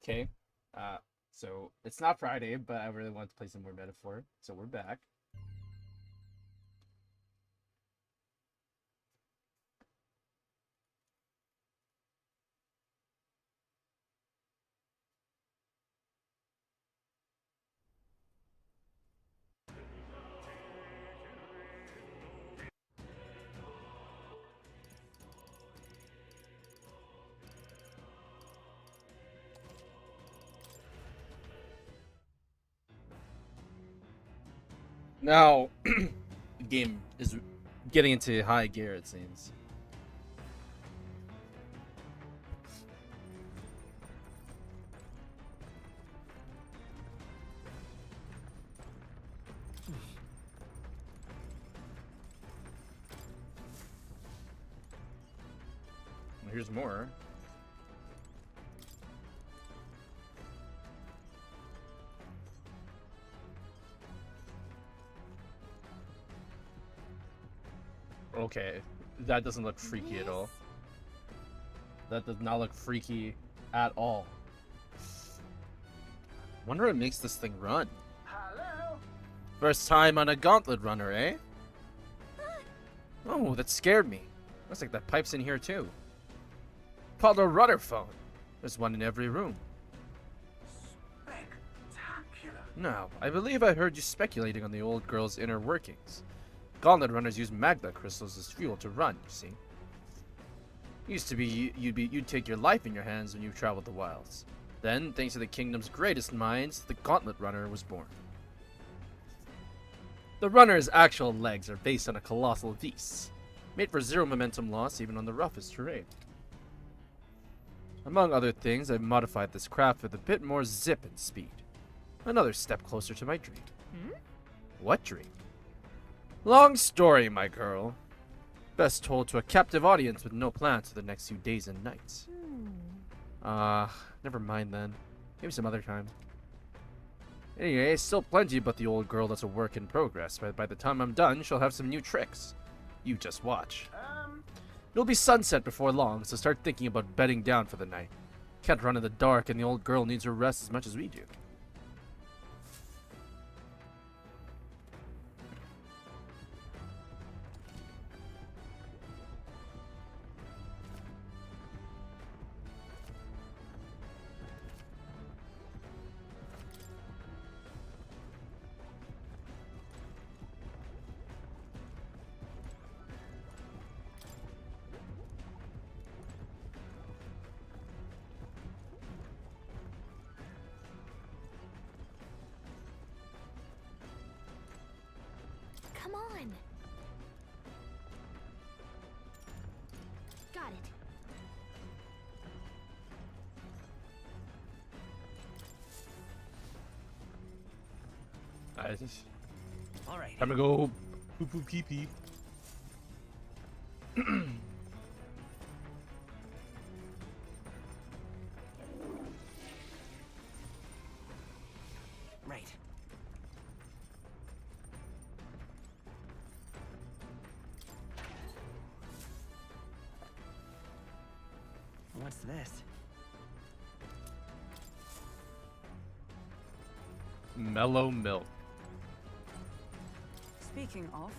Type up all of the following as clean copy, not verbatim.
Okay. Uh, so it's not Friday, but I really want to play some more Metaphor. So we're back. Now, the game is getting into high gear, it seems. Here's more. Okay, that doesn't look freaky at all. That does not look freaky at all. Wonder what makes this thing run. Hello? First time on a gauntlet runner, eh? Oh, that scared me. Looks like that pipe's in here too. Called a rudder phone. There's one in every room. Spectacular. Now, I believe I heard you speculating on the old girl's inner workings. Gauntlet runners use magma crystals as fuel to run, you see. Used to be you'd take your life in your hands when you traveled the wilds. Then, thanks to the kingdom's greatest minds, the Gauntlet Runner was born. The runner's actual legs are based on a colossal vis, made for zero momentum loss even on the roughest terrain. Among other things, I've modified this craft with a bit more zip and speed. Another step closer to my dream. What dream? Long story, my girl. Best told to a captive audience with no plans for the next few days and nights. Never mind then. Maybe some other time. Anyway, still plenty about the old girl that's a work in progress, but by the time I'm done, she'll have some new tricks. You just watch. It'll be sunset before long, so start thinking about bedding down for the night. Can't run in the dark, and the old girl needs her rest as much as we do. Come on. Got it. All right. Time to go poop poop pee pee. Right. What's this? Mellow milk. Speaking of,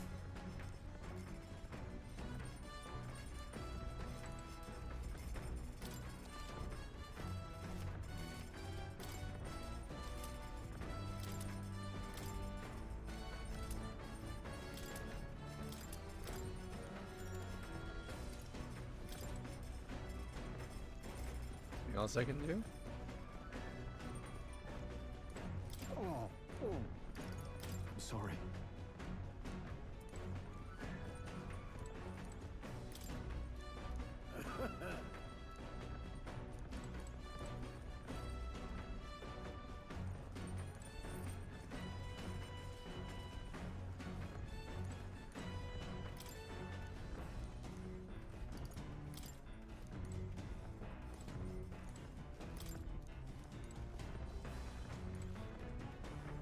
Anything else I can do? I'm sorry.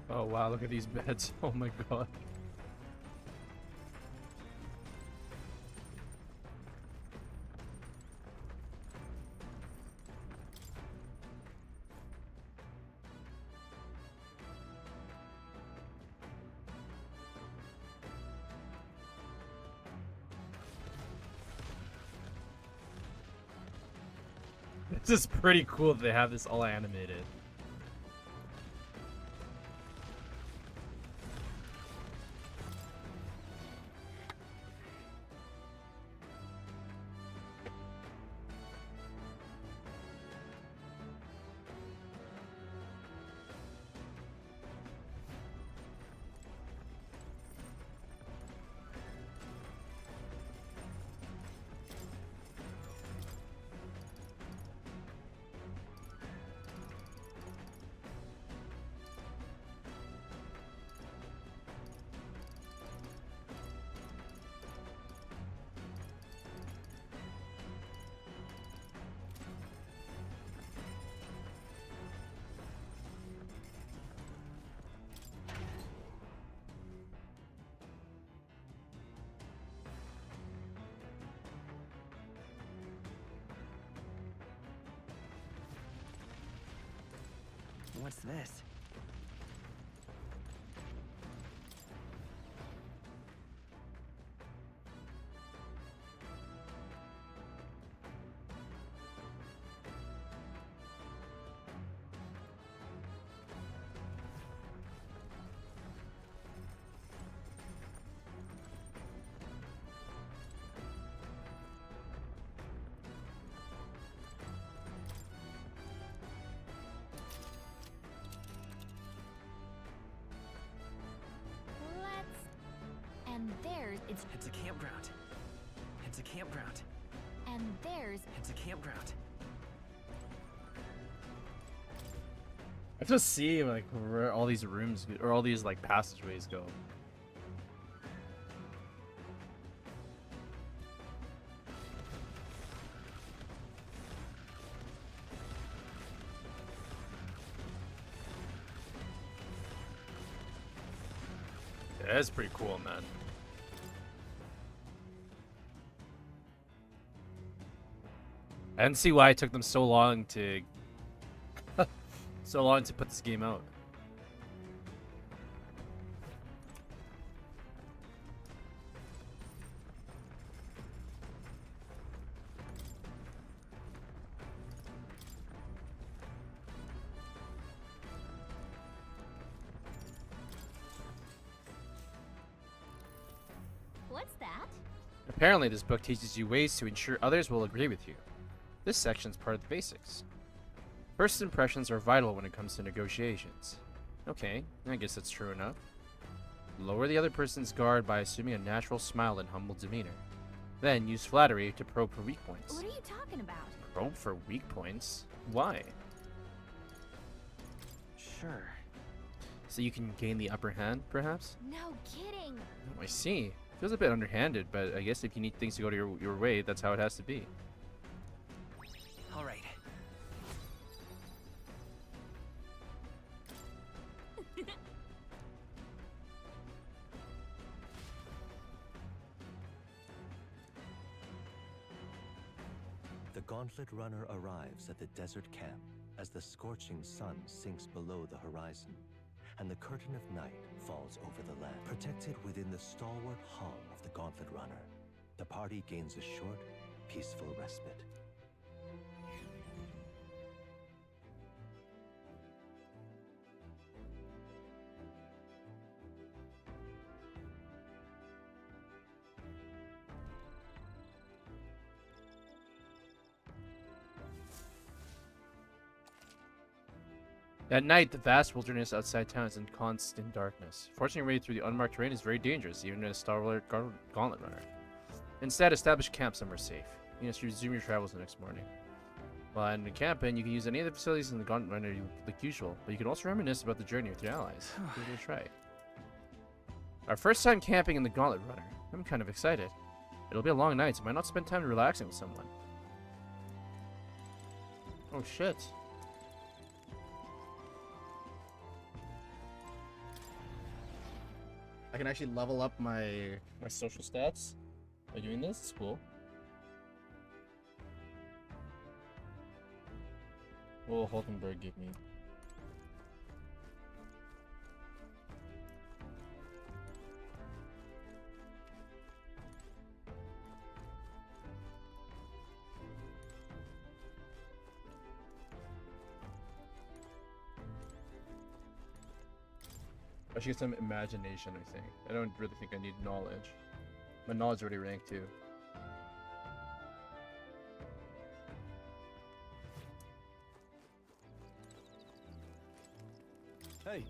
Oh wow, look at these beds. Oh my god. This is pretty cool that they have this all animated. What's this? And there's It's a campground. It's a campground. and there's It's a campground. I have to see like where all these rooms or all these like passageways go. Yeah, that's pretty cool, man. I didn't see why it took them so long to put this game out. what's that? Apparently, this book teaches you ways to ensure others will agree with you. This section's part of the basics. First impressions are vital when it comes to negotiations. Okay, I guess that's true enough. Lower the other person's guard by assuming a natural smile and humble demeanor. Then use flattery to probe for weak points. What are you talking about? Probe for weak points? Why? Sure. So you can gain the upper hand, perhaps? No kidding. Oh, I see. Feels a bit underhanded, but I guess if you need things to go to your way, that's how it has to be. All right. The Gauntlet Runner arrives at the desert camp as the scorching sun sinks below the horizon, and the curtain of night falls over the land. Protected within the stalwart hull of the Gauntlet Runner, the party gains a short, peaceful respite. At night, the vast wilderness outside town is in constant darkness. Forcing your way through the unmarked terrain is very dangerous, even in a stalwart gauntlet runner. Instead, establish camp somewhere safe. You must resume your travels the next morning. While in camping, you can use any of the facilities in the gauntlet runner like usual, but you can also reminisce about the journey with your allies. Give it a try. Our first time camping in the gauntlet runner. I'm kind of excited. It'll be a long night, so I might not spend time relaxing with someone. Oh shit. I can actually level up my social stats by doing this. It's cool. What will Hulkenberg give me? I should get some imagination, I think. I don't really think I need knowledge. My knowledge is already ranked too. Hey.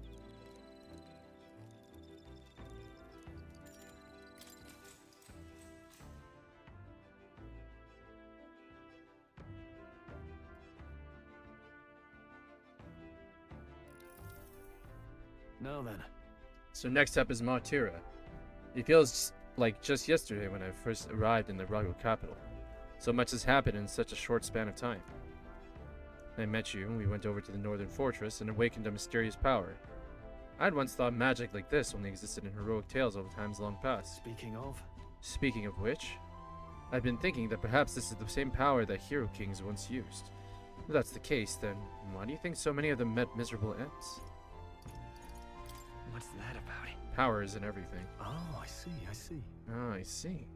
Now then. So next up is Martira. It feels like just yesterday when I first arrived in the royal capital. So much has happened in such a short span of time. I met you, we went over to the northern fortress and awakened a mysterious power. I'd once thought magic like this only existed in heroic tales of times long past. Speaking of which, I've been thinking that perhaps this is the same power that hero kings once used. If that's the case, then why do you think so many of them met miserable ends? What's that about? Power isn't everything. Oh, I see. Ah, I see.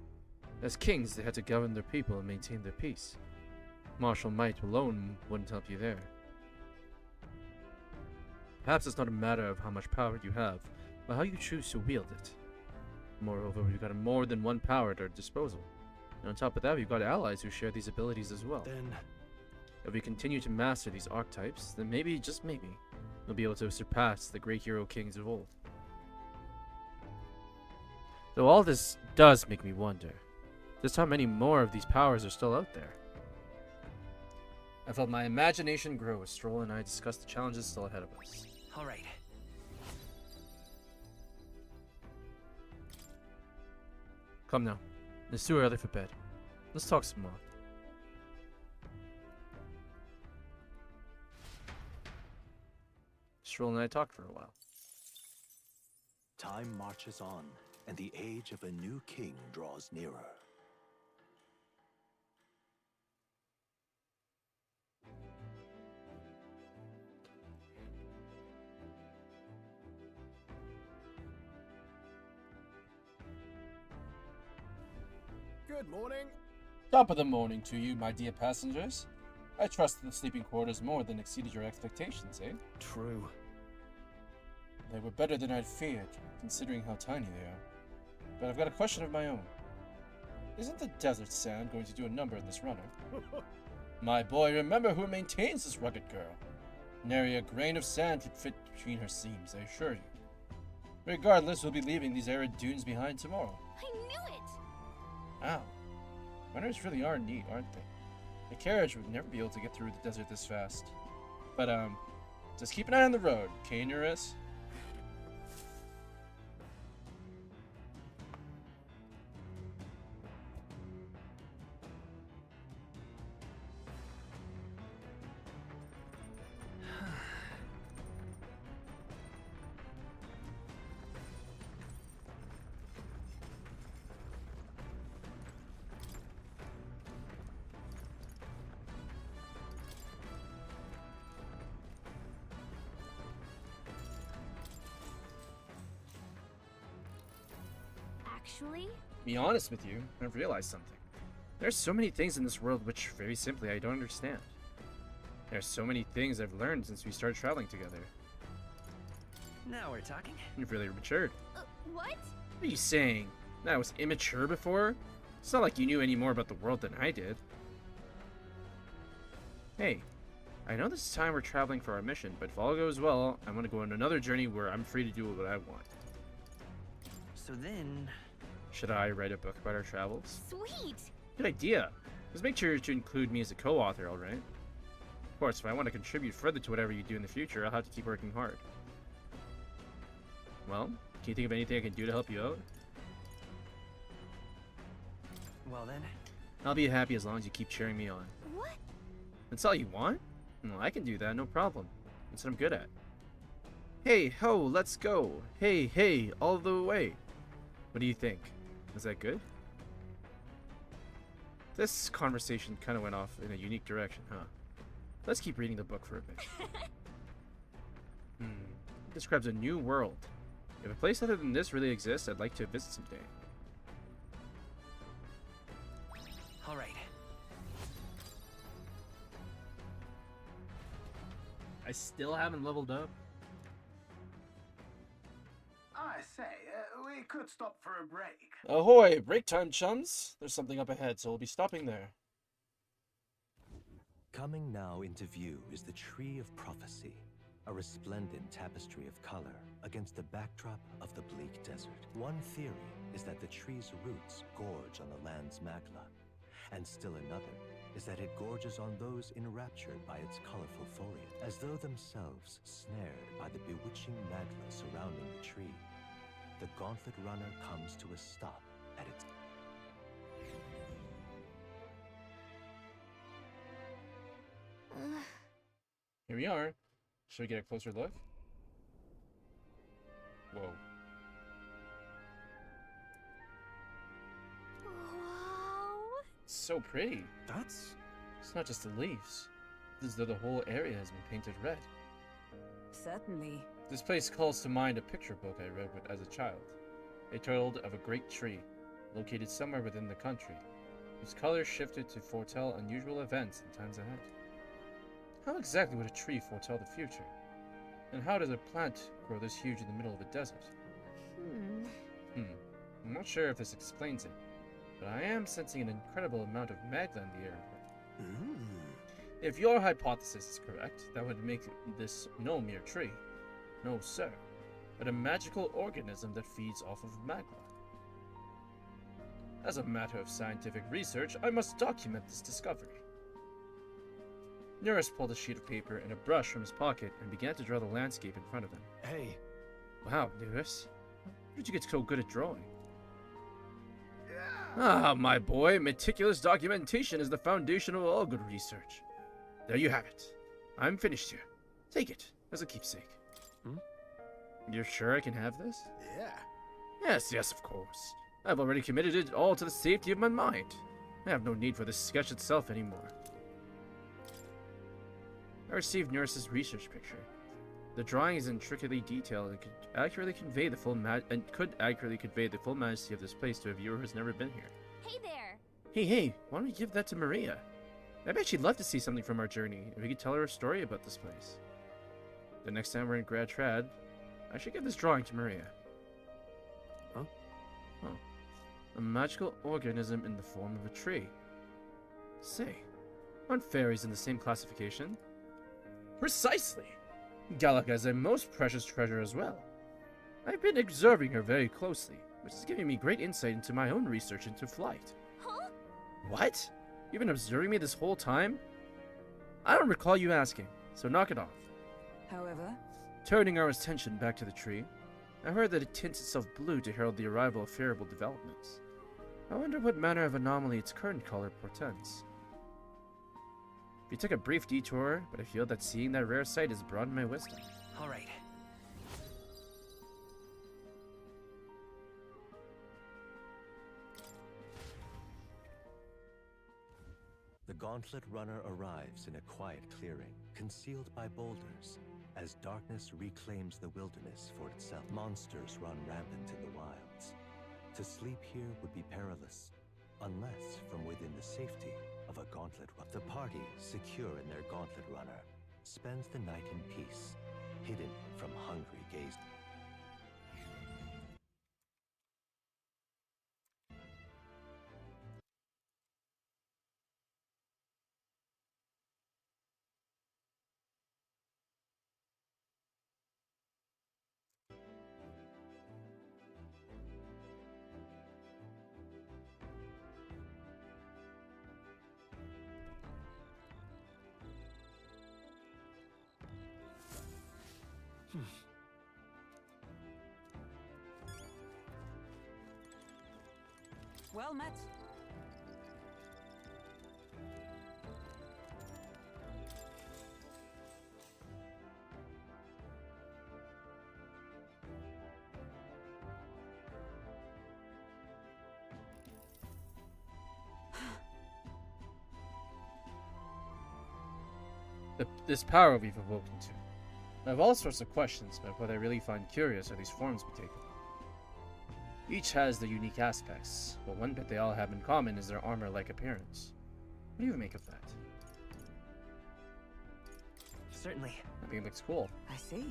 As kings, they had to govern their people and maintain their peace. Martial might alone wouldn't help you there. Perhaps it's not a matter of how much power you have, but how you choose to wield it. Moreover, we've got more than one power at our disposal. And on top of that, we've got allies who share these abilities as well. Then If we continue to master these archetypes, then maybe, just maybe, we'll be able to surpass the great hero kings of old. Though all this does make me wonder, just how many more of these powers are still out there. I felt my imagination grow as Stroll and I discussed the challenges still ahead of us. All right. Come now, it's too early for bed. Let's talk some more. Stroll and I talked for a while. Time marches on, and the age of a new king draws nearer. good morning. Top of the morning to you, my dear passengers. I trust that the sleeping quarters more than exceeded your expectations, eh? True. They were better than I'd feared, considering how tiny they are. But I've got a question of my own. Isn't the desert sand going to do a number in this runner? My boy, remember who maintains this rugged girl. Nary a grain of sand could fit between her seams, I assure you. Regardless, we'll be leaving these arid dunes behind tomorrow. I knew it! Ow. Runners really are neat, aren't they? A carriage would never be able to get through the desert this fast. But, just keep an eye on the road, okay, Neris? Actually, To be honest with you, I've realized something. There's so many things in this world which, very simply, I don't understand. There's so many things I've learned since we started traveling together. Now we're talking. You've really matured. what? What are you saying? That I was immature before? It's not like you knew any more about the world than I did. Hey, I know this time we're traveling for our mission, but if all goes well, I want to go on another journey where I'm free to do what I want. So then, Should I write a book about our travels? Sweet! Good idea. Just make sure to include me as a co-author, alright? Of course, if I want to contribute further to whatever you do in the future, I'll have to keep working hard. Well, can you think of anything I can do to help you out? well then, I'll be happy as long as you keep cheering me on. What? That's all you want? Well, I can do that, no problem. That's what I'm good at. Hey, ho, let's go. Hey, hey, all the way. What do you think? Is that good? This conversation kind of went off in a unique direction, huh? Let's keep reading the book for a bit. It describes a new world. If a place other than this really exists, I'd like to visit someday. all right. I still haven't leveled up. could stop for a break. Ahoy! Break time, chums! There's something up ahead, so we'll be stopping there. Coming now into view is the Tree of Prophecy, a resplendent tapestry of color against the backdrop of the bleak desert. One theory is that the tree's roots gorge on the land's magla, and still another is that it gorges on those enraptured by its colorful foliage, as though themselves snared by the bewitching magla surrounding the tree. The Gauntlet Runner comes to a stop at its... Here we are. Should we get a closer look? Whoa. Wow. It's so pretty. That's... It's not just the leaves. It's as though the whole area has been painted red. Certainly. This place calls to mind a picture book I read as a child. It told of a great tree, located somewhere within the country, whose colors shifted to foretell unusual events in times ahead. How exactly would a tree foretell the future? And how does a plant grow this huge in the middle of a desert? I'm not sure if this explains it, but I am sensing an incredible amount of magma in the air. If your hypothesis is correct, that would make this no mere tree. No, sir, but a magical organism that feeds off of magma. As a matter of scientific research, I must document this discovery. Neurus pulled a sheet of paper and a brush from his pocket and began to draw the landscape in front of him. Hey. Wow, Neurus, where did you get so good at drawing? Ah, my boy, meticulous documentation is the foundation of all good research. There you have it. I'm finished here. Take it as a keepsake. You're sure I can have this? Yeah. Yes, of course. I've already committed it all to the safety of my mind. I have no need for this sketch itself anymore. I received Neurus's research picture. The drawing is intricately detailed and could accurately convey the full majesty of this place to a viewer who's never been here. Hey there. Hey, why don't we give that to Maria? I bet she'd love to see something from our journey, if we could tell her a story about this place. The next time we're in Grad Trad, I should give this drawing to Maria. Huh? Oh. A magical organism in the form of a tree. Say, aren't fairies in the same classification? Precisely! Gallica is a most precious treasure as well. I've been observing her very closely, which is giving me great insight into my own research into flight. Huh? What? You've been observing me this whole time? I don't recall you asking, so knock it off. However, Turning our attention back to the tree, I heard that it tints itself blue to herald the arrival of favorable developments. I wonder what manner of anomaly its current color portends. We took a brief detour, but I feel that seeing that rare sight has broadened my wisdom. All right. The Gauntlet Runner arrives in a quiet clearing, concealed by boulders. As darkness reclaims the wilderness for itself, monsters run rampant in the wilds. To sleep here would be perilous, unless from within the safety of a Gauntlet Runner. The party, secure in their Gauntlet Runner, spends the night in peace, hidden from hungry gaze. well met. This power we've awoken to. I have all sorts of questions, but what I really find curious are these forms we take. Each has their unique aspects, but one bit they all have in common is their armor-like appearance. What do you make of that? Certainly. I think it looks cool. I see.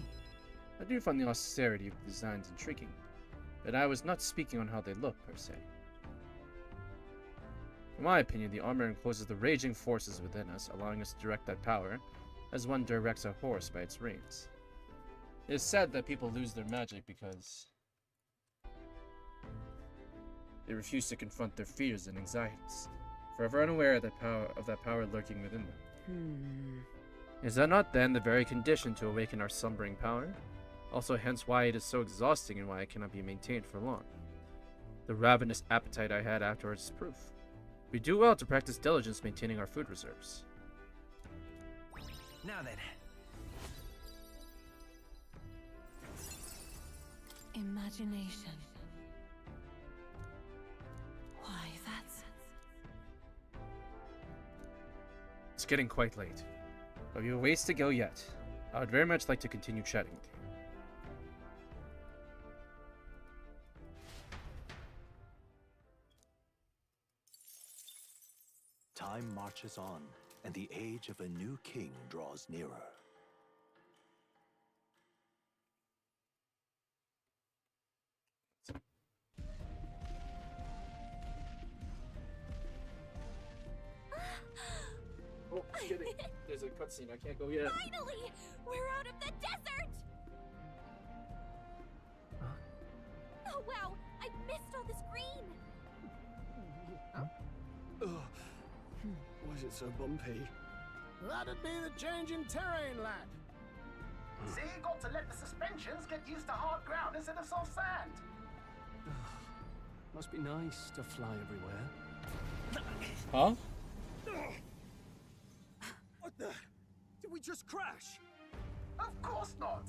I do find the austerity of the designs intriguing, and I was not speaking on how they look, per se. In my opinion, the armor encloses the raging forces within us, allowing us to direct that power, as one directs a horse by its reins. It is said that people lose their magic because they refuse to confront their fears and anxieties, forever unaware of that power lurking within them. Is that not then the very condition to awaken our slumbering power? Also hence why it is so exhausting and why it cannot be maintained for long. The ravenous appetite I had afterwards is proof. We do well to practice diligence maintaining our food reserves. Now then. Imagination. Why, that's... It's getting quite late, but we have a ways to go yet. I would very much like to continue chatting with you. Time marches on, and the age of a new king draws nearer. Oh, kidding. There's a cutscene. I can't go yet. Finally! We're out of the desert! Huh? Oh wow! I missed all this green! Was it so bumpy? That'd be the change in terrain, lad. See, you got to let the suspensions get used to hard ground instead of soft sand. Must be nice to fly everywhere. Huh? What the? Did we just crash? Of course not.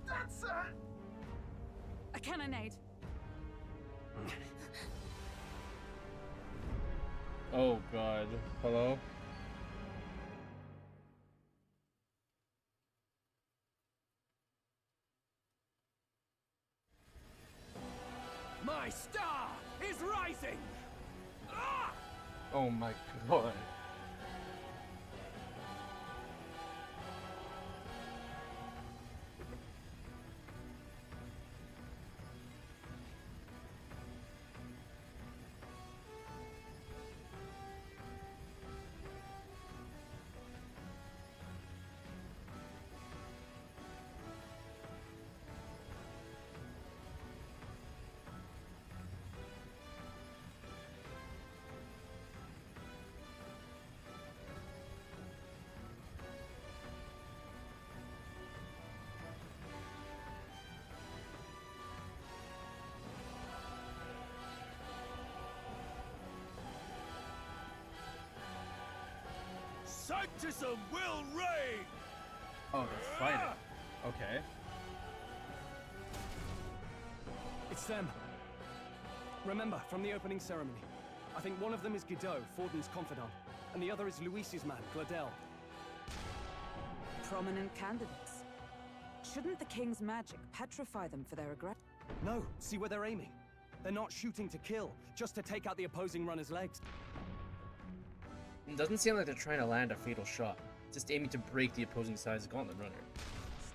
That's A cannonade. Oh god. Hello? My star is rising! Ah! Oh my god. Sanctism will reign! Oh, they're fighting. Okay. It's them. Remember, from the opening ceremony. I think one of them is Guido, Forden's confidant, and the other is Luis's man, Gladel. Prominent candidates. Shouldn't the king's magic petrify them for their aggression? No, see where they're aiming. They're not shooting to kill, just to take out the opposing runner's legs. It doesn't seem like they're trying to land a fatal shot. Just aiming to break the opposing side's gauntlet runner.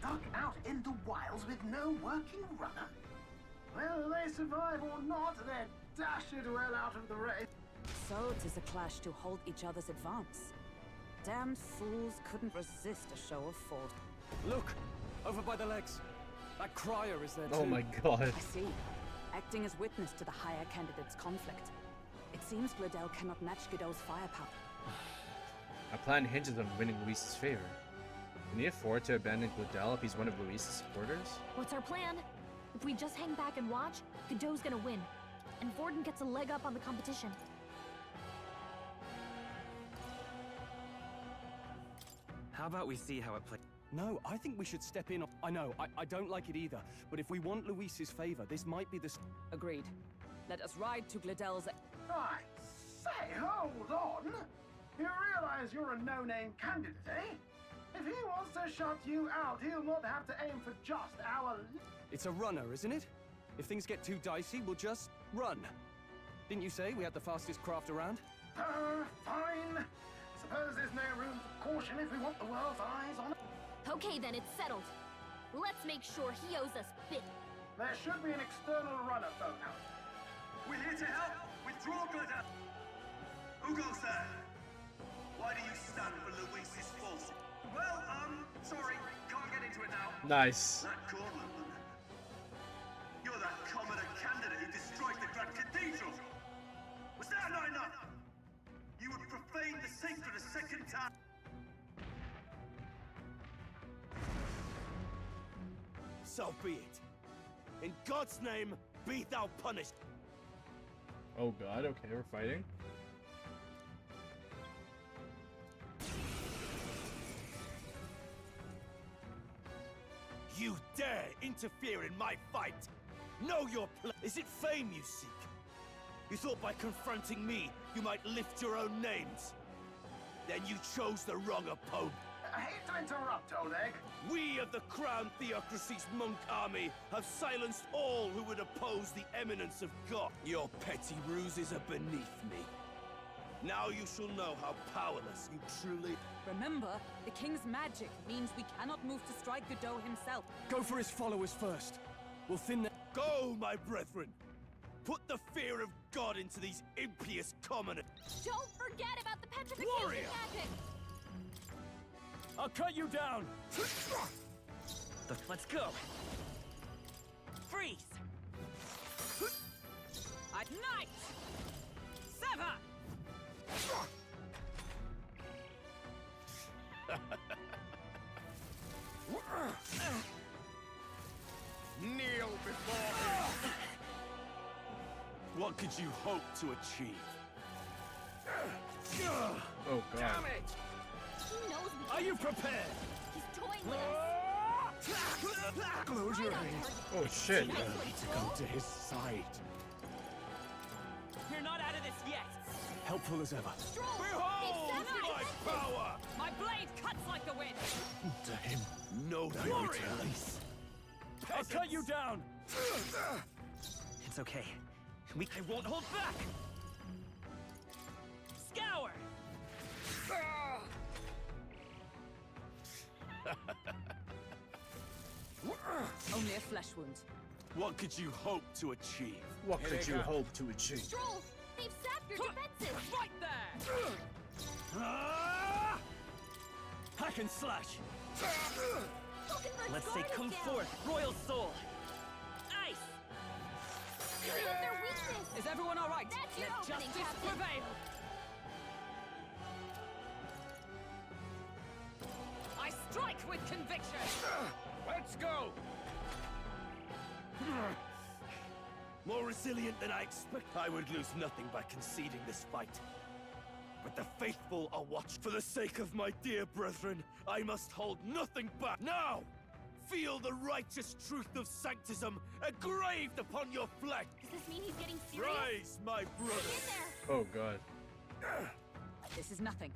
stuck out in the wilds with no working runner. Whether they survive or not, they're dashed well out of the race. So 'tis a clash to halt each other's advance. Damned fools couldn't resist a show of force. Look! Over by the legs. That crier is there too. Oh my god. I see. Acting as witness to the higher candidate's conflict. It seems Gladel cannot match Godot's firepower. Our plan hinges on winning Luis's favor. Can he afford to abandon Gladel if he's one of Luis's supporters? What's our plan? If we just hang back and watch, Godot's gonna win. And Vorden gets a leg up on the competition. How about we see how it plays? No, I think we should step in. I know, I don't like it either. But if we want Luis's favor, this might be the... Agreed. Let us ride to Gladel's... I say, hold on. You realize you're a no-name candidate, eh? If he wants to shut you out, he'll not have to aim for just our... It's a runner, isn't it? If things get too dicey, we'll just run. Didn't you say we had the fastest craft around? Fine. Suppose there's no room for caution if we want the world's eyes on it. Okay then, it's settled. Let's make sure he owes us bit. There should be an external runner phone out. We're here to help. Withdraw, glitter. Who goes there? Why do you stand for Luis's force? Well, sorry, can't get into it now. Nice. That Cornland. You're that commoner candidate who destroyed the Grand Cathedral. Was that not enough? You would profane the sacred a second time. So be it. In God's name, be thou punished. Oh god, okay, we're fighting. You dare interfere in my fight? Know your place. Is it fame you seek? You thought by confronting me, you might lift your own names? Then you chose the wrong opponent. I hate to interrupt, Oleg. We of the Crown Theocracy's monk army have silenced all who would oppose the eminence of God. Your petty ruses are beneath me. Now you shall know how powerless you truly... Remember, the king's magic means we cannot move to strike Godot himself. Go for his followers first. We'll thin them. Go, my brethren! Put the fear of God into these impious commoners. Don't forget about the petrification Warrior! magic! I'll cut you down! Let's go. Freeze! Ignite! Sever! Kneel before him! What could you hope to achieve? Oh god. Damn it! He knows we Are can't you attack him. prepared? He's toying with us. Close your Right on eyes. target. Oh shit. Nice one, To Troll. come to his side. You're not out of this yet. Helpful as ever. Stroll, Behold they've sapped my defenses. power! My blade cuts like the wind! To him, no place. I'll cut you down! It's okay. I won't hold back. Scour! Only a flesh wound. What could you hope to achieve? What could you hope to achieve? Stroll, they've sapped your defenses. Right there! Ah! Hack and slash! Falkenberg's Let's say guard is come down. forth, Royal Soul. Ice. Picking up their weakness. Is everyone all right? That's your Let opening, justice Captain. prevail! I strike with conviction! Let's go! More resilient than I expect. I would lose nothing by conceding this fight. But the faithful are watched. For the sake of my dear brethren, I must hold nothing back. Now! Feel the righteous truth of sanctism engraved upon your flesh. Does this mean he's getting serious? Rise, my brothers! In there. Oh god. This is nothing.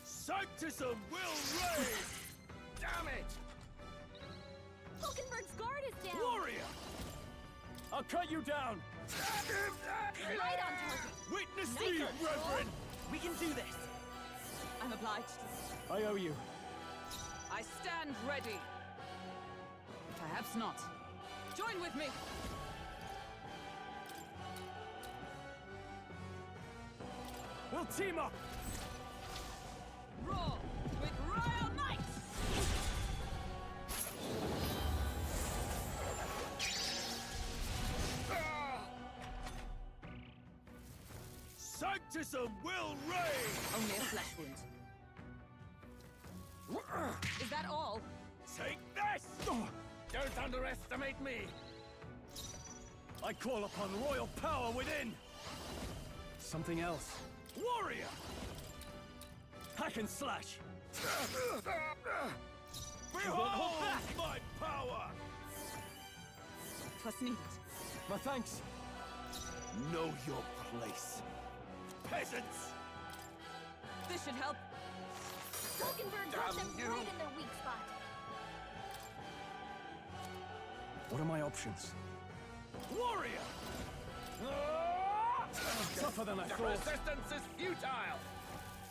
Sanctism will reign! Damn it! Falkenberg's guard is down. Warrior! I'll cut you down! Right on target. Witness Nice me, one, brethren! We can do this. I'm obliged. I owe you. I stand ready. Perhaps not. Join with me. We'll team up! Roar with royal might! Sanctism will reign! Only a flesh wound. Is that all? Take this! Don't underestimate me! I call upon royal power within! Something else. Warrior! Hack and slash! Behold my power! Twas needed. My thanks. Know your place. Peasants! This should help. Falkenberg got them right in their weak spot. What are my options? Warrior! Tougher than I thought. Resistance is futile!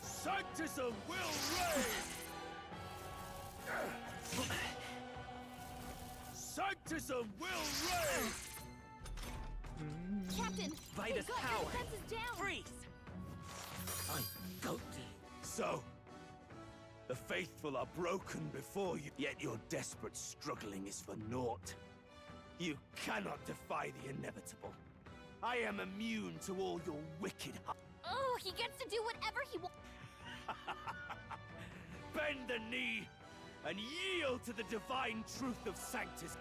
Sanctism will reign! Sanctism will reign! Captain! By hey, this God, power. the defense is down! Freeze! So, the faithful are broken before you, yet your desperate struggling is for naught. You cannot defy the inevitable. I am immune to all your wicked Oh, he gets to do whatever he wants. Bend the knee and yield to the divine truth of Sanctus.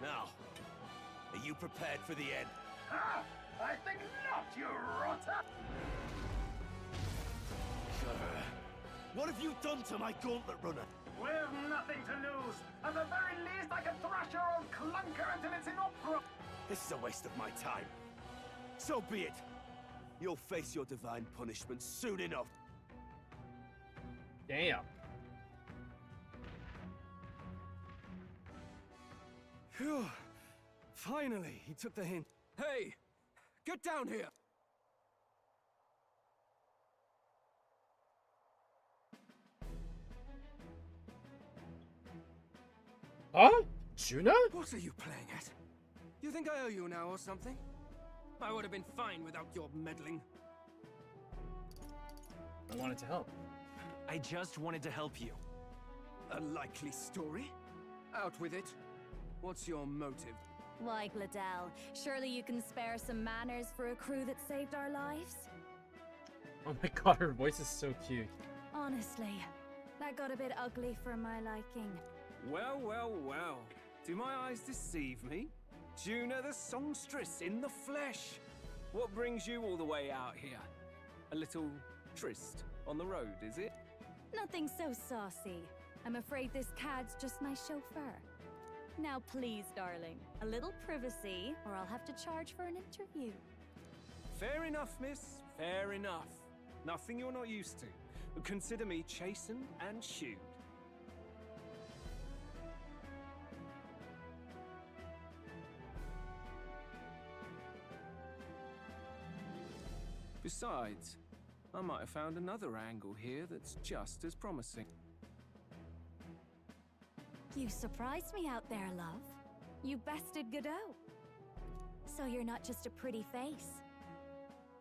Now, are you prepared for the end? Ah, I think not, you rotter! What have you done to my gauntlet runner? We've nothing to lose. At the very least, I can thrash your old clunker until it's in opera. This is a waste of my time. So be it. You'll face your divine punishment soon enough. Damn. Phew. Finally, he took the hint. Hey! Get down here! Huh? Juna? What are you playing at? You think I owe you now or something? I would have been fine without your meddling. I wanted to help. I just wanted to help you. A likely story? Out with it. What's your motive? Why, Gladell, surely you can spare some manners for a crew that saved our lives? Oh my god, her voice is so cute. Honestly, that got a bit ugly for my liking. Well, well, well. Do my eyes deceive me? Juna the songstress in the flesh. What brings you all the way out here? A little tryst on the road, is it? Nothing so saucy. I'm afraid this cad's just my chauffeur. Now please, darling, a little privacy, or I'll have to charge for an interview. Fair enough, miss. Fair enough. Nothing you're not used to. Consider me chastened and shooed. Besides, I might have found another angle here that's just as promising. You surprised me out there, love. You bested Godot. So you're not just a pretty face.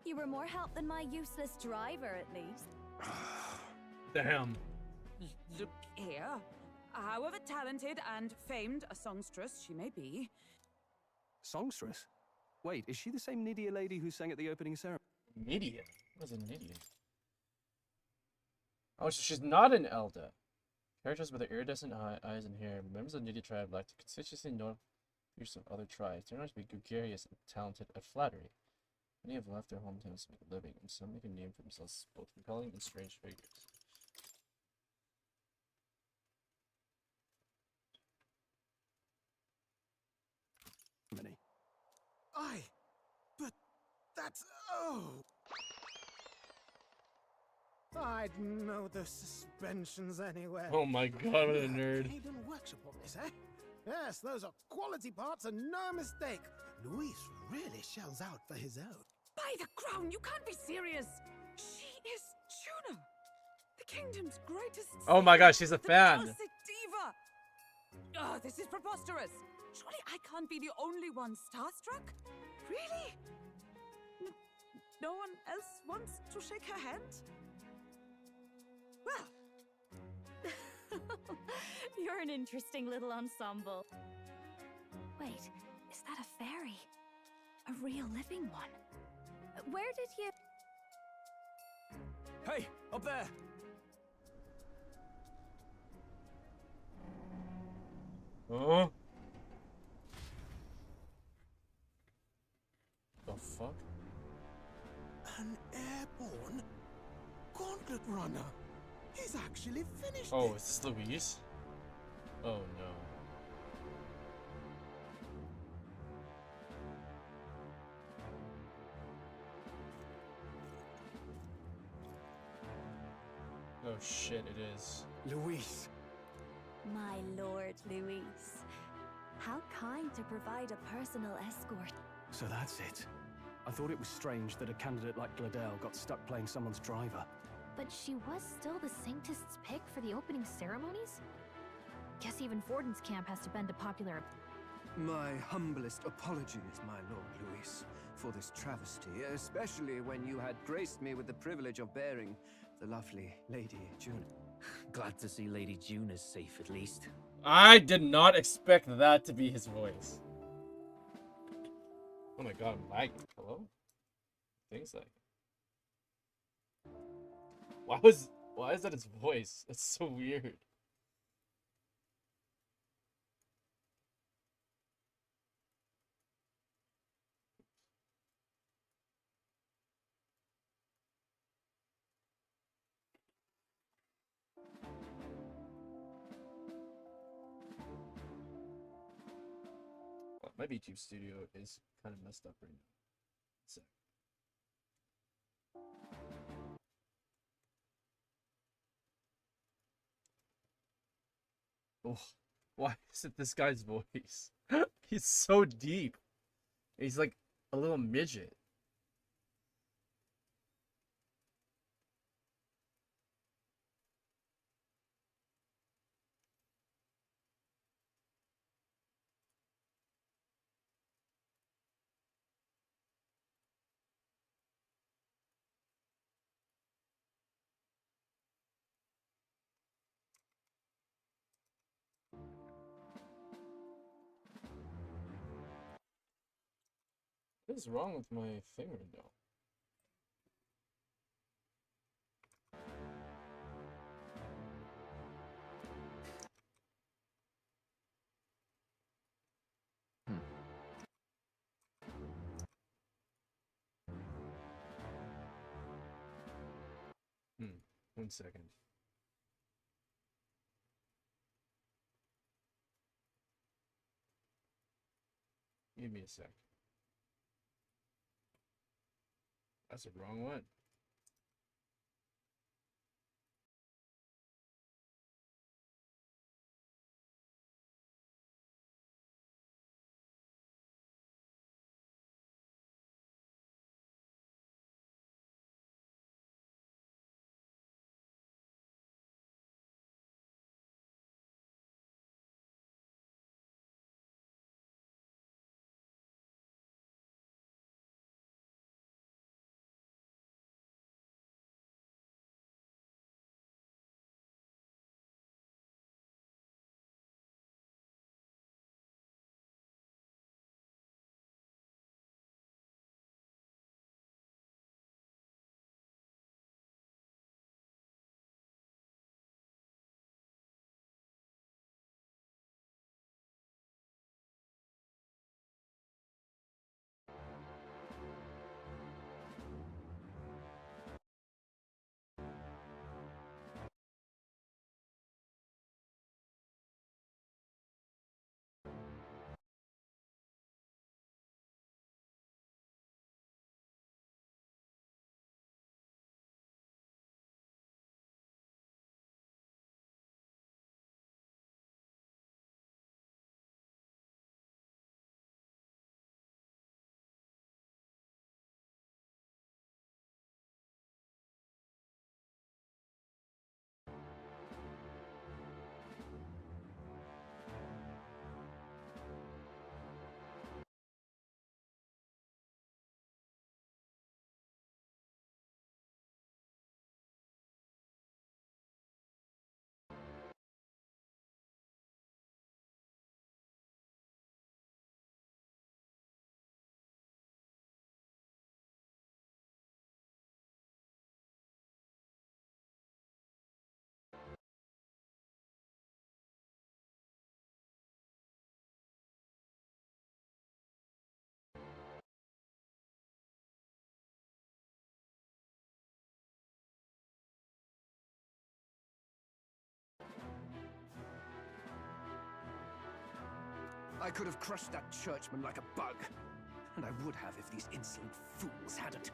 You were more help than my useless driver, at least. Damn. Look here. However talented and famed a songstress she may be. Songstress? Wait, is she the same Nydia lady who sang at the opening ceremony? An idiot. What is an idiot? Oh, so she's not an Elda. Characters with iridescent eyes and hair. Members of the Nydia tribe like to conspicuously know fears of other tribes. They are known to be gregarious and talented at flattery. Many have left their hometowns to make a living, and some make a name for themselves, both compelling and strange figures. Aye, but that's... oh! I'd know the suspensions anywhere. Oh my god, what a nerd. Hayden workshop on this, eh? Yes, those are quality parts and no mistake. Luis really shells out for his own. By the crown, you can't be serious! She is Juna! The kingdom's greatest... Oh my gosh, she's a the fan. Dulcet diva! Oh, this is preposterous! Surely I can't be the only one starstruck? Really? No one else wants to shake her hand? Well... You're an interesting little ensemble. Wait, is that a fairy? A real living one? Where did you... Hey, up there! Oh? The fuck? An airborne gauntlet runner. He's actually finished Oh, it. is this Louise? Oh no. Oh shit, it is. Luis. My lord, Luis. How kind to provide a personal escort. So that's it. I thought it was strange that a candidate like Gladell got stuck playing someone's driver. But she was still the Sanctist's pick for the opening ceremonies? Guess even Forden's camp has to bend to popular. My humblest apologies, my Lord Luis, for this travesty, especially when you had graced me with the privilege of bearing the lovely Lady June. Glad to see Lady June is safe at least. I did not expect that to be his voice. Oh my god, I'm lagging. Hello? Things like. Why is that his voice? That's so weird. Well, my YouTube studio is kind of messed up right now. So. Oh, why is it this guy's voice? He's so deep. He's like a little midget. What is wrong with my thing right now? One second. Give me a sec. That's the wrong one. I could have crushed that churchman like a bug. And I would have if these insolent fools hadn't.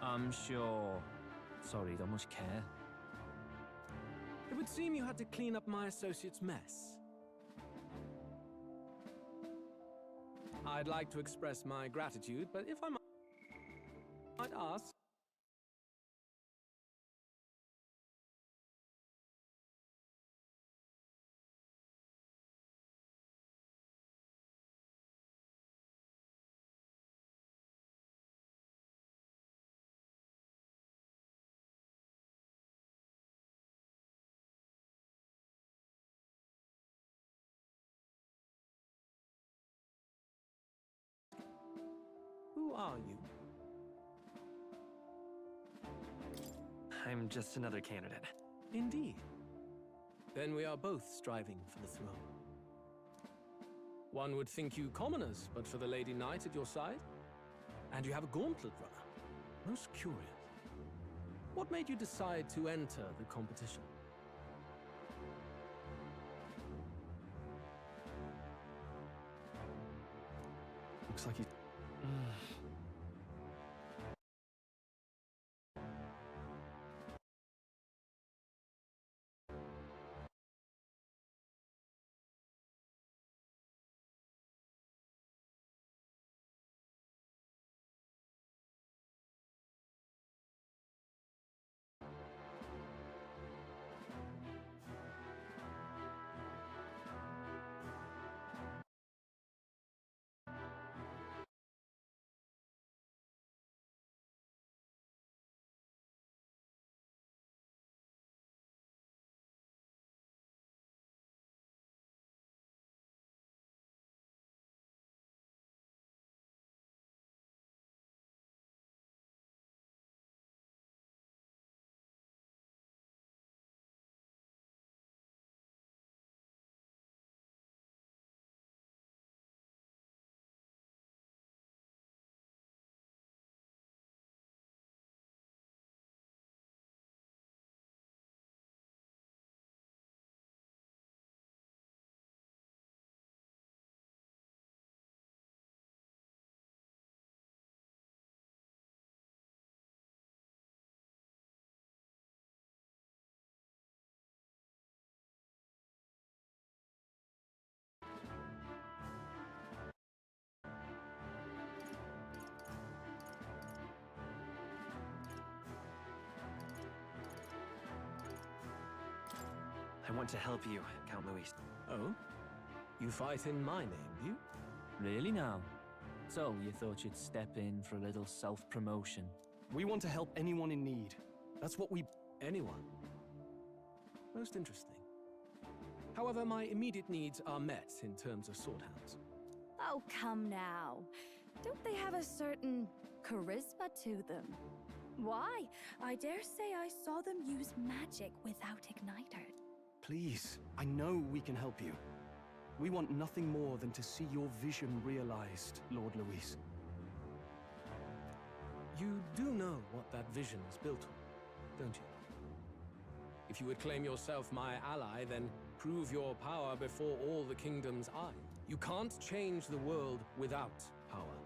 I'm sure. Sorry, don't much care. It would seem you had to clean up my associate's mess. I'd like to express my gratitude, but if I might ask... Who are you? I'm just another candidate. Indeed. Then we are both striving for the throne. One would think you commoners, but for the Lady Knight at your side. And you have a gauntlet runner. Most curious. What made you decide to enter the competition? Looks like you... I want to help you, Count Luis. Oh? You fight in my name, do you? Really now? So, you thought you'd step in for a little self-promotion? We want to help anyone in need. That's what we... Anyone? Most interesting. However, my immediate needs are met in terms of swordhounds. Oh, come now. Don't they have a certain charisma to them? Why? I dare say I saw them use magic without igniter. Please, I know we can help you. We want nothing more than to see your vision realized, Lord Luis. You do know what that vision is built on, don't you? If you would claim yourself my ally, then prove your power before all the kingdom's eye. You can't change the world without power,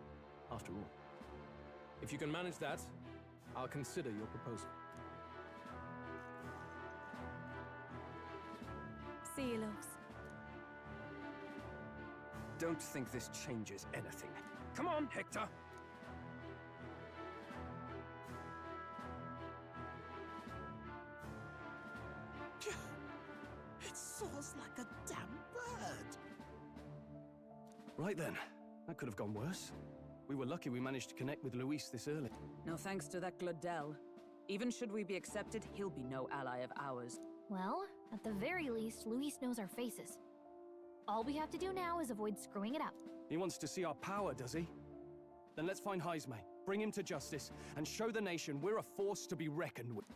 after all. If you can manage that, I'll consider your proposal. See you, loves. Don't think this changes anything. Come on, Hector! It soars like a damn bird. Right then. That could have gone worse. We were lucky we managed to connect with Luis this early. No thanks to that Gladel. Even should we be accepted, he'll be no ally of ours. Well, at the very least, Luis knows our faces. All we have to do now is avoid screwing it up. He wants to see our power, does he? Then let's find Heisme, bring him to justice, and show the nation we're a force to be reckoned with.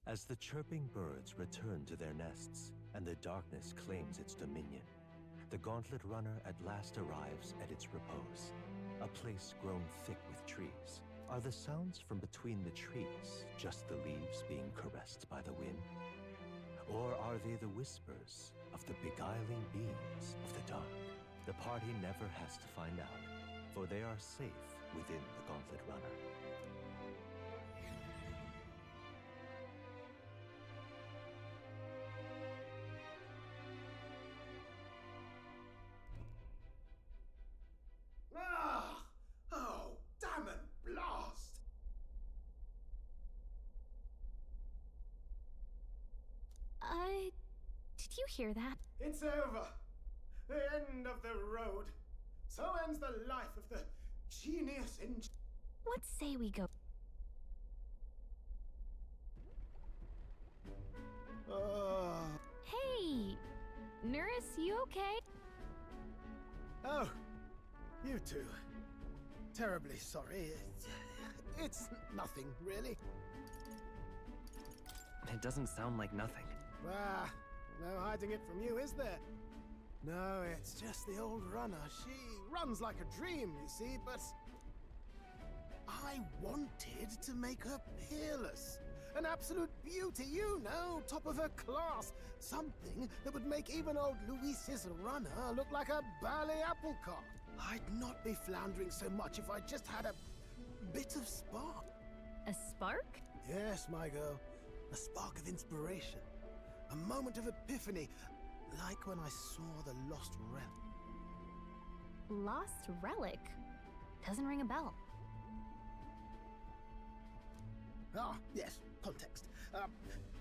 As the chirping birds return to their nests, and the darkness claims its dominion, the Gauntlet Runner at last arrives at its repose, a place grown thick with trees. Are the sounds from between the trees just the leaves being caressed by the wind? Or are they the whispers of the beguiling beams of the dark? The party never has to find out, for they are safe within the Gauntlet Runner. Ah! Oh, damn it, blast! Did you hear that? It's over. The end of the road. So ends the life of the genius in... What say we go? Hey! Nurse, you okay? Oh, you two. Terribly sorry. It's nothing, really. It doesn't sound like nothing. Ah, no hiding it from you, is there? No, it's just the old runner. She runs like a dream, you see, but... I wanted to make her peerless. An absolute beauty, you know, top of her class. Something that would make even old Luis's runner look like a ballet apple cart. I'd not be floundering so much if I just had a bit of spark. A spark? Yes, my girl. A spark of inspiration. A moment of epiphany. Like when I saw the lost relic. Lost relic? Doesn't ring a bell. Ah, yes, context.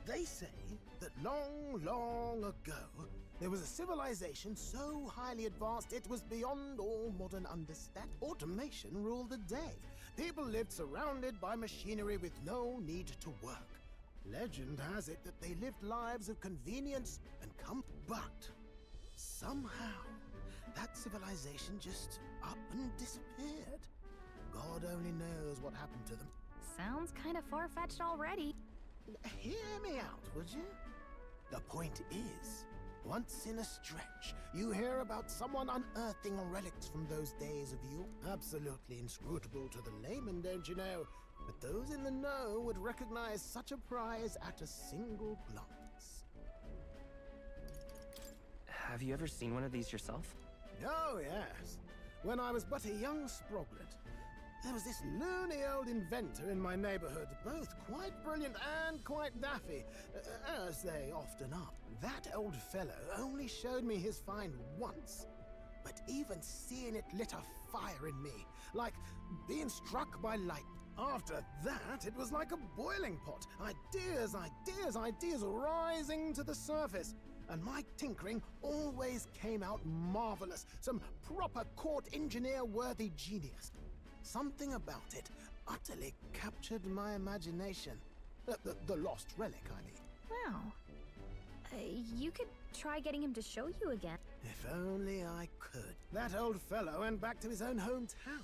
They say that long, long ago, there was a civilization so highly advanced it was beyond all modern understanding. Automation ruled the day. People lived surrounded by machinery with no need to work. Legend has it that they lived lives of convenience and comfort. But somehow, that civilization just up and disappeared. God only knows what happened to them. Sounds kind of far-fetched already. Hear me out, would you? The point is, once in a stretch, you hear about someone unearthing relics from those days of yore. Absolutely inscrutable to the layman, don't you know? But those in the know would recognize such a prize at a single glance. Have you ever seen one of these yourself? Oh, yes. When I was but a young sproglet, there was this loony old inventor in my neighborhood, both quite brilliant and quite daffy, as they often are. That old fellow only showed me his find once, but even seeing it lit a fire in me, like being struck by lightning. After that, it was like a boiling pot. Ideas, ideas, ideas rising to the surface. And my tinkering always came out marvelous. Some proper court engineer-worthy genius. Something about it utterly captured my imagination. The lost relic, I mean. Wow. You could try getting him to show you again. If only I could. That old fellow went back to his own hometown.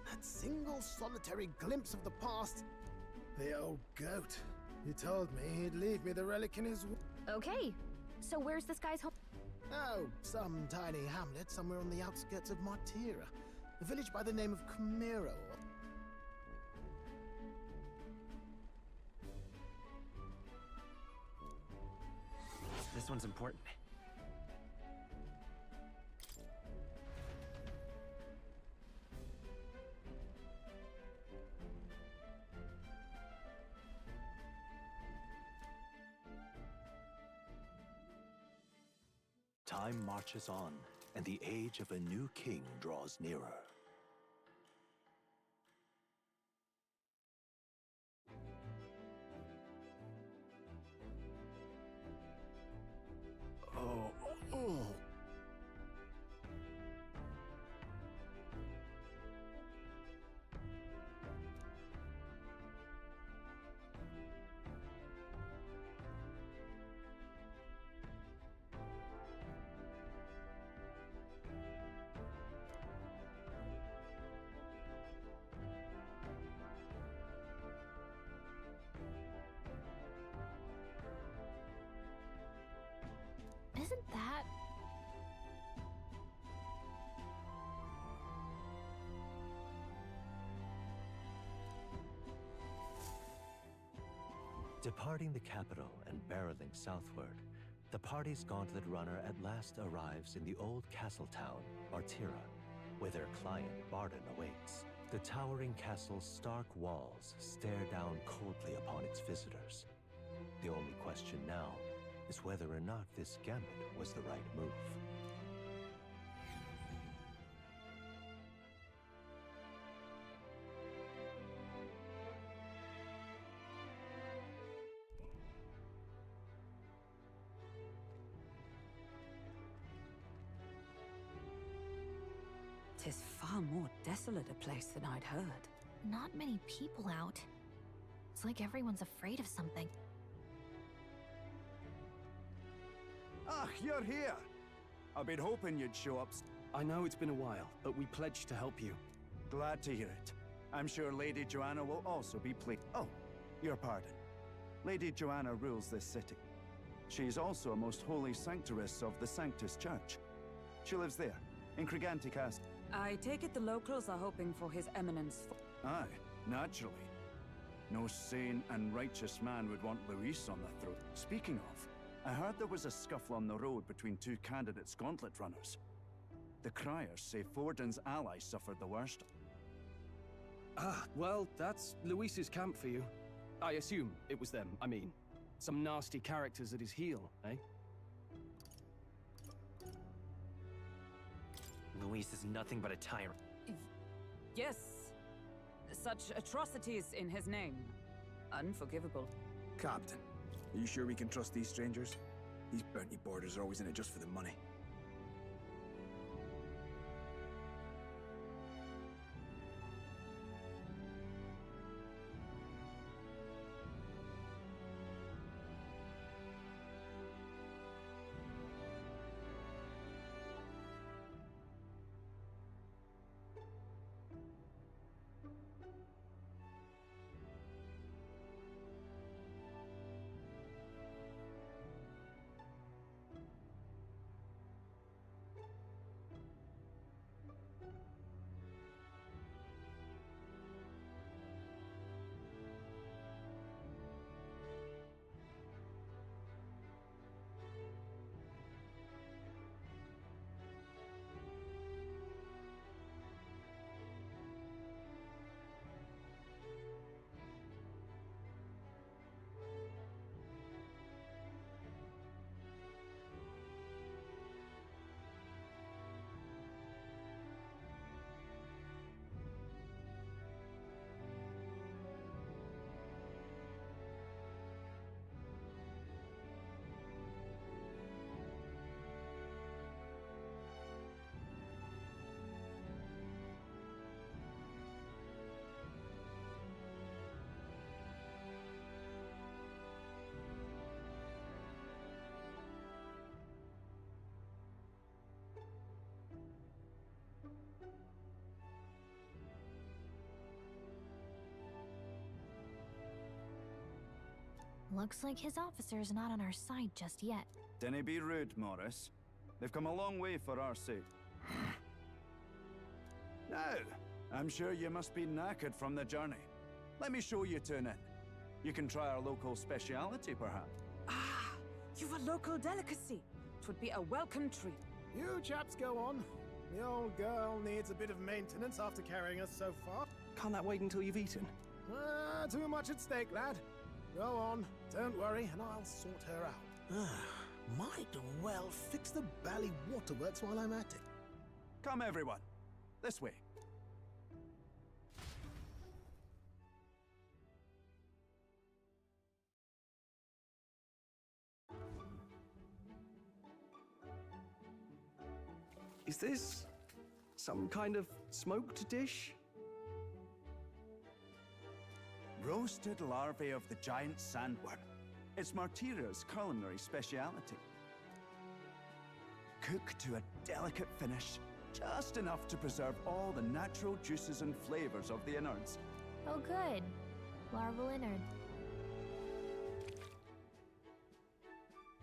That single solitary glimpse of the past. The old goat. He told me he'd leave me the relic in his... Okay, so where's this guy's home? Oh, some tiny hamlet somewhere on the outskirts of Martira. A village by the name of Camiro. This one's important. Time marches on, and the age of a new king draws nearer. Oh. Isn't that... Departing the capital and barreling southward, the party's gauntlet runner at last arrives in the old castle town, Martira. where their client Barden awaits. The towering castle's stark walls stare down coldly upon its visitors. The only question now is whether or not this gambit was the right move. Tis far more desolate a place than I'd heard. Not many people out. It's like everyone's afraid of something. Ah, you're here! I've been hoping you'd show up. I know it's been a while, but we pledged to help you. Glad to hear it. I'm sure Lady Joanna will also be pleased. Oh, your pardon. Lady Joanna rules this city. She is also a most holy sanctoress of the Sanctus Church. She lives there, in Criganti Castle. I take it the locals are hoping for His Eminence. Aye, naturally. No sane and righteous man would want Luis on the throne. Speaking of, I heard there was a scuffle on the road between two candidates' gauntlet runners. The criers say Forden's allies suffered the worst. Ah, well, that's Luis's camp for you. I assume it was them, I mean. Some nasty characters at his heel, eh? Luis is nothing but a tyrant. Yes. Such atrocities in his name. Unforgivable. Captain, are you sure we can trust these strangers? These bounty boarders are always in it just for the money. Looks like his officer's not on our side just yet. Dinna be rude, Morris. They've come a long way for our sake. Now, I'm sure you must be knackered from the journey. Let me show you to an inn. You can try our local speciality, perhaps. Ah, you've a local delicacy. 'Twould be a welcome treat. You chaps go on. The old girl needs a bit of maintenance after carrying us so far. Can't that wait until you've eaten? Too much at stake, lad. Go on, don't worry, and I'll sort her out. Might well fix the bally waterworks while I'm at it. Come, everyone. This way. Is this some kind of smoked dish? Roasted larvae of the giant sandworm. It's Martira's culinary speciality. Cooked to a delicate finish, just enough to preserve all the natural juices and flavors of the innards. Oh good. Larval innard.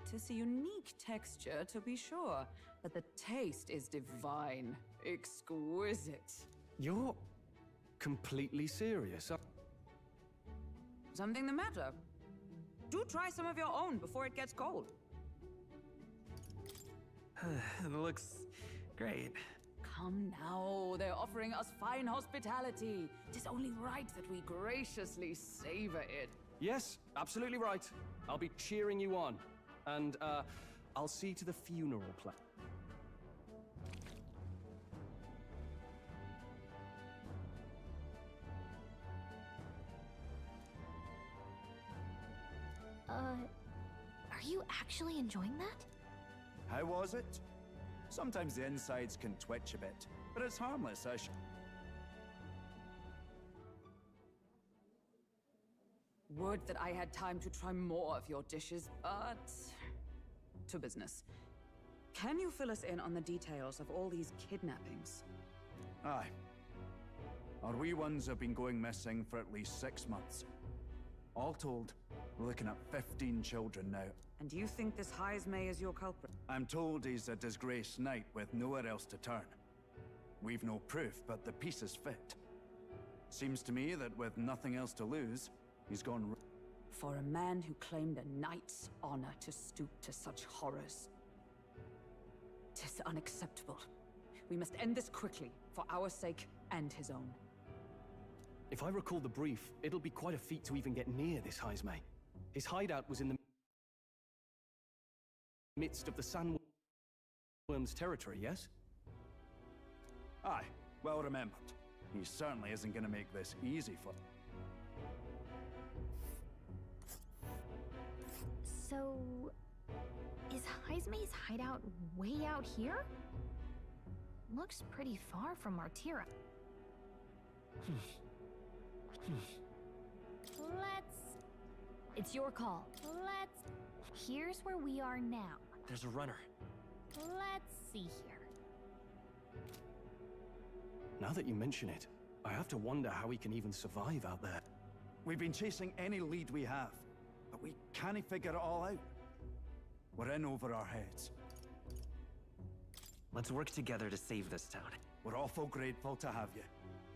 Tis a unique texture, to be sure, but the taste is divine. Exquisite. You're completely serious. Something the matter? Do try some of your own before it gets cold. It looks great. Come now, they're offering us fine hospitality. 'Tis only right that we graciously savor it. Yes, absolutely right. I'll be cheering you on. And, I'll see to the funeral plan. Are you actually enjoying that? How was it? Sometimes the insides can twitch a bit, but it's harmless, Would that I had time to try more of your dishes, but... to business. Can you fill us in on the details of all these kidnappings? Aye. Our wee ones have been going missing for at least 6 months. All told, we're looking at 15 children now. And you think this Heismay is your culprit? I'm told he's a disgraced knight with nowhere else to turn. We've no proof, but the pieces fit. Seems to me that with nothing else to lose, he's gone... For a man who claimed a knight's honor to stoop to such horrors. 'Tis unacceptable. We must end this quickly, for our sake and his own. If I recall the brief, it'll be quite a feat to even get near this Heismay. His hideout was in the midst of the Sandworm's territory, yes? Aye, well remembered. He certainly isn't gonna make this easy for... So... is Heismay's hideout way out here? Looks pretty far from Artira. It's your call. Here's where we are now. There's a runner. Let's see here. Now that you mention it, I have to wonder how he can even survive out there. We've been chasing any lead we have, but we can't figure it all out. We're in over our heads. Let's work together to save this town. We're awful grateful to have you.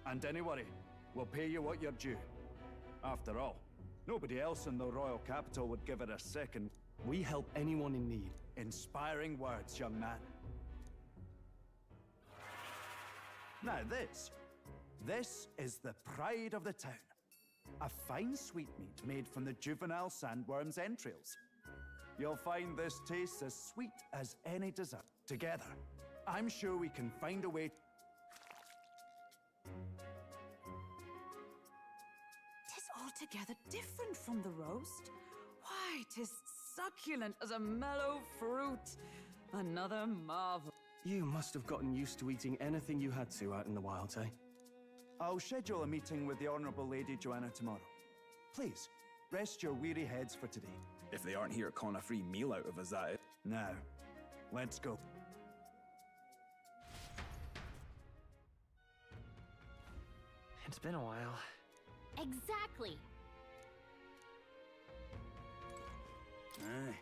And don't worry, we'll pay you what you're due. After all, nobody else in the royal capital would give it a second. We help anyone in need. Inspiring words, young man. Now this is the pride of the town. A fine sweetmeat made from the juvenile sandworm's entrails. You'll find this tastes as sweet as any dessert. Together, I'm sure we can find a way. Tis altogether different from the roast. Why, 'tis succulent as a mellow fruit. Another marvel. You must have gotten used to eating anything you had to out in the wilds, eh? I'll schedule a meeting with the Honourable Lady Joanna tomorrow. Please, rest your weary heads for today. If they aren't here to con a free meal out of us, that is. Now, let's go. It's been a while. Exactly. Aye.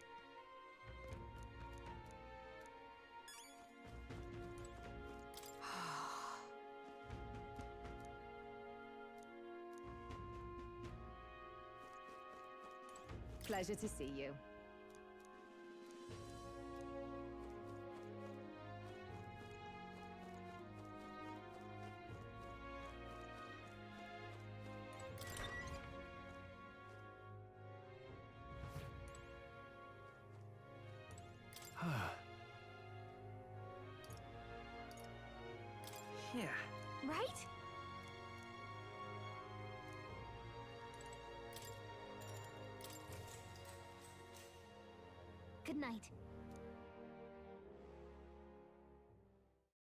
Pleasure to see you. Yeah. Right? Good night.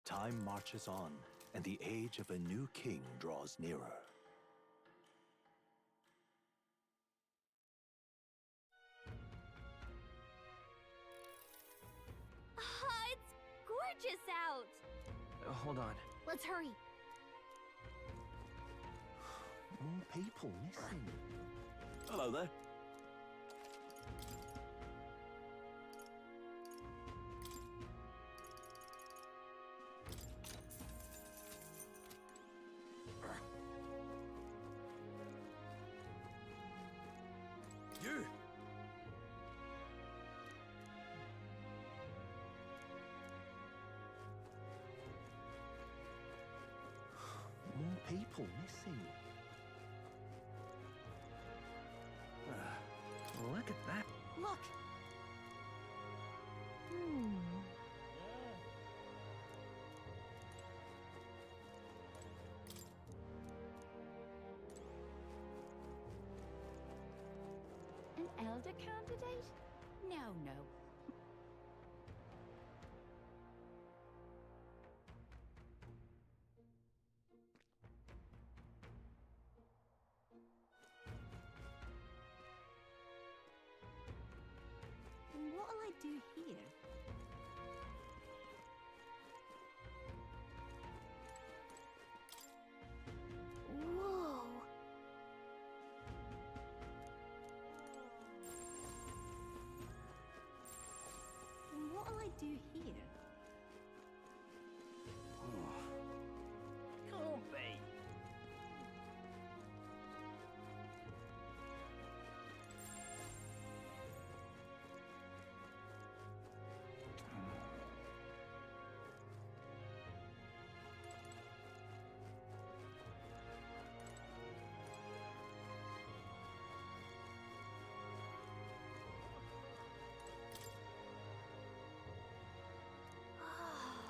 Time marches on, and the age of a new king draws nearer. It's gorgeous out! Hold on. Let's hurry. More people missing. Hello there. You! elder candidate? No, no. What'll I do here? Whoa. What'll I do here? Can't be.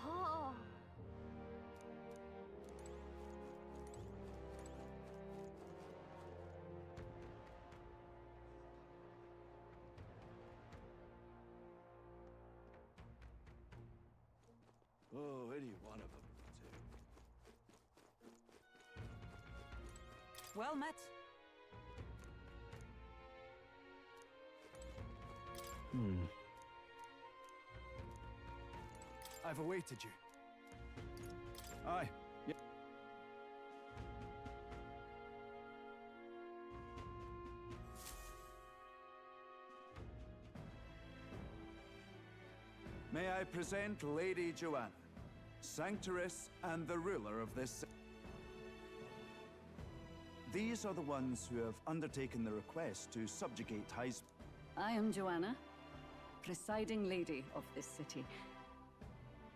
Oh. Oh, any one of them will do. Well met. I've awaited you. Aye. Yeah. May I present Lady Joanna, Sanctoress and the ruler of this... These are the ones who have undertaken the request to subjugate Heis... I am Joanna, presiding lady of this city.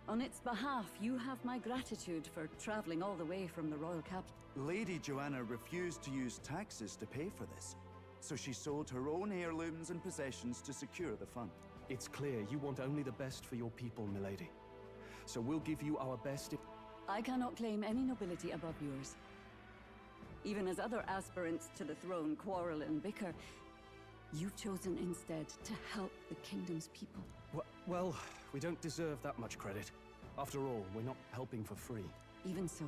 On its behalf, you have my gratitude for traveling all the way from the royal capital. Lady Joanna refused to use taxes to pay for this, so she sold her own heirlooms and possessions to secure the fund. It's clear you want only the best for your people, milady. So we'll give you our best if... I cannot claim any nobility above yours. Even as other aspirants to the throne quarrel and bicker, you've chosen instead to help the kingdom's people. Well, we don't deserve that much credit. After all, we're not helping for free. Even so,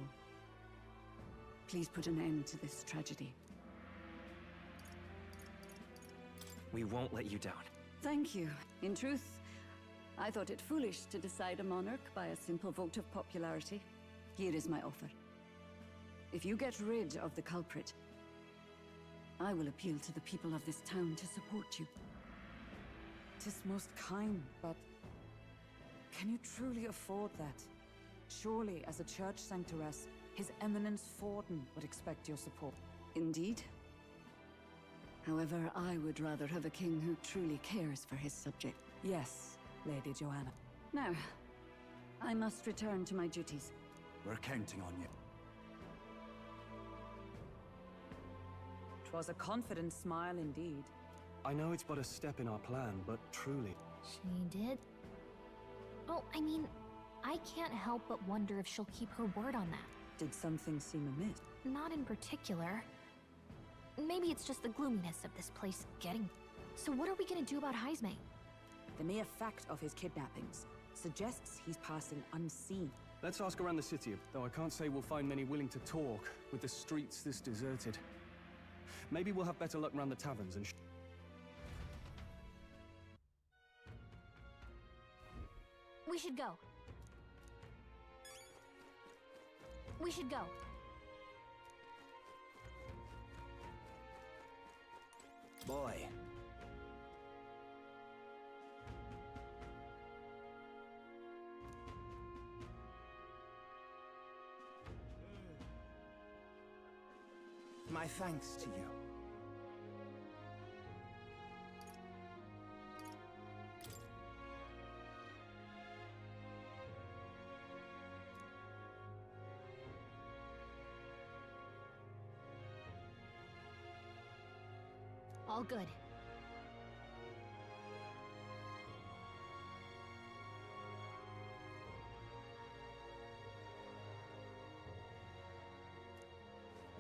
please put an end to this tragedy. We won't let you down. Thank you. In truth, I thought it foolish to decide a monarch by a simple vote of popularity. Here is my offer. If you get rid of the culprit, I will appeal to the people of this town to support you. 'Tis most kind, but can you truly afford that? Surely, as a church sanctoress, His Eminence Forden would expect your support. Indeed. However, I would rather have a king who truly cares for his subject. Yes, Lady Joanna. Now, I must return to my duties. We're counting on you. 'Twas a confident smile indeed. I know it's but a step in our plan, but truly... She did? Oh, I mean, I can't help but wonder if she'll keep her word on that. Did something seem amiss? Not in particular. Maybe it's just the gloominess of this place getting... So what are we gonna do about Heisme? The mere fact of his kidnappings suggests he's passing unseen. Let's ask around the city, though I can't say we'll find many willing to talk with the streets this deserted. Maybe we'll have better luck around the taverns and... We should go. We should go. Boy. My thanks to you. All good.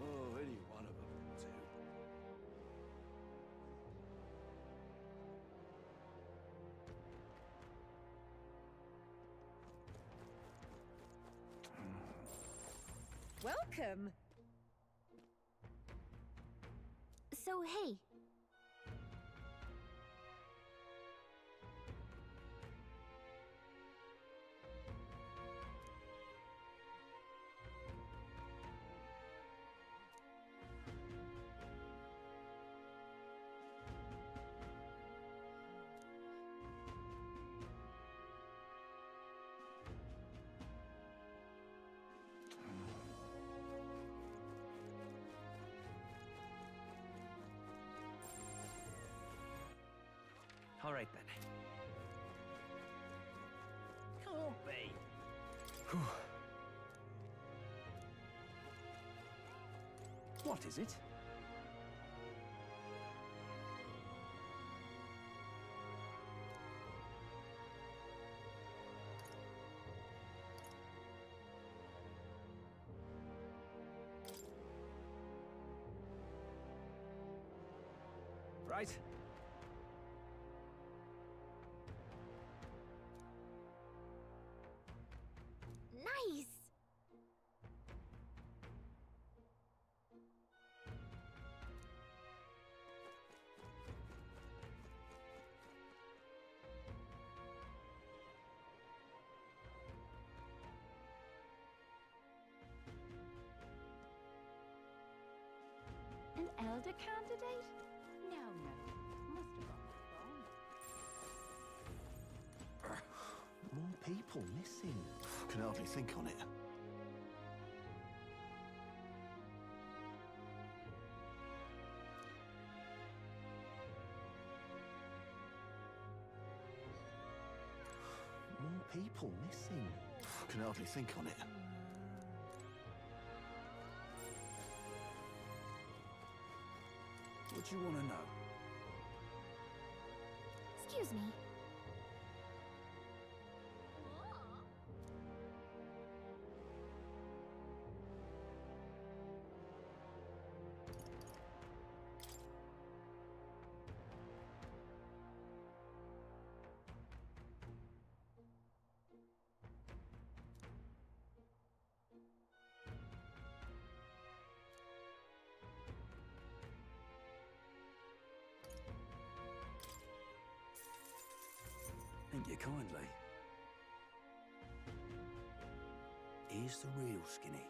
Oh, any one of them will do. Welcome! So, hey. All right then. Can't be. What is it? Right. Nice! An elder candidate? No. Must have gone wrong. More people missing. Can hardly think on it. More people missing. Can hardly think on it. What do you want to know? Excuse me. Thank you kindly. Here's the real skinny.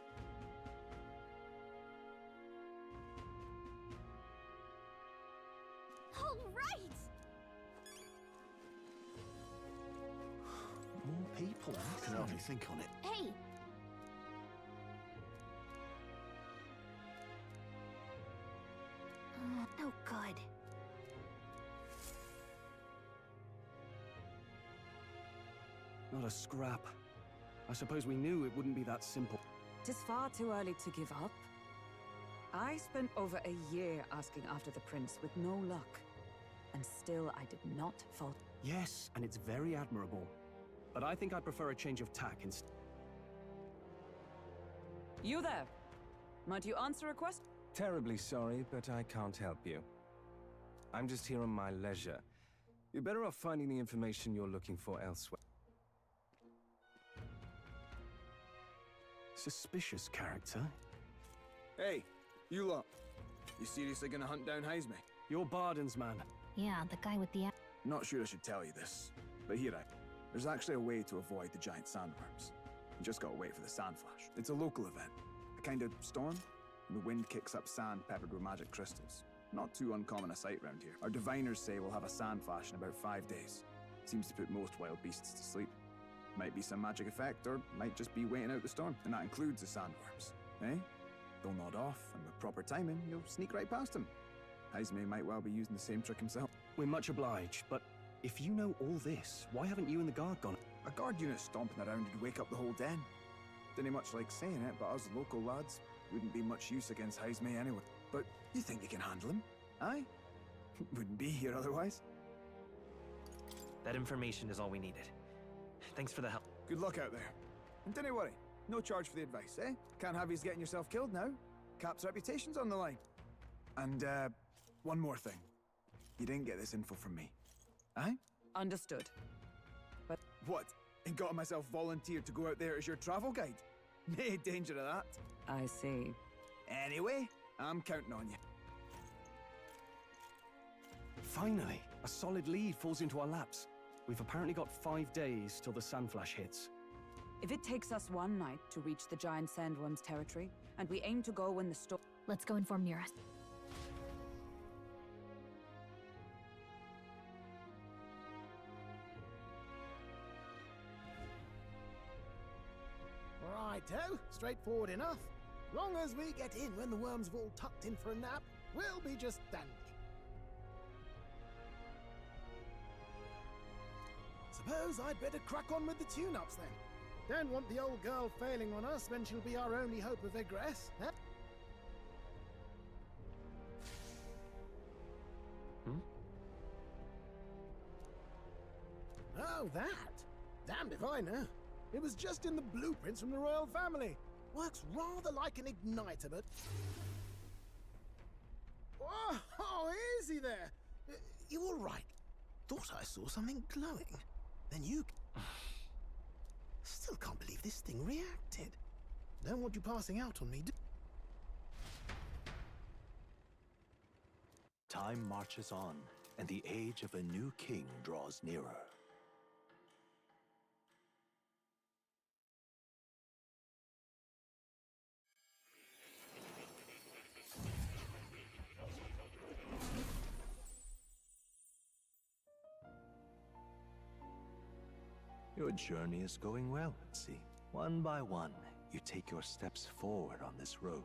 All right! More people missing. Can hardly think on it. Hey! Oh, good. Not a scrap. I suppose we knew it wouldn't be that simple. It is far too early to give up. I spent over a year asking after the prince with no luck. And still I did not fall. Yes, and it's very admirable. But I think I'd prefer a change of tack instead. You there! Might you answer a question? Terribly sorry, but I can't help you. I'm just here on my leisure. You're better off finding the information you're looking for elsewhere. Suspicious character. Hey, you lot. You seriously gonna hunt down Heisme? You're Barden's man. Yeah, the guy with the... Not sure I should tell you this, but there's actually a way to avoid the giant sandworms. You just gotta wait for the sand flash. It's a local event, a kind of storm, and the wind kicks up sand peppered with magic crystals. Not too uncommon a sight round here. Our diviners say we'll have a sand flash in about 5 days. Seems to put most wild beasts to sleep. Might be some magic effect, or might just be waiting out the storm, and that includes the sandworms. Eh? They'll nod off, and with proper timing, you'll sneak right past them. Heisme might well be using the same trick himself. We're much obliged, but if you know all this, why haven't you and the guard gone? A guard unit stomping around would wake up the whole den. Didn't much like saying it, but us local lads wouldn't be much use against Heisme anyway. But you think you can handle him? Aye? Wouldn't be here otherwise. That information is all we needed. Thanks for the help. Good luck out there. And don't worry, no charge for the advice, eh? Can't have you getting yourself killed now. Cap's reputation's on the line. And, one more thing. You didn't get this info from me. Aye? Understood. But... What? And got myself volunteered to go out there as your travel guide? No danger of that. I see. Anyway, I'm counting on you. Finally, a solid lead falls into our laps. We've apparently got 5 days till the Sandflash hits. If it takes us one night to reach the giant sandworm's territory, and we aim to go when the storm... Let's go inform Nearest. Righto, straightforward enough. Long as we get in when the worms have all tucked in for a nap, we'll be just dandy. Suppose I'd better crack on with the tune-ups then. Don't want the old girl failing on us when she'll be our only hope of egress, huh? Oh, that? Damned if I know. It was just in the blueprints from the royal family. Works rather like an igniter, but... Oh, easy there. You all right? Thought I saw something glowing. Then you... Still can't believe this thing reacted. Don't want you passing out on me, Time marches on, and the age of a new king draws nearer. Your journey is going well, see. One by one, you take your steps forward on this road.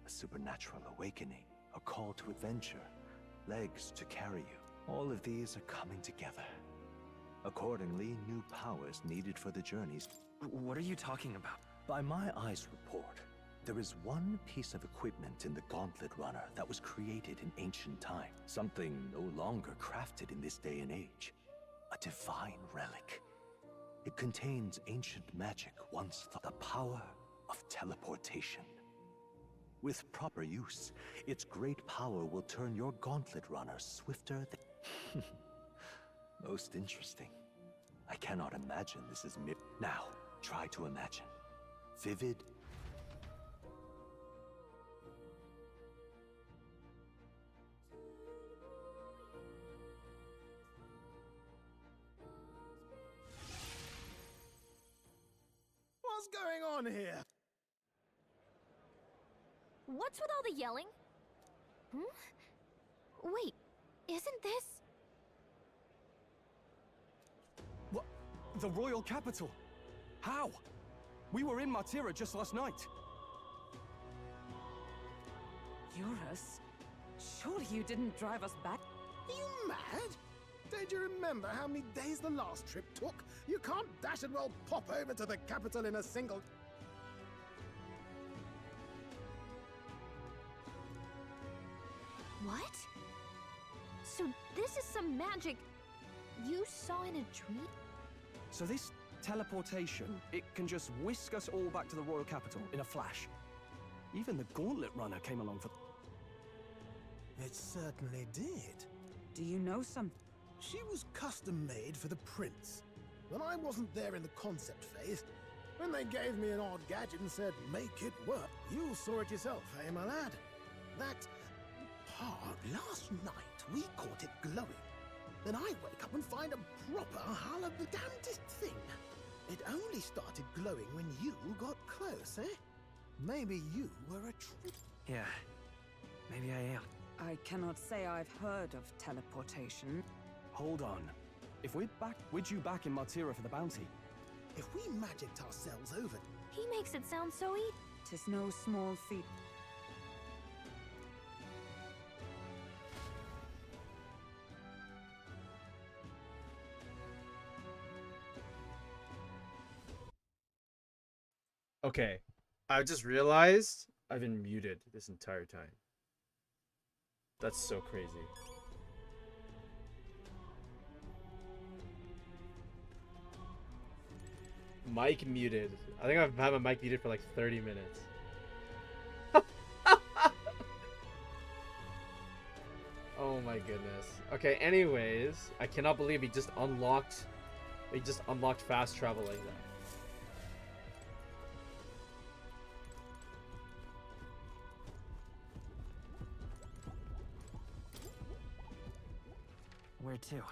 A supernatural awakening, a call to adventure, legs to carry you. All of these are coming together. Accordingly, new powers needed for the journeys. What are you talking about? By my eyes report, there is one piece of equipment in the Gauntlet Runner that was created in ancient time. Something no longer crafted in this day and age. A divine relic. It contains ancient magic once thought, the power of teleportation. With proper use, its great power will turn your Gauntlet Runner swifter than... Most interesting. I cannot imagine this is Now, try to imagine. Vivid... What's going on here? What's with all the yelling? Wait, isn't this... What? The royal capital? How? We were in Martira just last night. Eurus? Surely you didn't drive us back? Are you mad? Don't you remember how many days the last trip took? You can't dash and well pop over to the capital in a single... What? So this is some magic you saw in a dream? So this teleportation, it can just whisk us all back to the royal capital in a flash. Even the Gauntlet Runner came along for... It certainly did. Do you know some... She was custom-made for the prince. When I wasn't there in the concept phase, when they gave me an odd gadget and said, make it work, you saw it yourself, eh, my lad? That part, last night, we caught it glowing. Then I wake up and find a proper hull of the damnedest thing. It only started glowing when you got close, eh? Maybe you were a trick. Yeah, maybe I am. I cannot say I've heard of teleportation. Hold on. If we're you back in Martira for the bounty? If we magicked ourselves over... He makes it sound so easy. 'Tis no small feat. Okay, I just realized I've been muted this entire time. That's so crazy. Mic muted. I think I've had my mic muted for like 30 minutes. Oh my goodness. Okay, anyways, I cannot believe he just unlocked fast travel like that. Where to?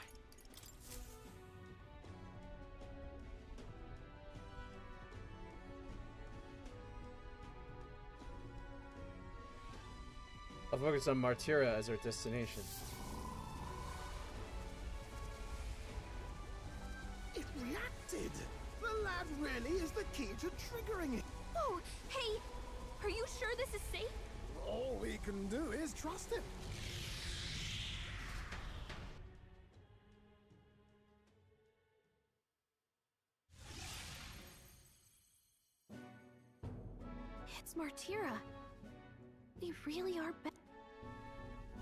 I'll focus on Martyra as our destination. It reacted! The lad really is the key to triggering it. Oh, hey! Are you sure this is safe? All we can do is trust him. It's Martyra. They really are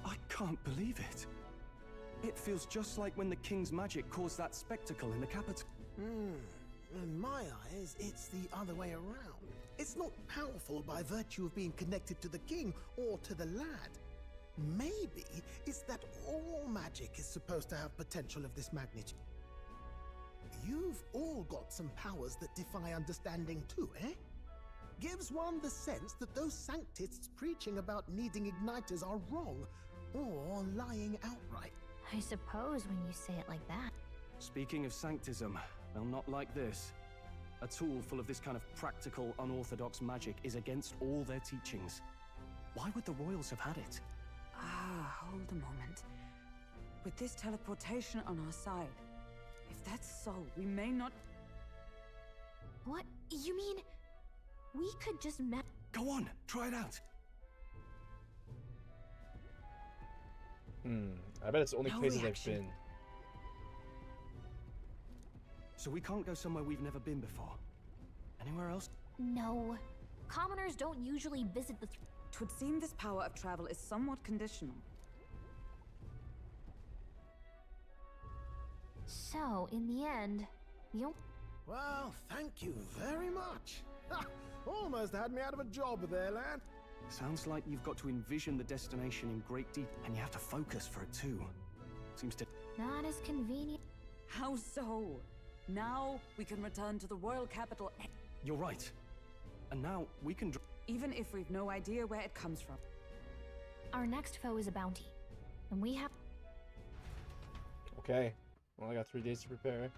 I can't believe it. It feels just like when the king's magic caused that spectacle in the capital. In my eyes, it's the other way around. It's not powerful by virtue of being connected to the king or to the lad. Maybe it's that all magic is supposed to have potential of this magnitude. You've all got some powers that defy understanding too, eh? Gives one the sense that those sanctists preaching about needing igniters are wrong, or lying outright. I suppose when you say it like that. Speaking of sanctism, well, not like this. A tool full of this kind of practical, unorthodox magic is against all their teachings. Why would the royals have had it? Hold a moment. With this teleportation on our side, if that's so, we may not... What? You mean... we could just Go on, try it out. I bet it's the only No places reaction. I've been. So we can't go somewhere we've never been before? Anywhere else? No. Commoners don't usually visit the... Twould seem this power of travel is somewhat conditional. So, in the end, you... Well, thank you very much. Ha! Almost had me out of a job there, lad. Sounds like you've got to envision the destination in great detail, and you have to focus for it too. Seems to... Not as convenient. How so? Now we can return to the royal capital. You're right. And now we can... Even if we've no idea where it comes from. Our next foe is a bounty. And we have... Okay. Well, I got 3 days to prepare.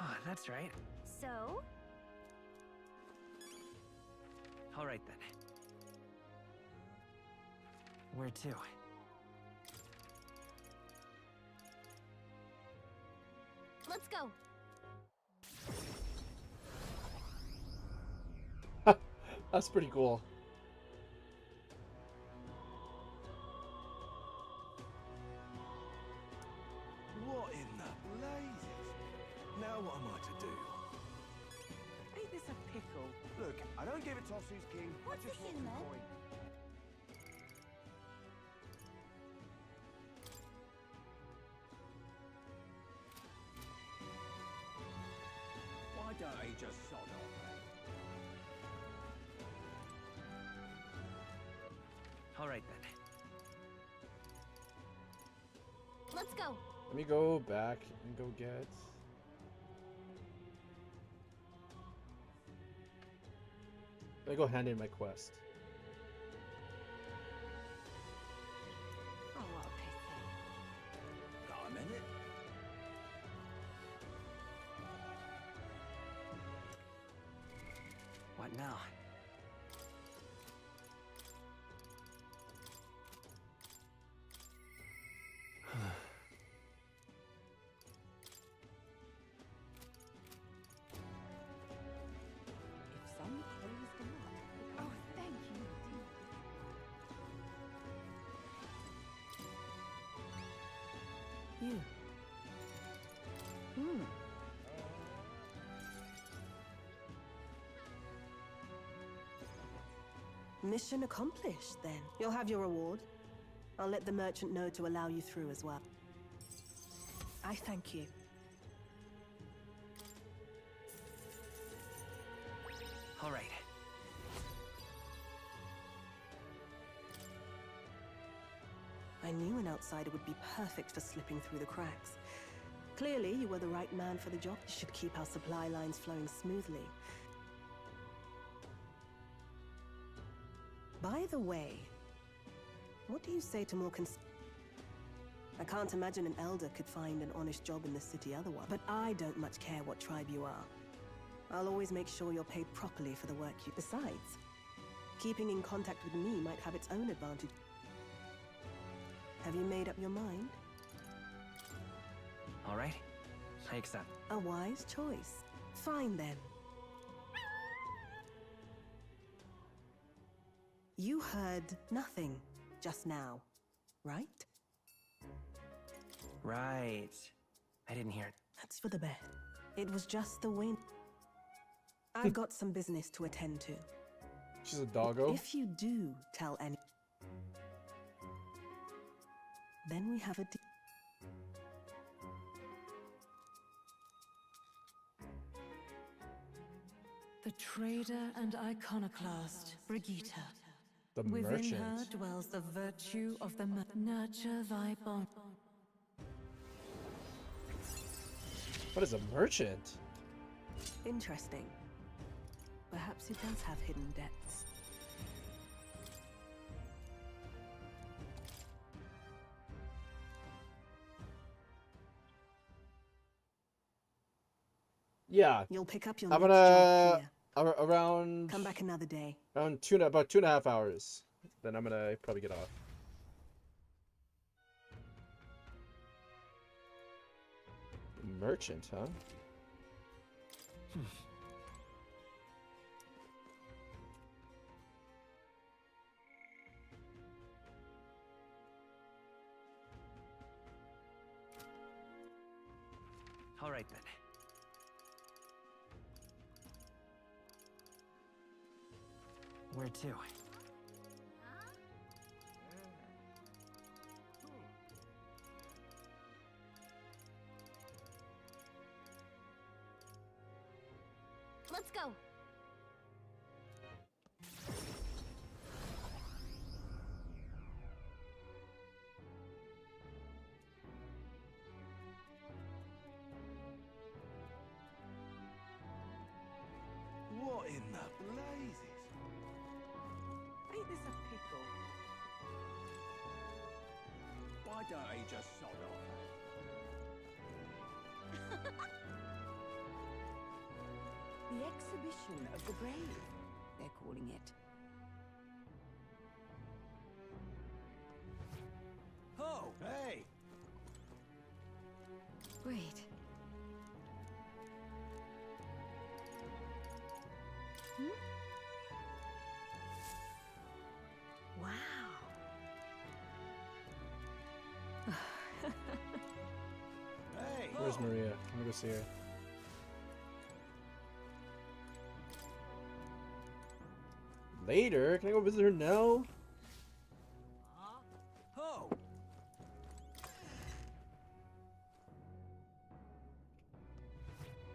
Oh, that's right. So? All right then. Where to? Let's go. That's pretty cool. What in the blazes? Now what am I to do? Ain't this a pickle? Look, I don't give a toss who's king. What's I just the want humour? some coin. Why don't he just sod off? All right then. Let's go. Let me go back and go get... Let me go hand in my quest. Oh, what a pity. Got a minute? What now? If some praise the Lord. Oh, thank you indeed. You. Mission accomplished, then. You'll have your reward. I'll let the merchant know to allow you through as well. I thank you. All right. I knew an outsider would be perfect for slipping through the cracks. Clearly, you were the right man for the job. You should keep our supply lines flowing smoothly. By the way, what do you say to more I can't imagine an elder could find an honest job in the city otherwise. But I don't much care what tribe you are. I'll always make sure you're paid properly for the work you... Besides, keeping in contact with me might have its own advantage. Have you made up your mind? All right, I accept. A wise choice. Fine then. You heard nothing just now, right? Right. I didn't hear it. That's for the best. It was just the wind. I've got some business to attend to. She's a doggo. If you do tell any... Then we have a... The trader and iconoclast, Brigitte. The Within merchant. her dwells the virtue of the nurture thy bond. What is a merchant? Interesting. Perhaps he does have hidden depths. Yeah. You'll pick up your I'm next gonna job here. around Come back another day. around about 2.5 hours. Then I'm gonna probably get off. Merchant, huh? All right then. Where to? Let's go. What in the blazes? Ain't this a pickle? Why don't he just sod off? The exhibition of the brave, they're calling it. Oh, hey! Wait. Wow. Hey! Where's Maria? Let me go see her. Later? Can I go visit her now? Oh!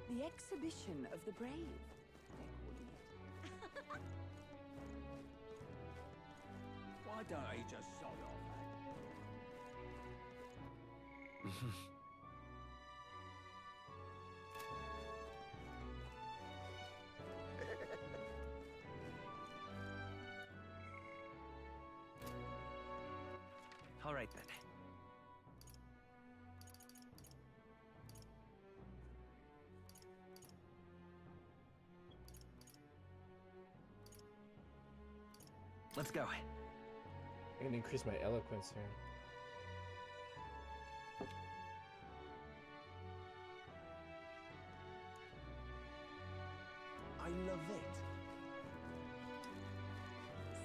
The exhibition of the brave, they're calling it. Why don't he just sod off? All right then. Let's go. I'm gonna increase my eloquence here. I love it.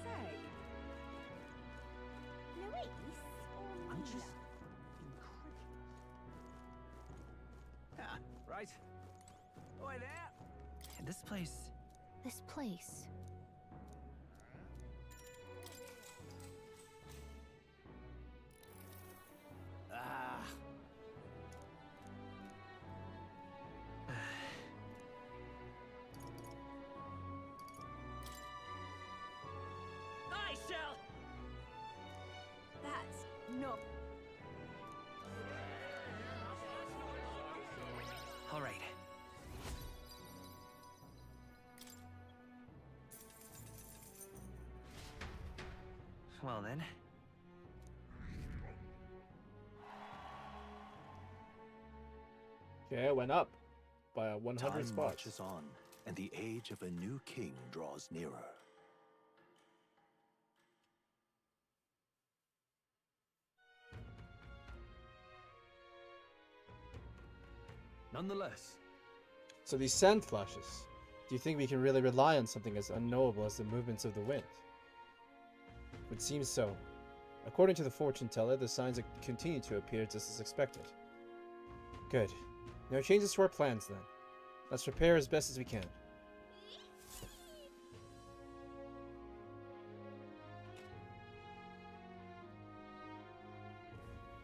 Say, Luis or I'm Mila? just Ah, right. Oi there. This place. This place. Ah. That's No. All right. Well then. Okay, it went up by 100 Time spots. marches on, and the age of a new king draws nearer. Nonetheless. So these sand flashes, do you think we can really rely on something as unknowable as the movements of the wind? It would seem so. According to the fortune teller, the signs continue to appear just as expected. Good. No changes to our plans then. Let's prepare as best as we can.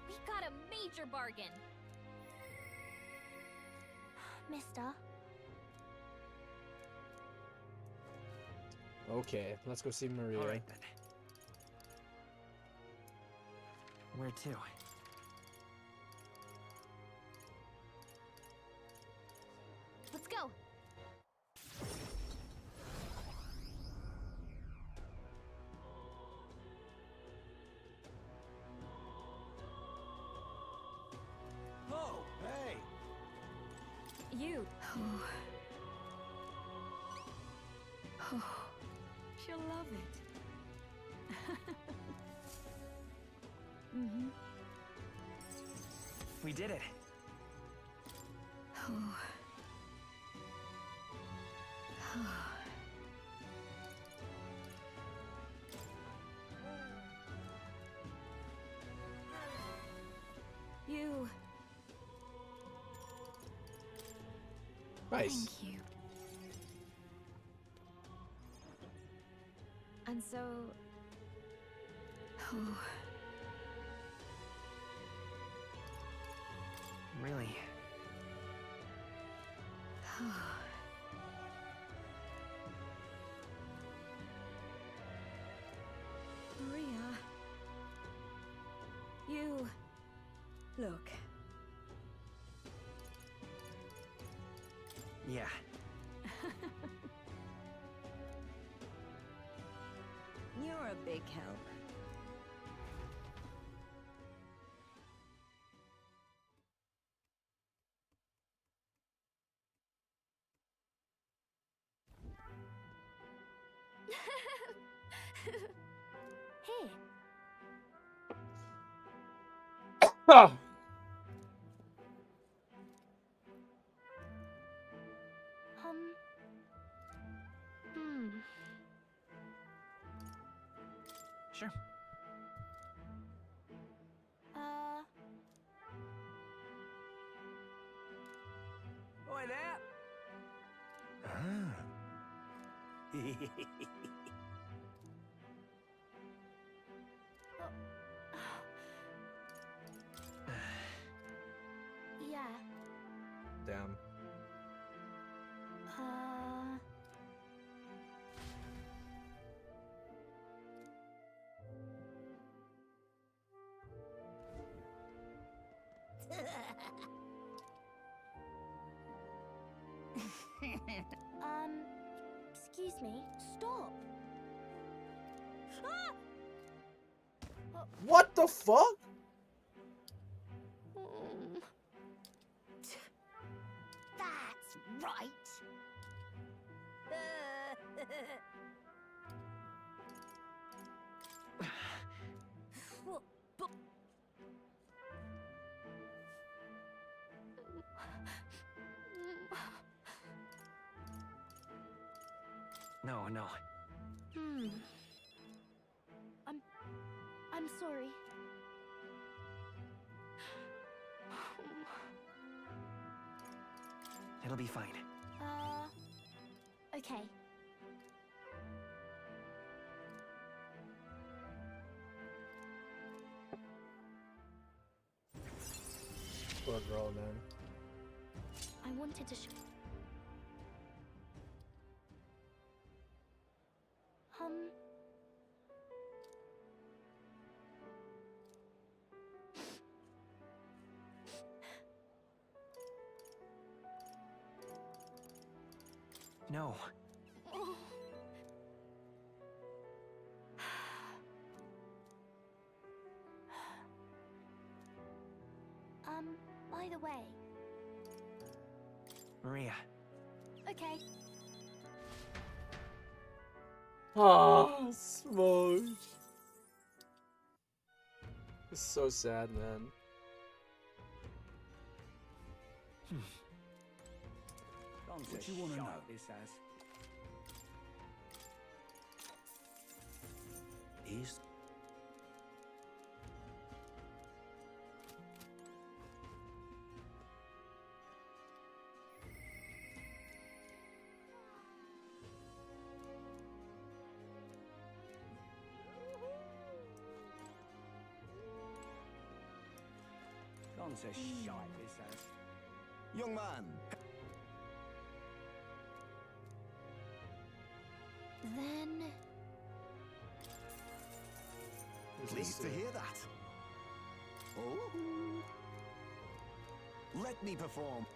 We got a major bargain. Mister. Okay, let's go see Maria. All right then. Where to? Let's go. Oh, hey! You. She'll love it. Mm-hmm. We did it. You. Nice. Thank you. And so. Really? Maria. You. Look. Yeah. You're a big help. Hey. Ah! Sure. Oi there! Yeah. Damn. Excuse me. Stop. Ah! What the fuck? That's right. No, no. I'm sorry. It'll be fine. Okay. Poor girl, man. I wanted to know. By the way. Maria. Okay. Ah, Smudge. It's so sad, man. What do you want to know? This as Is gone to shite. This as Young man, Then. pleased to hear that. Oh. Let me perform.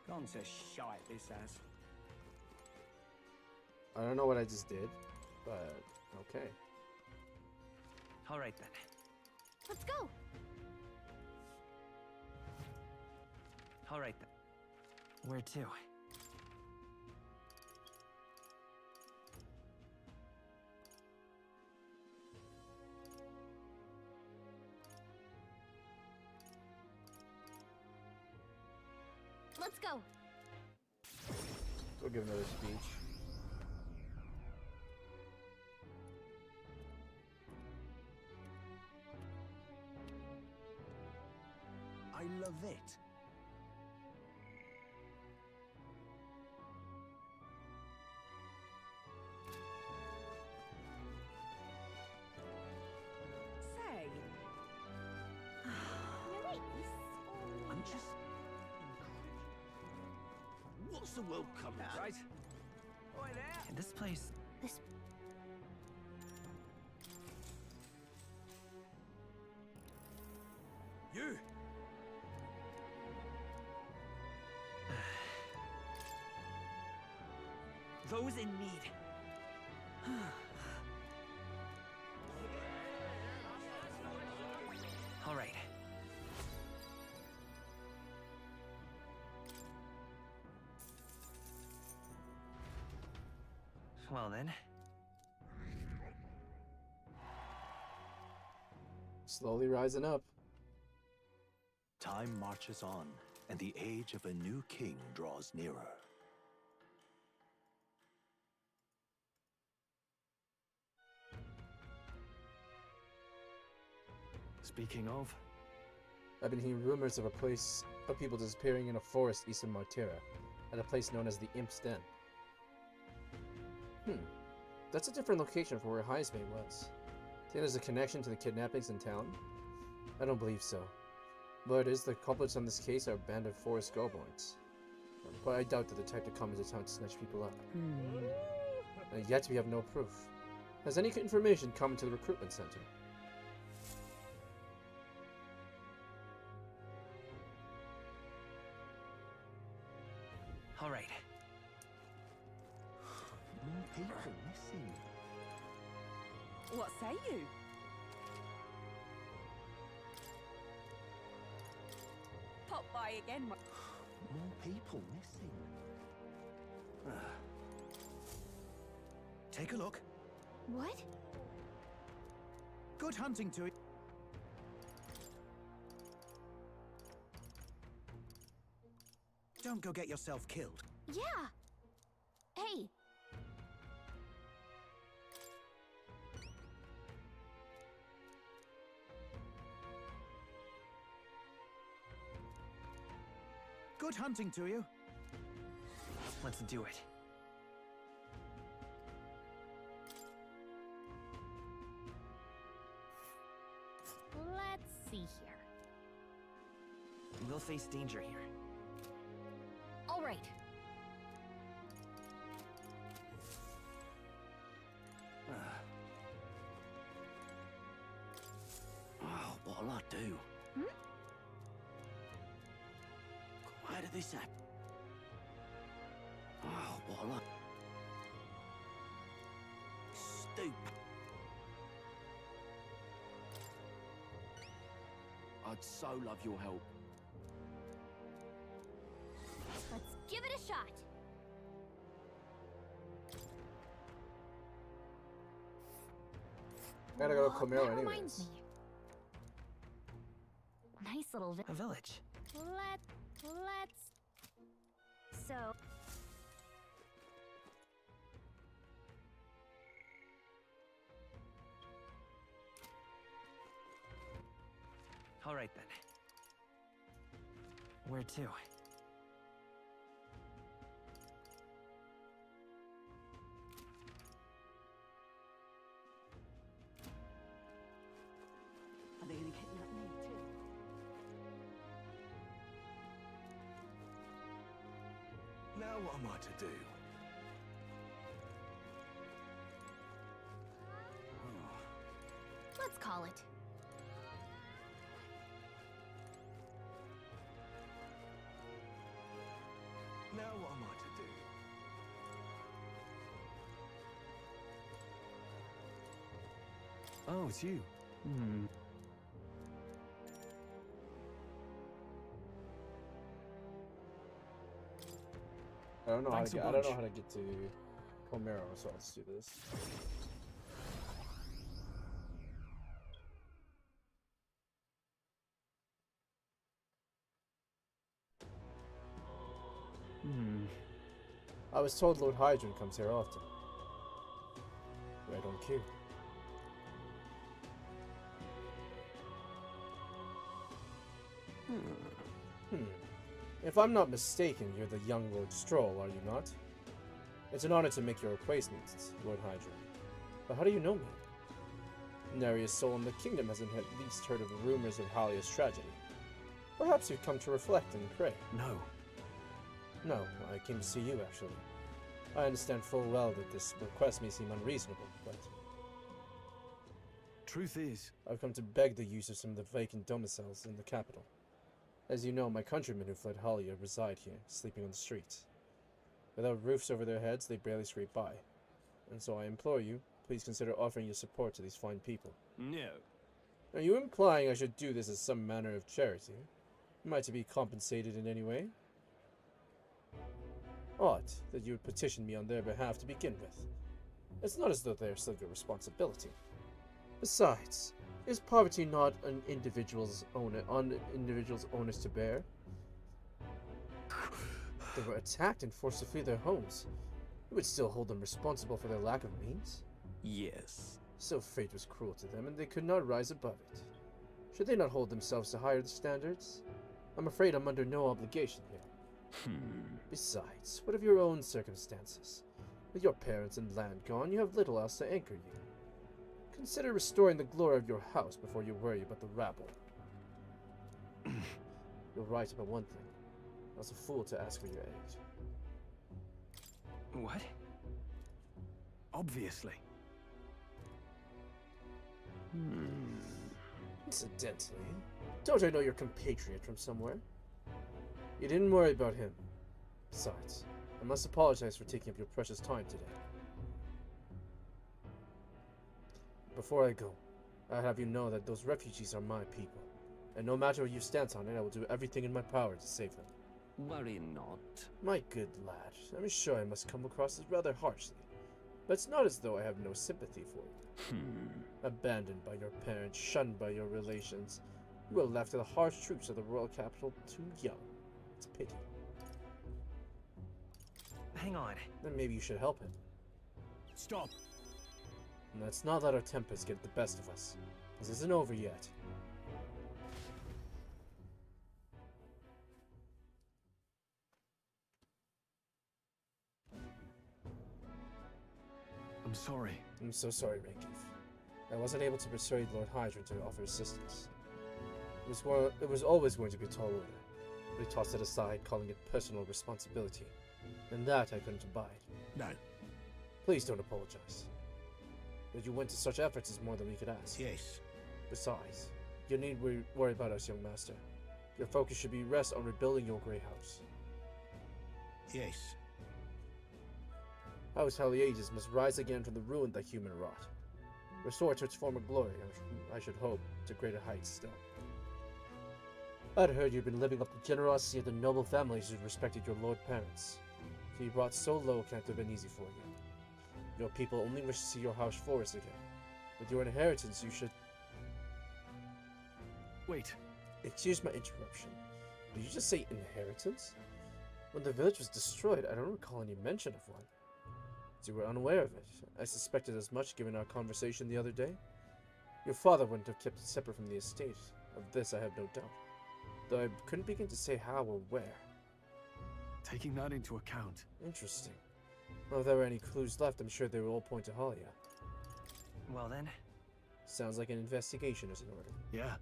gone to shite. This as I don't know what I just did, but okay. All right then. Let's go. All right then. Where to? Let's go. We'll give another speech. I love it. Say. Nice. I'm just... What's the world coming to? Right. Oi there. And this place. This. You! Those in need. All right. Well then. Slowly rising up. time marches on, and the age of a new king draws nearer. Speaking of, I've been hearing rumors of a place of people disappearing in a forest east of Martira, at a place known as the Imp's Den. That's a different location from where Heismay was. Think there's a connection to the kidnappings in town? I don't believe so. But it is the culprits on this case are abandoned forest goblins. But I doubt the detective come into town to snatch people up. And yet we have no proof. Has any information come to the recruitment center? All right. More people missing. What say you? Pop by again. More people missing. Take a look. What? Good hunting to it. Don't go get yourself killed. Yeah. Hey. Good hunting to you. Let's do it. Let's see here. We'll face danger here. All right. Oh, what'll I do? did this happen? Oh, what stupid. I'd so love your help. Let's give it a shot. I gotta go to Camaro that anyways. reminds me. Nice little A village. Let's. So. All right then. Where to? Are they gonna kidnap me too? Now what am I to do? Let's call it. Now what am I to do? Oh, it's you. I don't know Thanks a I don't know bunch. how to get to Camaro, so let's do this. I was told Lord Hydrant comes here often. Right on cue. If I'm not mistaken, you're the young Lord Stroll, are you not? It's an honor to make your acquaintance, Lord Hydrant. But how do you know me? Nary a soul in the kingdom hasn't at least heard of the rumors of Halia's tragedy. Perhaps you've come to reflect and pray. No. No, I came to see you, actually. I understand full well that this request may seem unreasonable, but... Truth is, I've come to beg the use of some of the vacant domiciles in the capital. As you know, my countrymen who fled Halia reside here, sleeping on the streets. Without roofs over their heads, they barely scrape by. And so I implore you, please consider offering your support to these fine people. no. Are you implying I should do this as some manner of charity? Am I to be compensated in any way? Odd that you would petition me on their behalf to begin with. It's not as though they are still your responsibility. Besides, is poverty not an individual's onus to bear? They were attacked and forced to flee their homes. You would still hold them responsible for their lack of means? Yes. So fate was cruel to them, and they could not rise above it. Should they not hold themselves to higher standards? I'm afraid I'm under no obligation here. Besides, what of your own circumstances? With your parents and land gone, you have little else to anchor you. Consider restoring the glory of your house before you worry about the rabble. You're right about one thing. I was a fool to ask for your aid. What? Obviously. Incidentally, don't I know your compatriot from somewhere? You didn't worry about him. Besides, I must apologize for taking up your precious time today. Before I go, I'll have you know that those refugees are my people, and no matter what you stance on it, I will do everything in my power to save them. Worry not. My good lad, I'm sure I must come across as rather harshly, but it's not as though I have no sympathy for you. Abandoned by your parents, shunned by your relations, you were left to the harsh troops of the royal capital too young. It's a pity. Hang on. Then maybe you should help him. Stop. And let's not let our tempers get the best of us. This isn't over yet. I'm sorry. I'm so sorry, Renkeef. I wasn't able to persuade Lord Hydrant to offer assistance. It was always going to be a tall order, but he tossed it aside, calling it personal responsibility. And that I couldn't abide. No. Please don't apologize. That you went to such efforts is more than we could ask. Yes. Besides, you need worry about us, young master. Your focus should be rest on rebuilding your grey house. Yes. House Heliages must rise again from the ruin that human wrought. Restore to its former glory, I should hope, to greater heights still. I'd heard you'd been living up the generosity of the noble families who respected your lord parents. To be brought so low can't have been easy for you. Your people only wish to see your house flourish again. With your inheritance, you should... Wait. Excuse my interruption. Did you just say inheritance? When the village was destroyed, I don't recall any mention of one. You were unaware of it. I suspected as much given our conversation the other day. Your father wouldn't have kept it separate from the estate. Of this I have no doubt. Though I couldn't begin to say how or where. Taking that into account. Interesting. Well, if there were any clues left, I'm sure they will all point to Halia. Well then. Sounds like an investigation is in order. Yeah.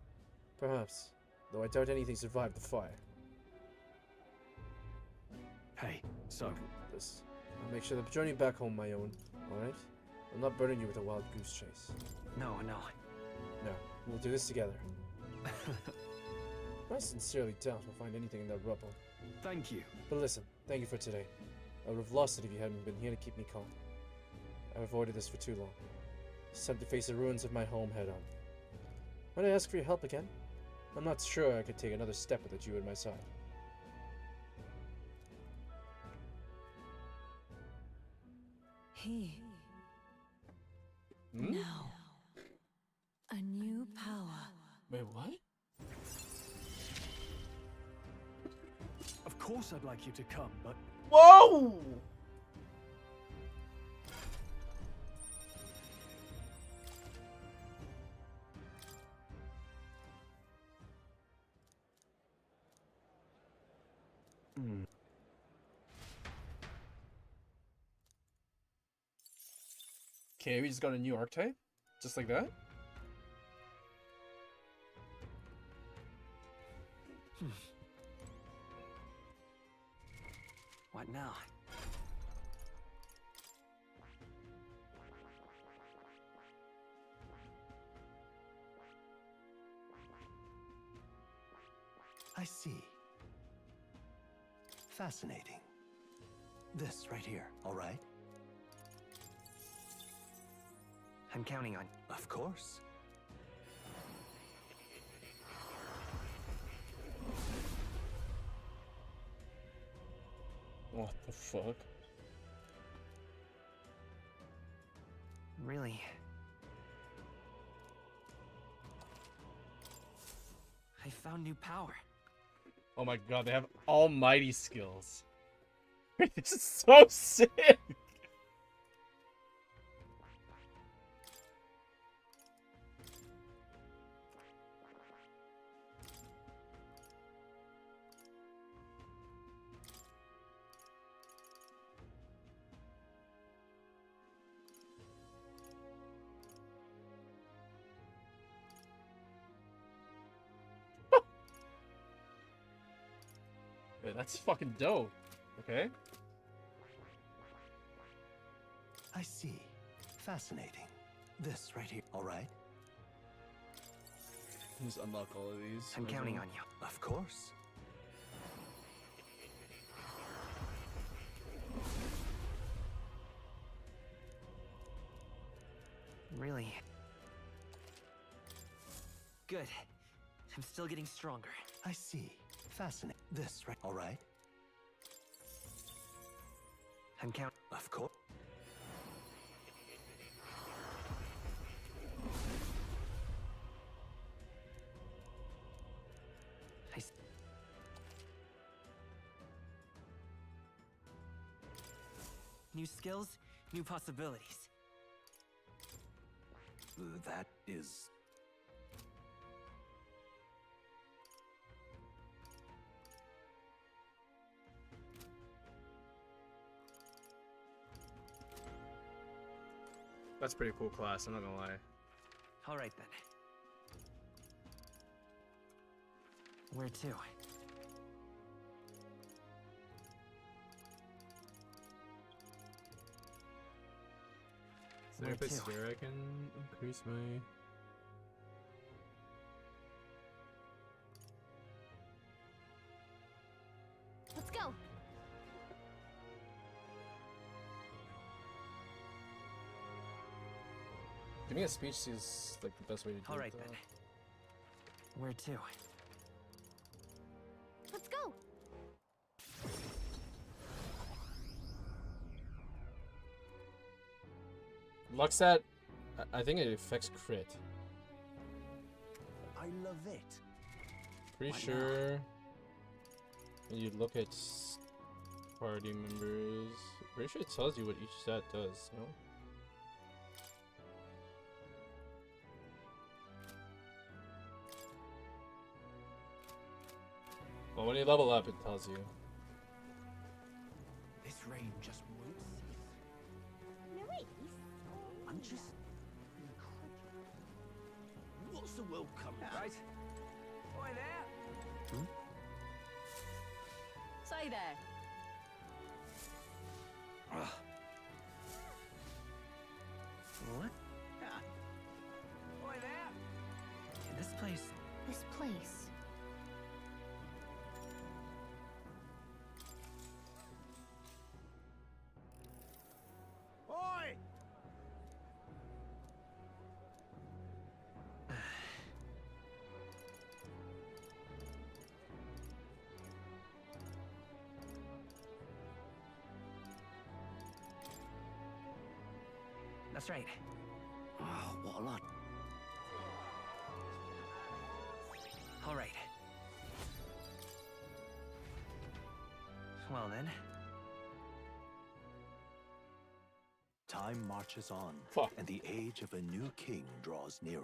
Perhaps. Though I doubt anything survived the fire. Hey, so... This. I'll make sure the journey back home my own, alright? I'm not burning you with a wild goose chase. No. No, we'll do this together. I sincerely doubt we'll find anything in that rubble. Thank you. But listen, thank you for today. I would have lost it if you hadn't been here to keep me calm. I've avoided this for too long. It's time to face the ruins of my home head on. Might I ask for your help again? I'm not sure I could take another step without you at my side. He. Hmm? Now. A new power. Wait, what? Of course I'd like you to come, but... Whoa! Okay, we just got a new archetype? Just like that? What now? I see. Fascinating. This right here, all right? I'm counting on. Of course. What the fuck? Really? I found new power. Oh my god, they have almighty skills. This is so sick! Wait, that's fucking dope. Okay. I see. Fascinating. This right here, all right? Just unlock all of these. I'm counting on you. Of course. Really? Good. I'm still getting stronger. I see. Fascinating. This right, all right? I'm counting. Of course. New skills, new possibilities. That is... That's a pretty cool class, I'm not gonna lie. All right then. Where to? Is there a place here I can increase my... Let's go. Giving a speech is like the best way to do All it. right then. Where to? Let's go. Luxat, I think it affects crit. I love it. Pretty Why sure when you look at party members, pretty sure it tells you what each stat does, no? Well, when you level up, it tells you. This rain just won't cease. Louise? I'm just incredulous. What's the world coming? Right. Boy there. Say there. What? Boy there. This place. This place. Oi! That's right. Oh, what a lot. All right. Well then. Time marches on, and the age of a new king draws nearer.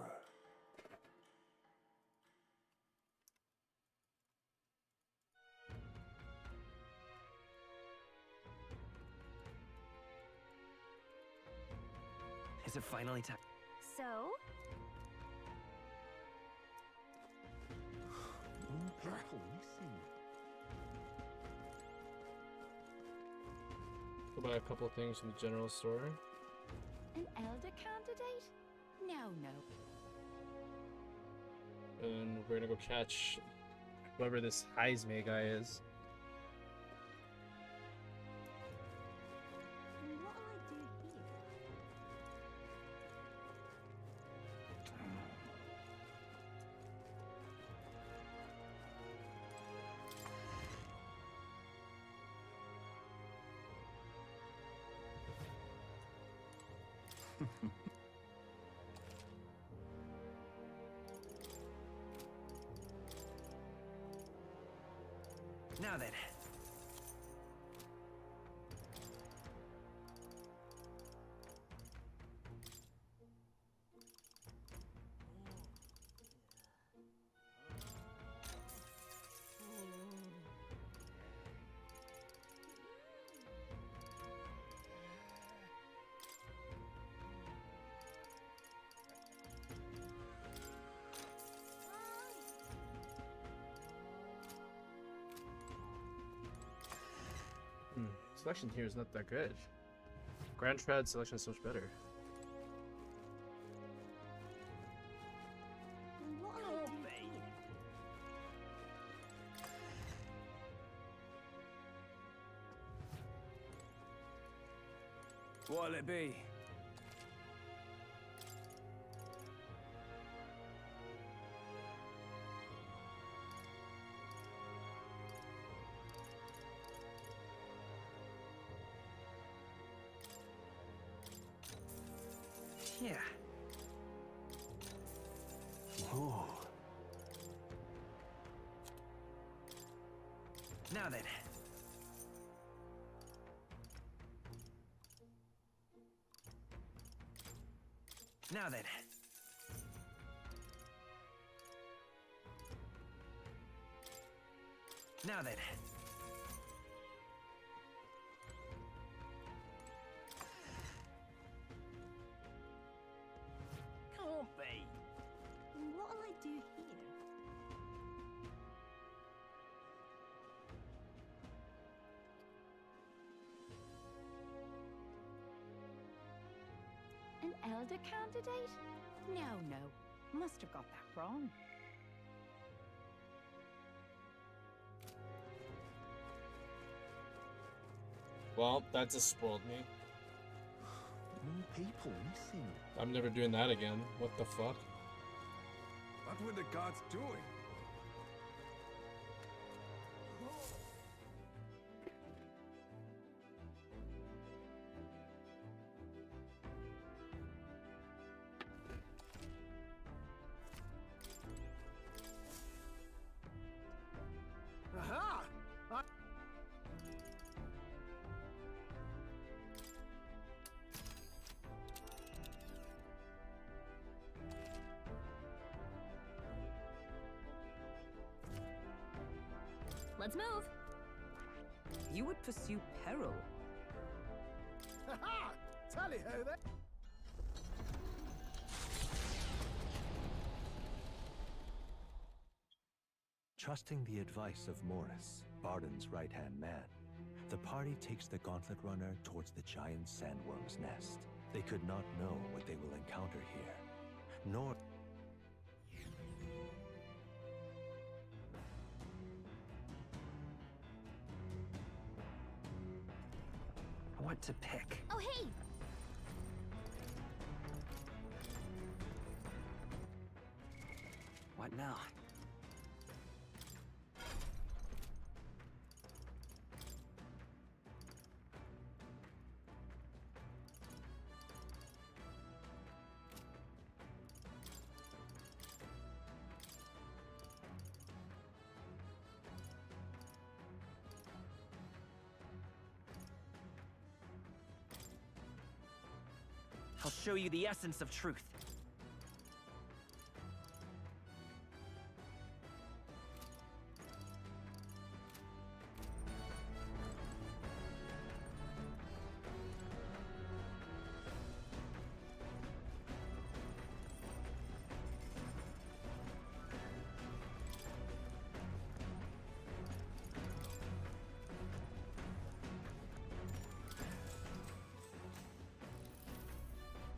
Is it finally time? So? One people missing. Go buy a couple of things from the general store. An elder candidate? No, no. And we're gonna go catch whoever this Heisme guy is. What'll I do here? Now then. Selection here is not that good. Grand Trad selection is so much better. What'll I do here? What'll it be? Yeah. Ooh. Now then. Now then. Now then. Can't be. What'll I do here? An elder candidate? No, no. Must have got that wrong. Well, that just spoiled me. people missing. I'm never doing that again. What the fuck? What were the gods doing? Aha! Let's move. You would pursue peril. Ha-ha! Tally-ho there! Trusting the advice of Morris, Barden's right-hand man, the party takes the Gauntlet Runner towards the giant sandworm's nest. They could not know what they will encounter here, nor... What to pick? Oh, hey! What now? I'll show you the essence of truth.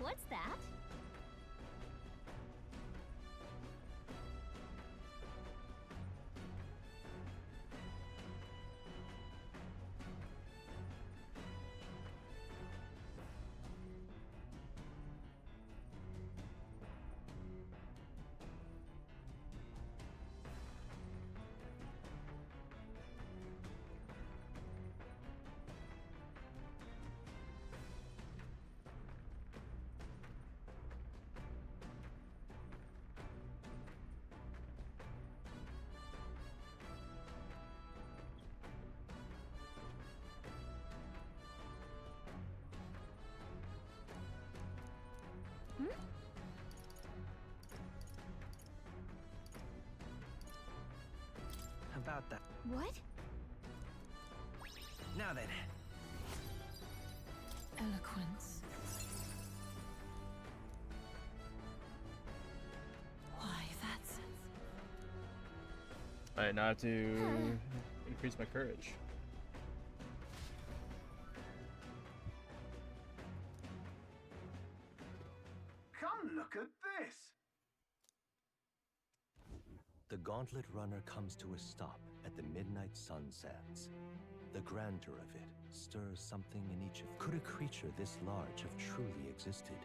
What's that? Hmm? About that. What? Now then. Eloquence. Why, that's... Alright, now I have to increase my courage. Come look at this! The Gauntlet Runner comes to a stop at the Midnight Sun Sands. The grandeur of it stirs something in each of... Could a creature this large have truly existed?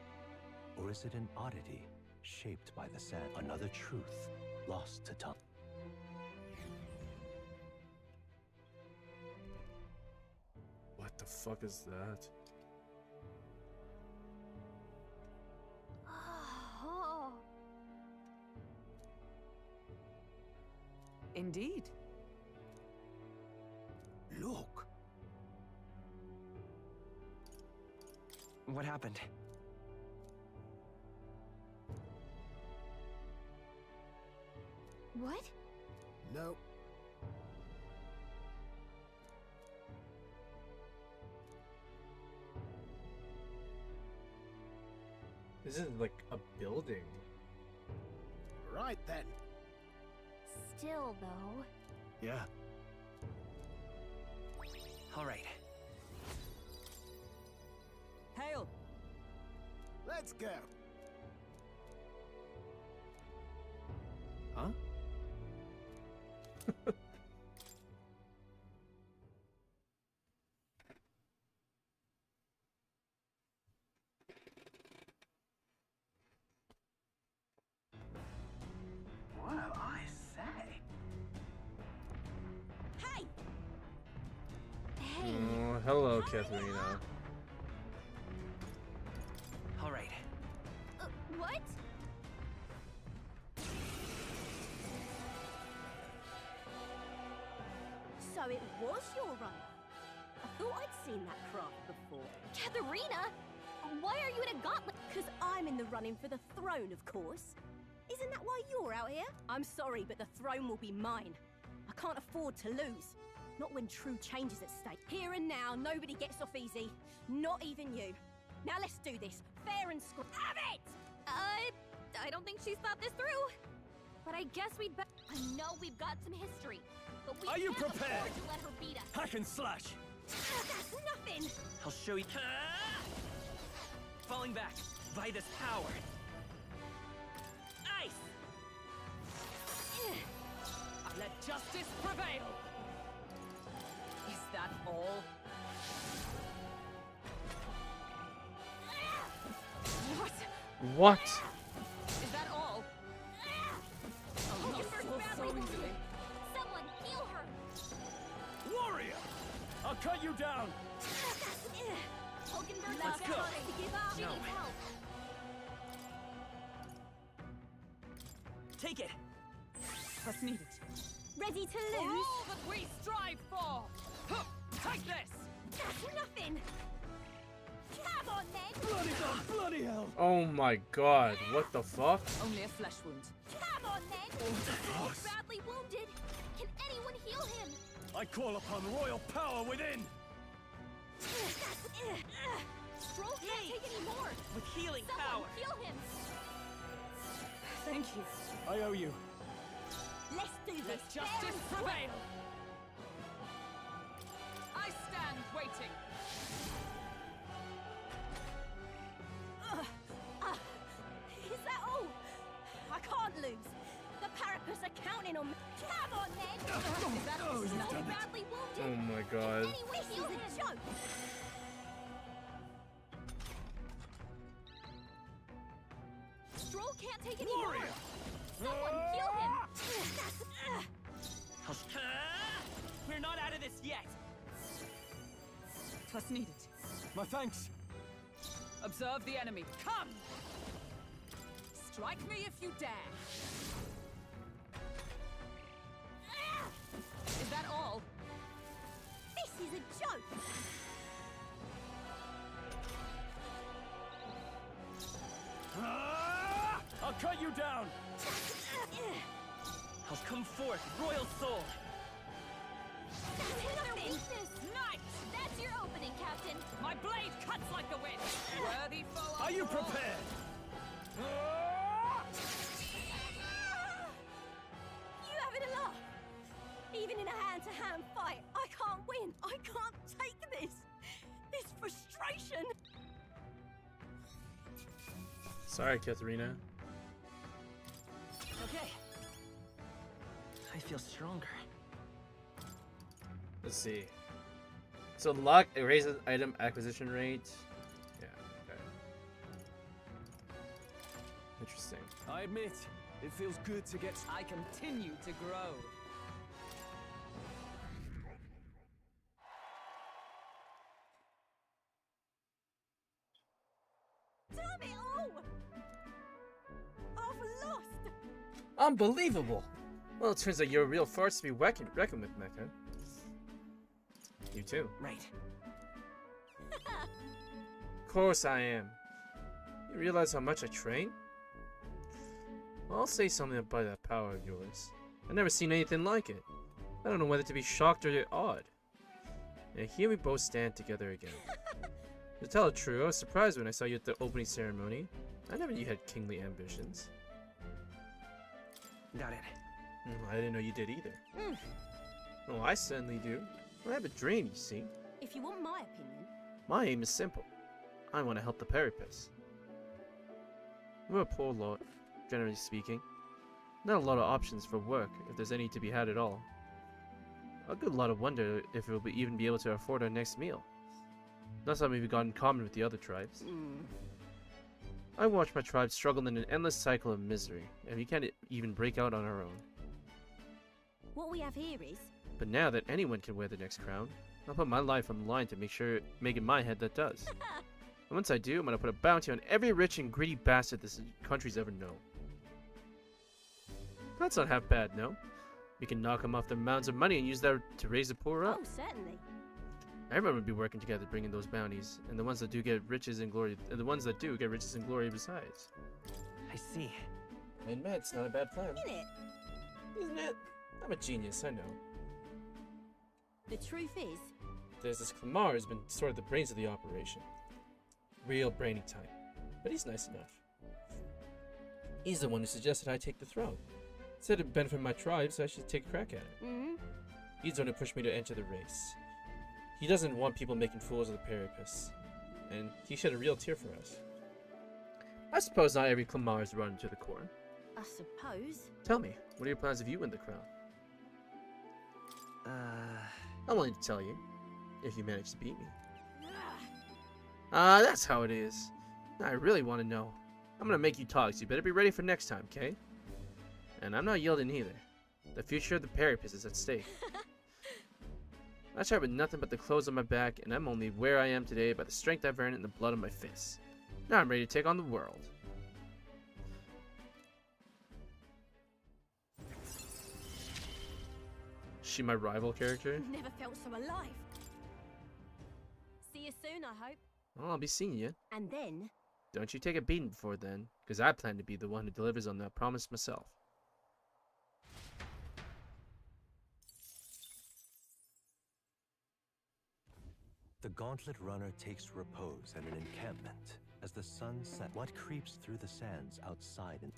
Or is it an oddity shaped by the sand? Another truth lost to time. What the fuck is that? Oh. Indeed. Look. What happened? What? No. This is like a building. Right then. Still, though. Yeah. All right. Hail! Let's go. Huh? hello, Katharina. All right. What? So it was your run. I thought I'd seen that craft before. Katharina! Why are you in a gauntlet? Because I'm in the running for the throne, of course. Isn't that why you're out here? I'm sorry, but the throne will be mine. I can't afford to lose. Not when true change is at stake. Here and now, nobody gets off easy. Not even you. Now let's do this. Fair and square. Have it! I don't think she's thought this through. But I guess we'd I know we've got some history, but we Are you can't prepared? afford to let her beat us. Hack and slash. That's nothing! I'll show you. Falling back. Vida's power. Ice! Let justice prevail! Is that all? What? What? Is that all? Oh, you feel so easily. Someone heal her. Warrior! I'll cut you down. Hulkenberg's Let's go. to give up. She No. needs help. Take it. What's needed? Ready to For lose? all that we strive for! Huh, take this! That's nothing! Come on, then! Bloody hell! Oh my god, what the fuck? Only a flesh wound. Come on, then! He's badly wounded. Can anyone heal him? I call upon royal power within. Stroll can't take any more. With healing Someone power. heal him. Thank you. I owe you. Let's do this! Let justice prevail! I stand waiting. Is that all? I can't lose! The Parapus are counting on me! Come on, then! Is that all? you've done it. Badly wounded. Oh my god. This is a joke! Stroll can't take any Warrior! more. Someone heal him. We're not out of this yet. What's needed? My thanks. Observe the enemy. Come! Strike me if you dare. Is that all? This is a joke! I'll cut you down. I'll come forth, royal soul. Nothing! Nice. That's your opening, Captain. My blade cuts like the wind. Worthy foe. Are you after all. prepared? You having a laugh? Even in a hand-to-hand fight, I can't win! I can't take this! This frustration! Sorry, Katharina. Okay. I feel stronger. Let's see. So lock erases item acquisition rate. Yeah, okay. Interesting. I admit, it feels good to get. I continue to grow. Damn it all! I've lost! Unbelievable! Well, it turns out you're a real force to be reckoned with, Mecha. You too. Right. Of course I am. You realize how much I train? Well, I'll say something about that power of yours. I've never seen anything like it. I don't know whether to be shocked or awed. And here we both stand together again. To tell the truth, I was surprised when I saw you at the opening ceremony. I never knew you had kingly ambitions. Got it. I didn't know you did either. Oh, I certainly do. I have a dream, you see. If you want my opinion, My aim is simple. I want to help the Parapus. We're a poor lot, generally speaking. Not a lot of options for work, if there's any to be had at all. A good lot of wonder if we'll even be able to afford our next meal. Not something we've got in common with the other tribes. I watch my tribe struggle in an endless cycle of misery, and we can't even break out on our own. what we have here is... But now that anyone can wear the next crown, I'll put my life on the line to make it my head that does. And once I do, I'm gonna put a bounty on every rich and greedy bastard this country's ever known. That's not half bad, no? We can knock them off their mounds of money and use that to raise the poor up. Oh, certainly. Everyone would be working together, bringing those bounties, and the ones that do get riches and glory, and the ones that do get riches and glory besides. I see. I admit it's not a bad plan. Isn't it? Isn't it? I'm a genius, I know. The truth is, There's this Clamar has been sort of the brains of the operation. Real brainy type, but he's nice enough. He's the one who suggested I take the throne. Said it'd benefit my tribe, so I should take a crack at it. mm-hmm. He's the one who pushed me to enter the race. He doesn't want people making fools of the Peripus, and he shed a real tear for us. I suppose not every Clamar is run to the core. I suppose. Tell me, what are your plans if you win the crown? I'm willing to tell you, if you manage to beat me. That's how it is. I really want to know. I'm gonna make you talk, so you better be ready for next time, okay? And I'm not yielding either. The future of the Peripus is at stake. I tried with nothing but the clothes on my back, and I'm only where I am today by the strength I've earned and the blood on my fists. Now I'm ready to take on the world. She my rival character? Never felt so alive. See you soon, I hope. Well, I'll be seeing you. And then, Don't you take a beating before then, because I plan to be the one who delivers on that promise myself. The Gauntlet Runner takes repose at an encampment as the sun sets. What creeps through the sands outside and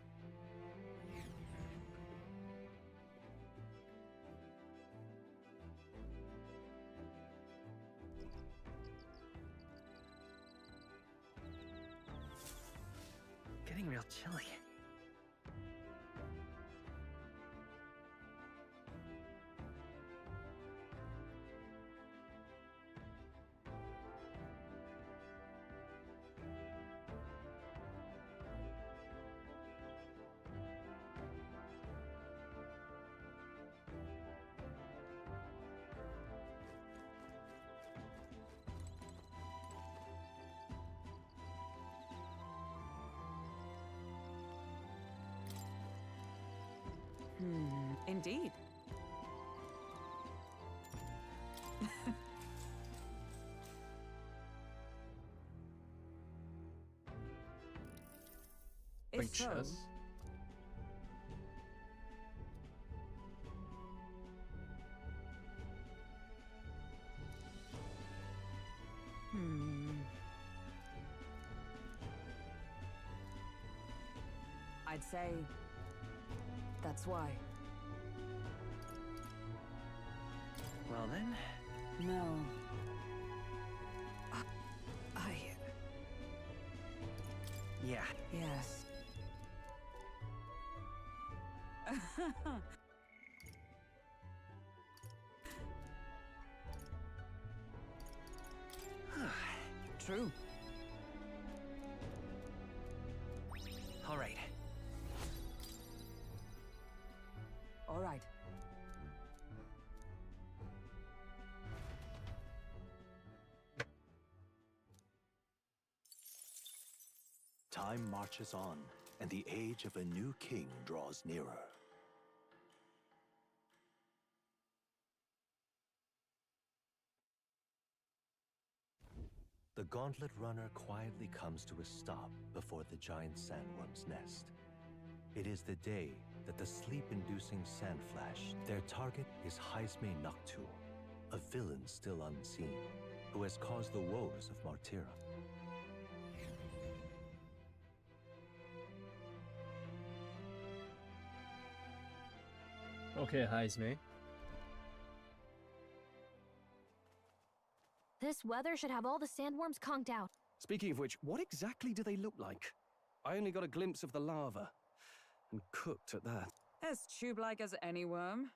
Getting real chilly. Indeed. Like If so, chess? I'd say that's why. Well then. No. Yeah. Yes. True. All right. All right. time marches on, and the age of a new king draws nearer. The Gauntlet Runner quietly comes to a stop before the giant sandworm's nest. It is the day that the sleep-inducing Sandflash, their target is Heisme Noctul, a villain still unseen, who has caused the woes of Martira. Okay, Heisme. This weather should have all the sandworms conked out. Speaking of which, what exactly do they look like? I only got a glimpse of the lava. And cooked at that. As tube-like as any worm.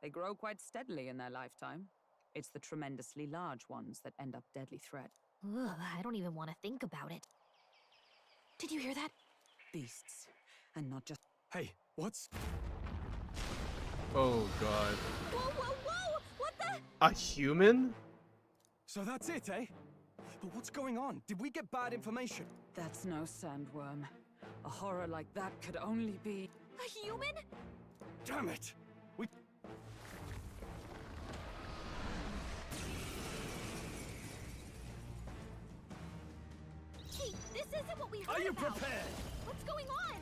They grow quite steadily in their lifetime. It's the tremendously large ones that end up deadly threat. Ugh, I don't even want to think about it. Did you hear that? Beasts. And not just... Hey, what's... Oh god. Whoa, whoa, whoa! What the? A human? So that's it, eh? But what's going on? Did we get bad information? That's no sandworm. A horror like that could only be... A human? Damn it! We... Hey, this isn't what we heard Are you about. prepared? What's going on?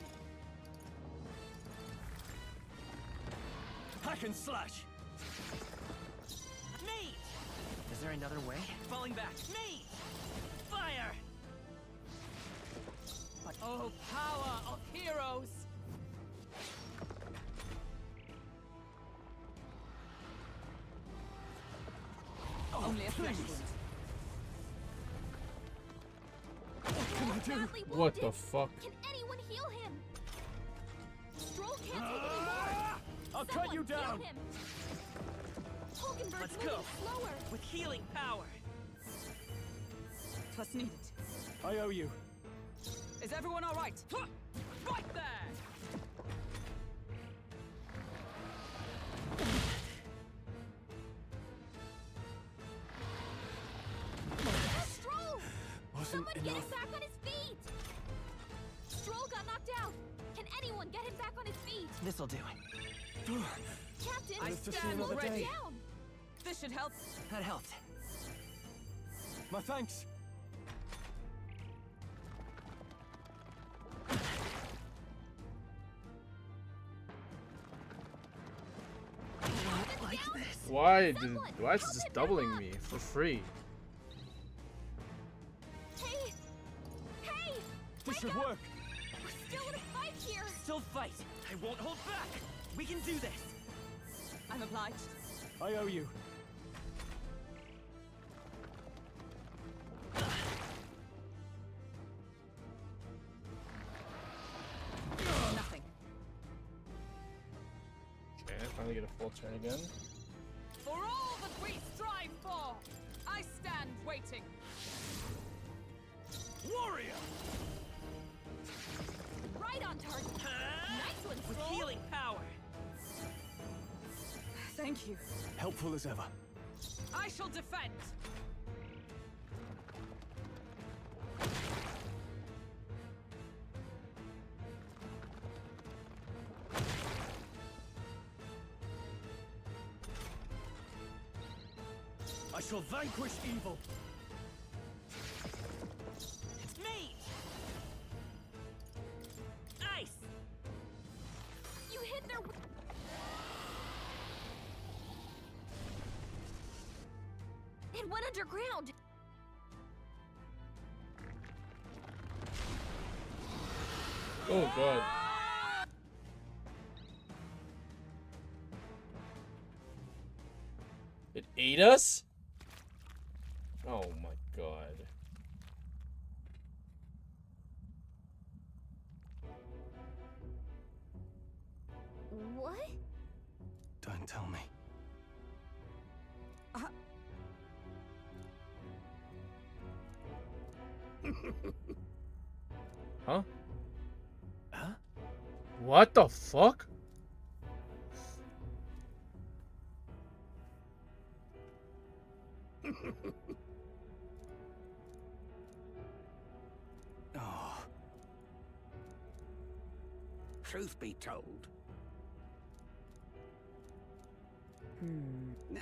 Hack and slash! Me! Is there another way? Falling back. Me! Fire! Oh, power of heroes! Only a flesh wound. What can I do? What the fuck? Can anyone heal him? Stroll can't take any more. I'll cut you Someone down! heal him. Hulkenberg's Let's moving go. slower. With healing power. Plus needed. I owe you. Is everyone all right? Right there! Stroll! Wasn't Someone get him enough. back on his feet! Stroll got knocked out. Can anyone get him back on his feet? This'll do it. Captain, I Live to see stand another slow him day. down. This should help. That helped. My thanks. Like this. Why is this just doubling me for free? Hey! Hey! This should work. We're still in a fight here! Still fight. I won't hold back. We can do this. I'm obliged. I owe you. Nothing. Okay, I finally get a full turn again. For all that we strive for, I stand waiting. Warrior! Right on target. Nice one, With Stroll. healing power. Thank you. Helpful as ever. I shall defend. I shall vanquish evil. It's me! Ice! You hit their... It went underground. Oh god. It ate us? Oh my god. What? Don't tell me. Huh? Huh? What the fuck? Oh. Truth be told. Nah.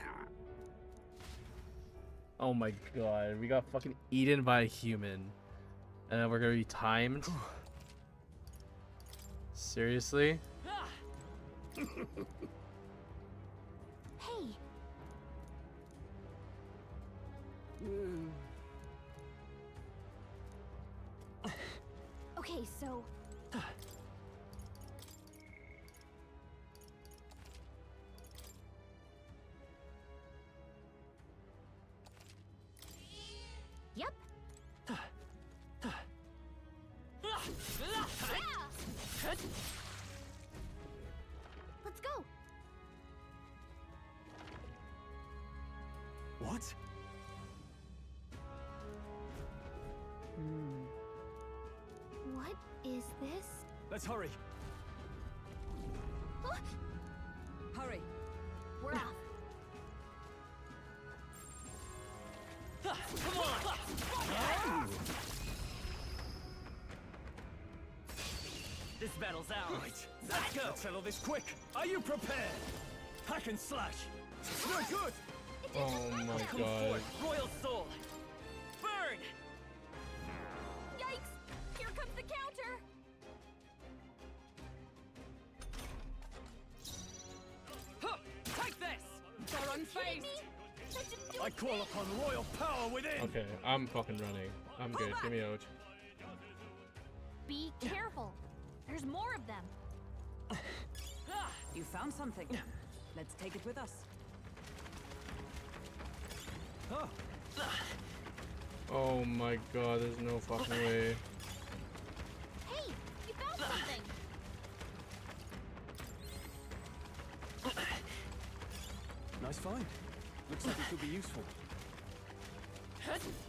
Oh my god, we got fucking eaten by a human. And then we're gonna be timed? Seriously? Hey. Okay, so... Yep. Yeah. Let's go. What? What is this? Let's hurry. Huh? Hurry. We're off. Come on! This battle's ours. Right, Let's go! Let's settle this quick. Are you prepared? Hack and slash. No good! Oh my Come god. forth, Royal Soul! Burn! Yikes! Here comes the counter! Huh, take this! They're unfazed! I call upon royal power within! Okay, I'm fucking running. I'm good. Give me out. Be careful. There's more of them. You found something. Let's take it with us. Oh my god, there's no fucking way. Hey, you found something. Nice find. Looks like it could be useful.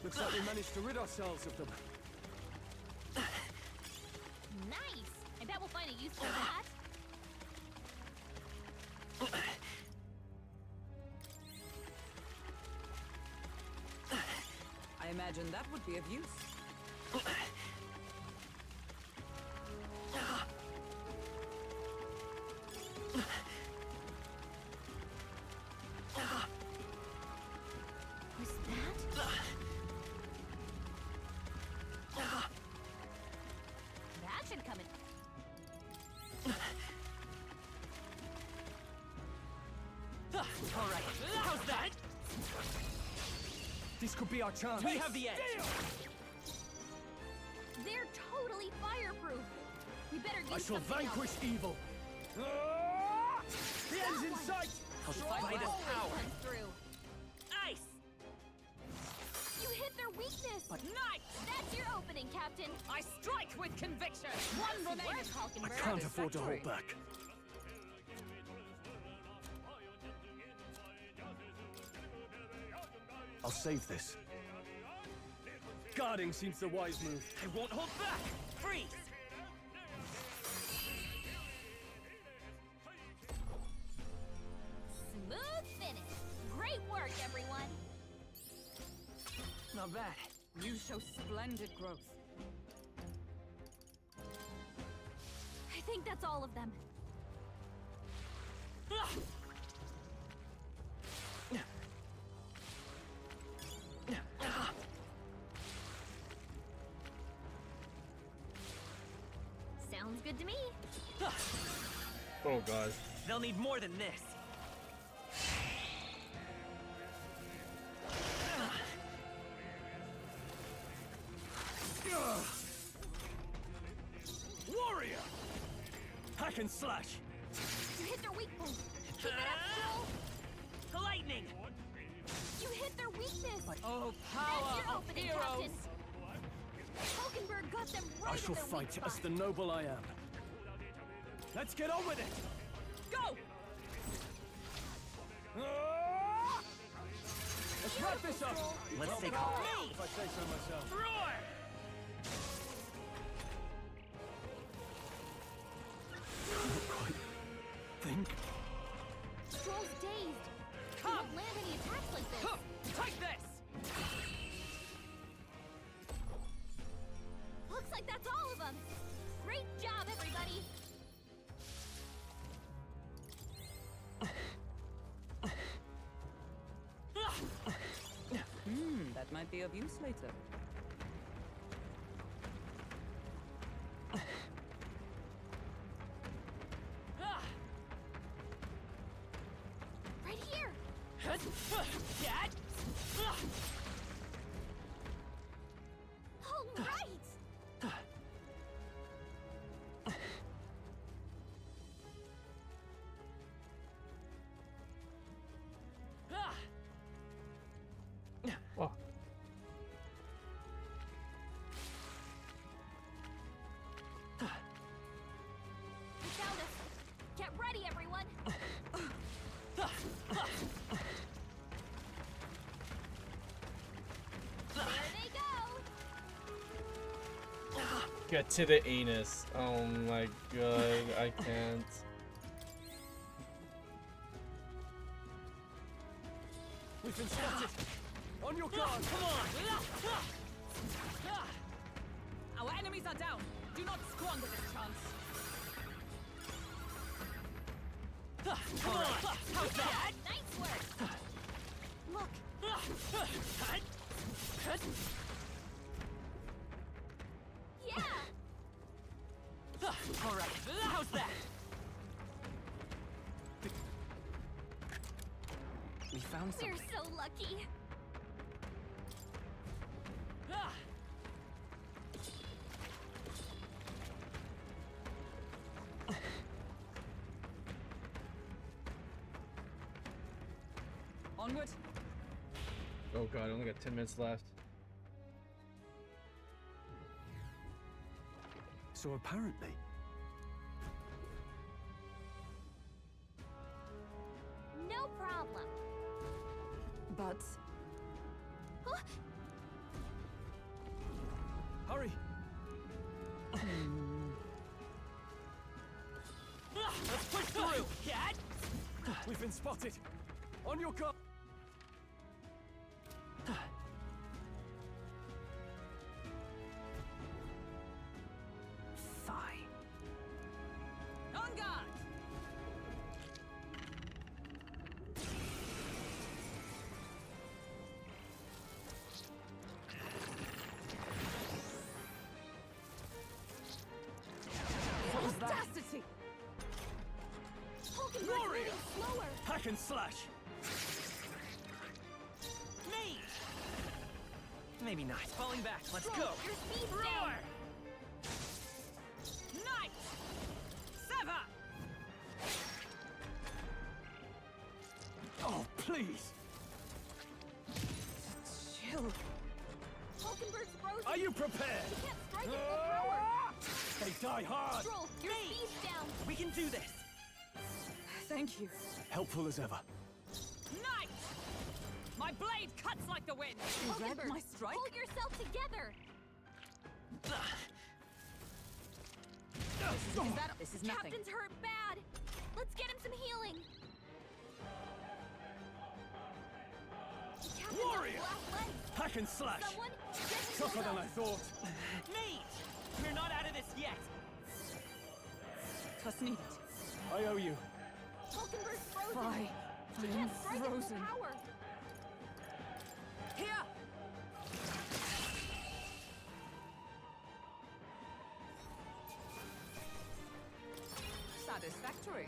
Looks like we managed to rid ourselves of them. Nice. I bet we'll find a use for that. I imagine that would be of use. Was that? That should come in. All right, how's that? This could be our chance. We have the edge. They're totally fireproof. We better use I shall something vanquish else. evil. The end's in sight. I'll fight this power. Comes through. Ice! You hit their weakness. But nice. That's your opening, Captain. I strike with conviction. One Nice remaining. work, I Hulkenberg. can't afford to hold back. I'll save this. Guarding seems the wise move. I won't hold back! Freeze! Smooth finish. Great work, everyone. Not bad. You show splendid growth. I think that's all of them. Sounds good to me. Oh god. They'll need more than this. Warrior! Hack and slash! You hit their weak point. Keep it up, Phil. Lightning! You hit their weakness. Oh, That's power your of opening, heroes! Captain. Hulkenberg got them right I shall in their fight weak as spot. the noble I am. Let's get on with it! Go! Let's wrap this up! Let's take Well, hold. if I say so myself. Roar! Think? Stroll's dazed. He won't land any attacks like this. Take this! Looks like that's all of them. Great job, everybody. That might be of use later. Right here. Dad! All right. Oh. We found us. Get ready, everyone. There they go. Get to the anus. Oh my god, I can't. We've been spotted! On your guard! come on! Our enemies are down. Do not squander this chance. Come on! How's that? Nice work! Look! Yeah! Alright, how's that? We found something. We're so lucky! Onward. Oh god, I only got 10 minutes left. So apparently... No problem. But... Huh? Hurry! Let's push through! Cat! We've been spotted! On your guard! Fine. On guard! What was that? Audacity! Warrior! Slower! Hack and slash! Me! Maybe not. Falling back. Let's Roll, go. Your speed's Roar! down! Knight! Sever! Oh, please! Chill. Hulkenberg's frozen! Are you prepared? You can't strike at full power! They die hard! Stroll, your speed's down! We can do this. Thank you. Helpful as ever. Knight! My blade cuts like the wind! You read Hulkenberg, my strike? hold yourself together! This is nothing. Captain's hurt bad! Let's get him some healing! The captain's on Warrior! black legs! Hack and slash! Someone, get him Tougher healed than up. I thought. Mate! We're not out of this yet. Trust needed. I owe you. Hulkenberg's frozen! Fine. He I am can't strike at full frozen. power! Here! Satisfactory.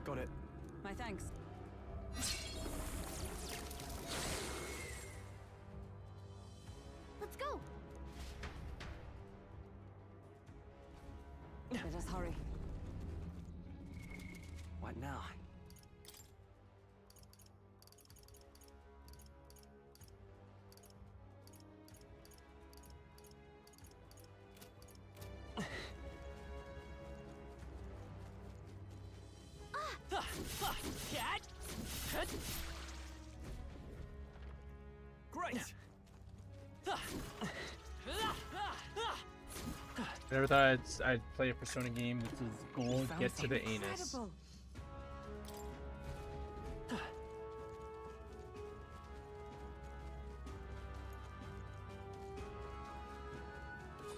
Got it. My thanks. Let's go! Let us hurry. What now? Cat! Great! I never thought I'd play a Persona game with the goal, get to the anus. Incredible.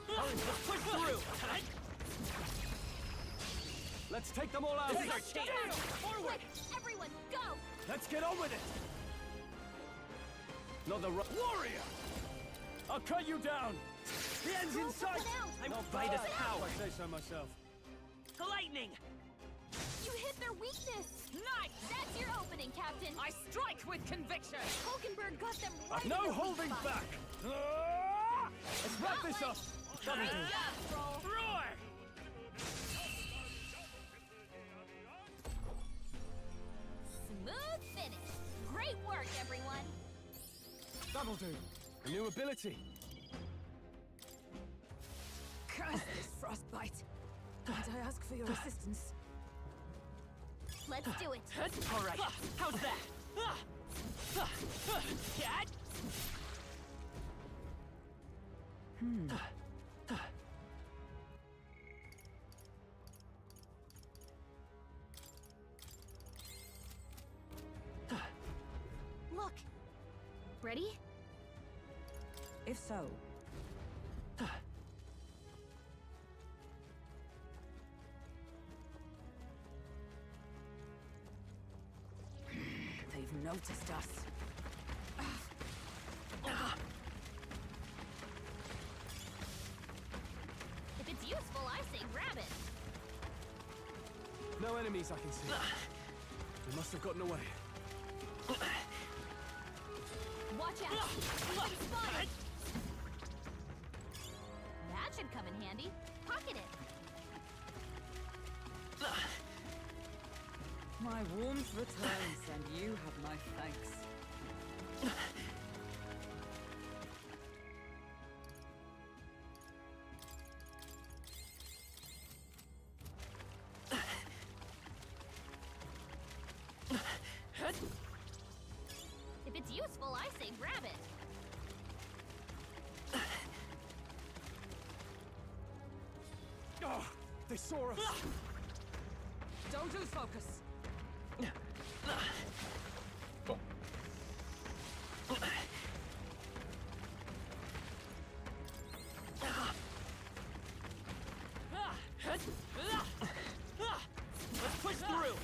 Hurry, let's push through! Let's take them all out! This is our chance! Forward! Quick, everyone, go! Let's get on with it! Not the warrior! I'll cut you down! The end's in sight! I'm Not by this bad, power! if I say so myself. Lightning! You hit their weakness! Knight! That's your opening, Captain! I strike with conviction! Hulkenberg got them right No in the holding weak spot. back! Let's wrap this up! Great job, Stroll! Roar! Smooth finish! Great work, everyone! That'll do. A new ability. Curse this frostbite! Might I ask for your assistance? Let's do it! All right, how's that? Cat? Ready? If so, they've noticed us. If it's useful, I say grab it. No enemies I can see. They must have gotten away. Watch out! We've been spotted! That should come in handy. Pocket it. My warmth returns, and you have my thanks. If it's useful, I say grab it. Oh, they saw us. Don't lose focus. Cool. Let's push through.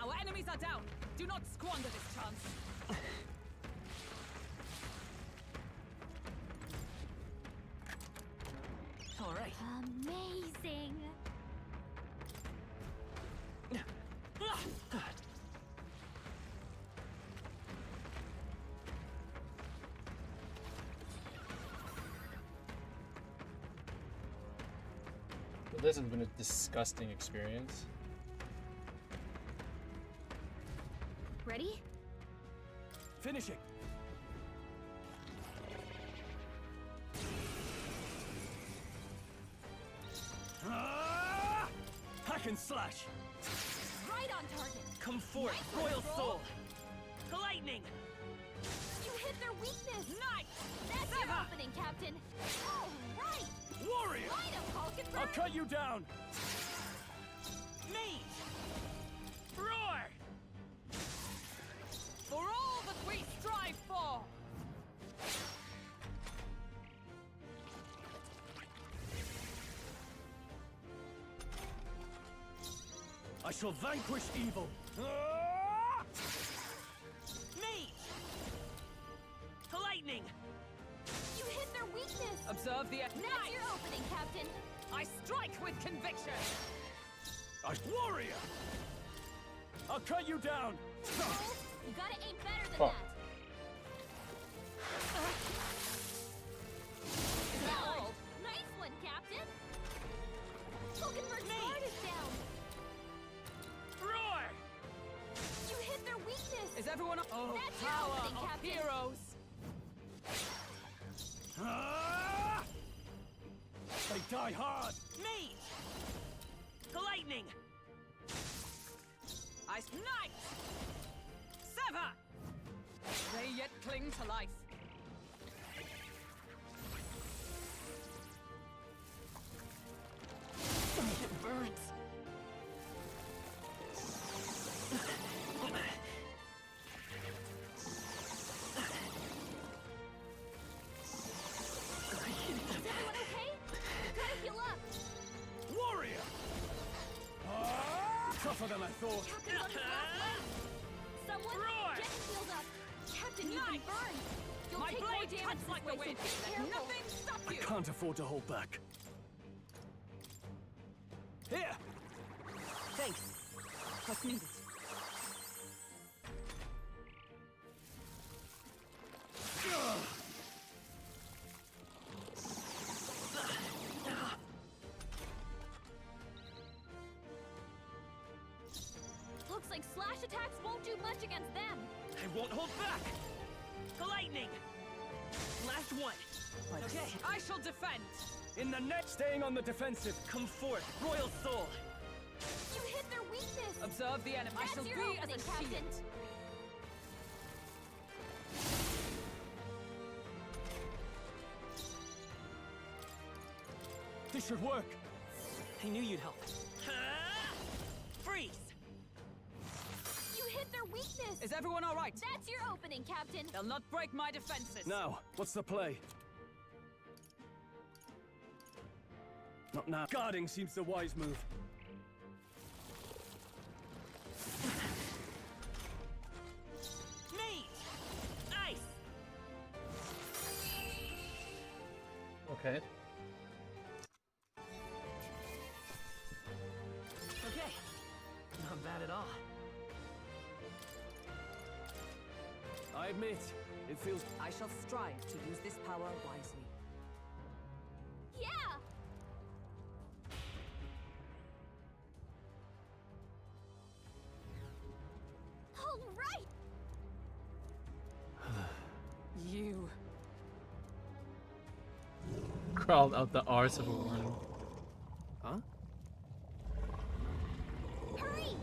Our enemies are down. Do not squander this chance. All right. Amazing. Well, this has been a disgusting experience. Ready? Finishing. Hack and slash. Right on target. Come forth, Nice Royal control. Soul. Lightning. You hit their weakness. Nice. That's your opening, Captain. All right. Warrior. Light up, Falkenberg. I'll cut you down. Me. Roar. For all that we strive for. I shall vanquish evil. Me. Lightning. You hit their weakness. Observe the... That's your opening, Captain. I strike with conviction. Warrior. I'll cut you down. You gotta aim better than Fuck. that. Gold. Nice one, Captain. Falkenberg's guard is down. Roar. You hit their weakness. Is everyone... Oh, That's your power opening, of Captain. heroes. They die hard. Me. Lightning. I snipe. Sever. They yet cling to life. It burns. Is everyone okay? Gotta heal up. Warrior. Tougher than I thought. Captain's on his last leg. Someone Roar. get healed up. Captain, you've been burned. You'll My take more blade damage cuts this like way, the wind. so be Let careful. nothing stop I you. can't afford to hold back. Here. Thanks. What's needed? Looks like slash attacks won't do much against them. I won't hold back. Lightning. Last one. Okay. I shall defend. In the net, staying on the defensive. Come forth, Royal Soul. You hit their weakness. Observe the enemy. I That's shall your be as opening, a Captain. shield. This should work. I knew you'd help. Freeze. You hit their weakness. Is everyone all right? That's your opening, Captain. They'll not break my defenses. Now, what's the play? Not now. Guarding seems the wise move. Me! Ice! Okay. Okay. Not bad at all. I admit, it feels... I shall strive to use this power wisely. Yeah. All right. You. Crawled out the arse of a worm. Huh? Hurry.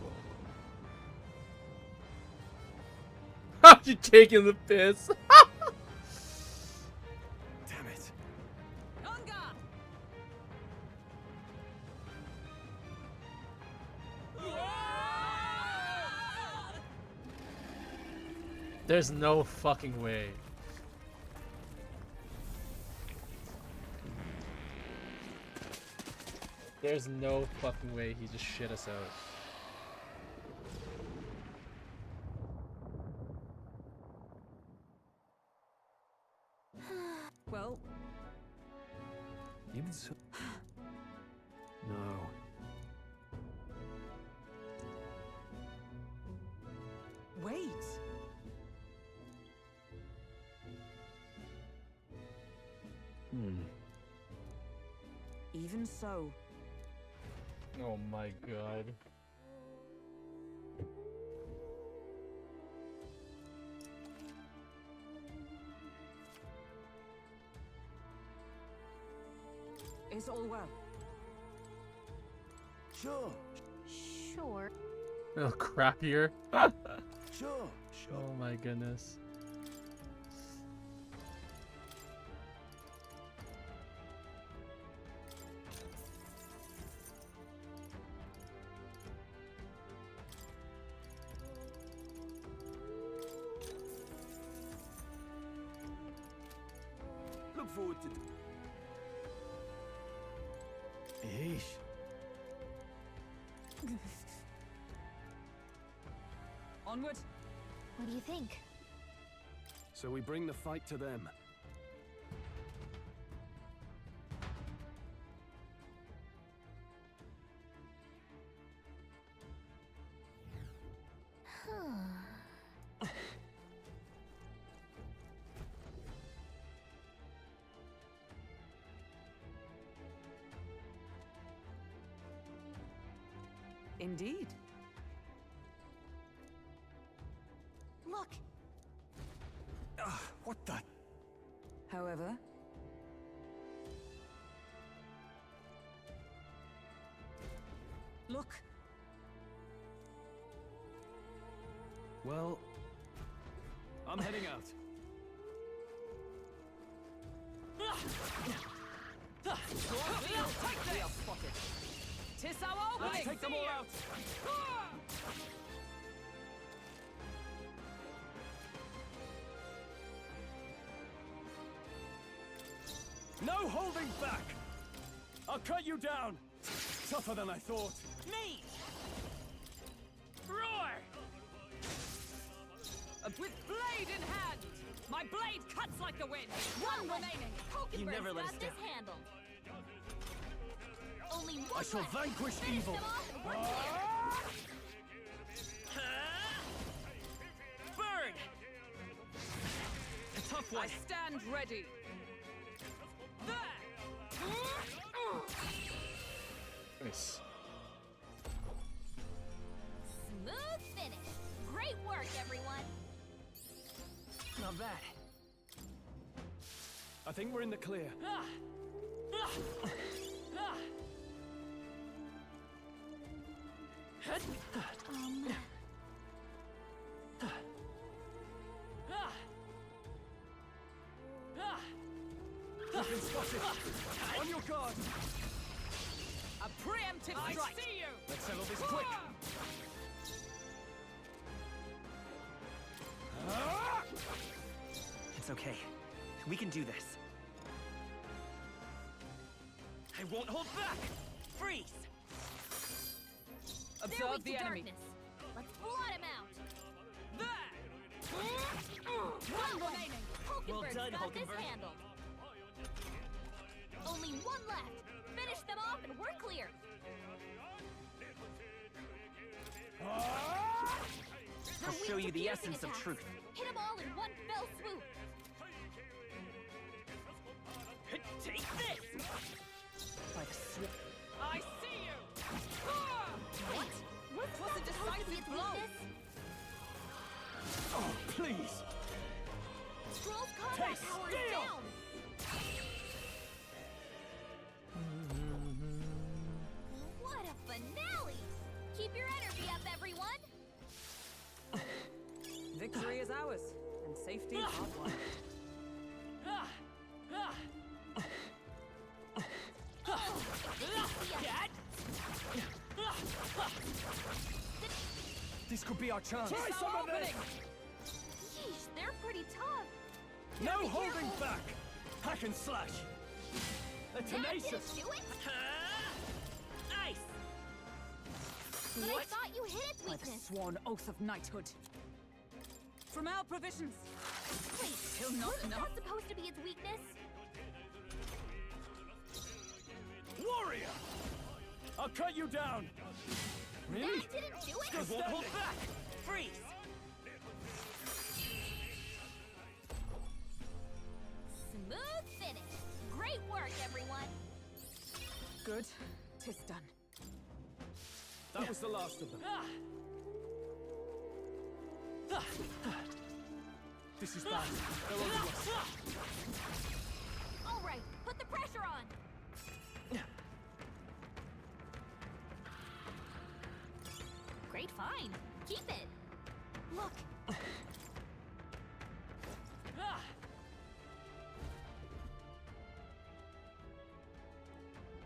You taking the piss? Damn it. Gunga! There's no fucking way. There's no fucking way he just shit us out. Well, Even so... No. wait. Even so. Oh my god. Is all well? Sure. Sure. A little crappier. Sure. Oh my goodness. Look forward to... Yeesh. Onward. What do you think? So we bring the fight to them. Indeed. Look. What the? However, look. Well, I'm heading out. We are spotted. 'Tis our opening. Let's take them all out. No holding back! I'll cut you down! Tougher than I thought. Me! Roar! With blade in hand! My blade cuts like the wind! One remaining! You never let us got down. this handled. Only one I shall left. vanquish Finish evil. them off and we're clear. Burn! A tough one. I stand ready. Nice. Smooth finish. Great work, everyone. Not bad. I think we're in the clear. You've been spotted. On your guard. A preemptive I strike. see you! Let's settle this quick. It's okay. We can do this. I won't hold back! Freeze! Observe the enemy. Darkness. Let's blot him out. One remaining. Hulkenberg's Well done, got this Hulkenberg. handled. Only one left. Finish them off and we're clear. I'll show you the essence of truth. Hit them all in one fell swoop. Take this! By the sw I see you! What? What was a decisive blow? Oh, please! Scroll's combat Taste power is steel! down. What a finale! Keep your energy up, everyone. Victory is ours, and safety our one. This could be our chance. Try some of this! Yeesh, they're pretty tough. No Be holding careful. back! Hack and slash! They're That tenacious! didn't do it? Nice! But I What? thought you hit its By the weakness. sworn oath of knighthood. From our provisions. Wait, Still not wasn't enough. that supposed to be its weakness? Warrior! I'll cut you down! Really? That didn't do it? Still Won't hold standing. back! Freeze! Smooth finish. Great work, everyone. Good. 'Tis done. That was the last of them. This is bad. They're over us. All right, put the pressure on. Great find. Keep it. Look.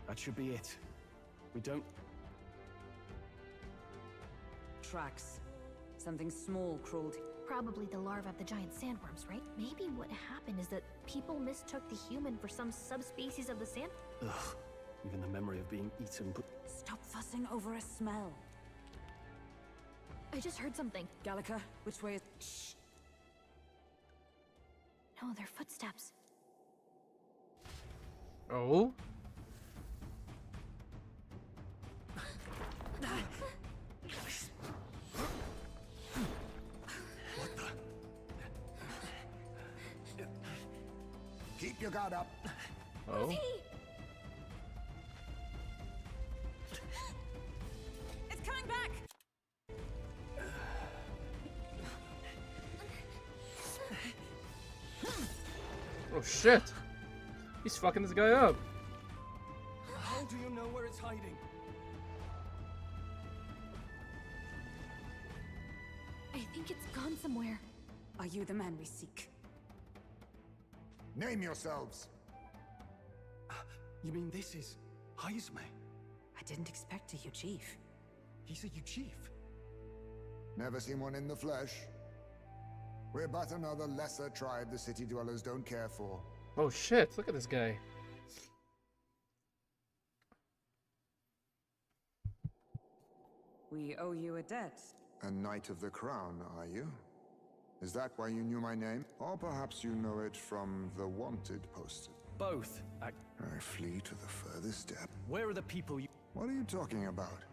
That should be it. We don't... Tracks. Something small crawled. Probably the larvae of the giant sandworms, right? Maybe what happened is that people mistook the human for some subspecies of the sand. Ugh. Even the memory of being eaten... Stop fussing over a smell. I just heard something. Gallica, which way is... Shh. No, they're footsteps. Oh? Keep your guard up. Oh? It's coming back! Oh shit! He's fucking this guy up. How do you know where it's hiding? I think it's gone somewhere. Are you the man we seek? Name yourselves. You mean this is... Heisme? I didn't expect a Uchief. He's a Uchief. Never seen one in the flesh. We're but another lesser tribe the city dwellers don't care for. Oh shit, look at this guy. We owe you a debt. A Knight of the Crown, are you? Is that why you knew my name? Or perhaps you know it from the wanted poster? Both. I flee to the furthest step. Where are the people you... What are you talking about?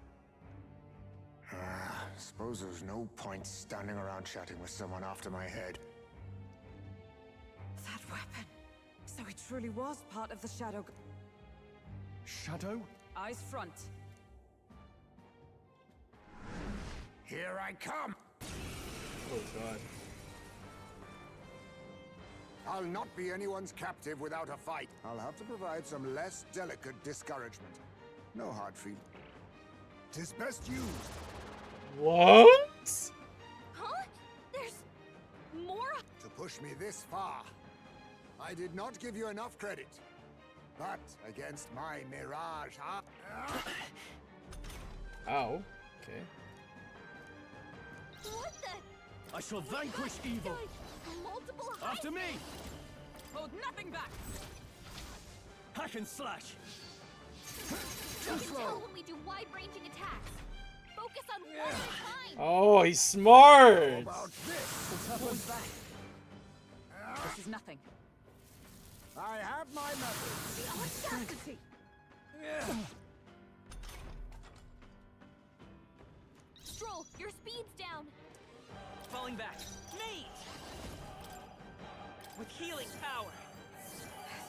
Suppose there's no point standing around chatting with someone after my head. That weapon. So it truly was part of the Shadow... Shadow? Eyes front. Here I come! Oh god. I'll not be anyone's captive without a fight. I'll have to provide some less delicate discouragement. No hard feeling. 'Tis best used. What? Huh? There's more? To push me this far. I did not give you enough credit. But against my mirage, huh? Ow. Okay. What the? I shall vanquish evil. Multiple After me! Hold nothing back! Hack and slash! You can tell when we do wide-ranging attacks. Focus on one at a time. Oh, he's smart. This is nothing. I have my methods. The audacity! Stroll, your speed's down. Falling back. Mate! With healing power.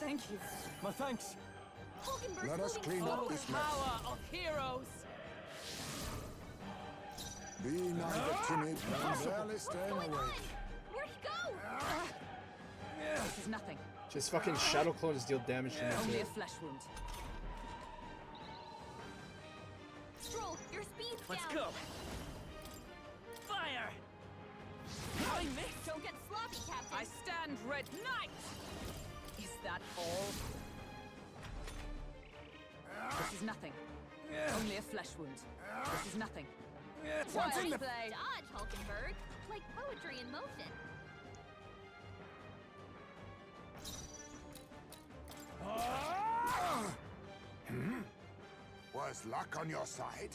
Thank you. My thanks. Hulkenberg's Let us moving clean up forward. this mess. Power of heroes! Be neither timid nor barely staying awake. Where'd he go? This is nothing. Just fucking shadow clones deal damage to me Only too. a flesh wound. Stroll, your speed's Let's down. go. Fire! I missed. Don't get sloppy, Captain. I stand red knight! Is that all? This is nothing. Only a flesh wound. This is nothing. What's in the play? Dodge, Hulkenberg. Like poetry in motion. Was luck on your side?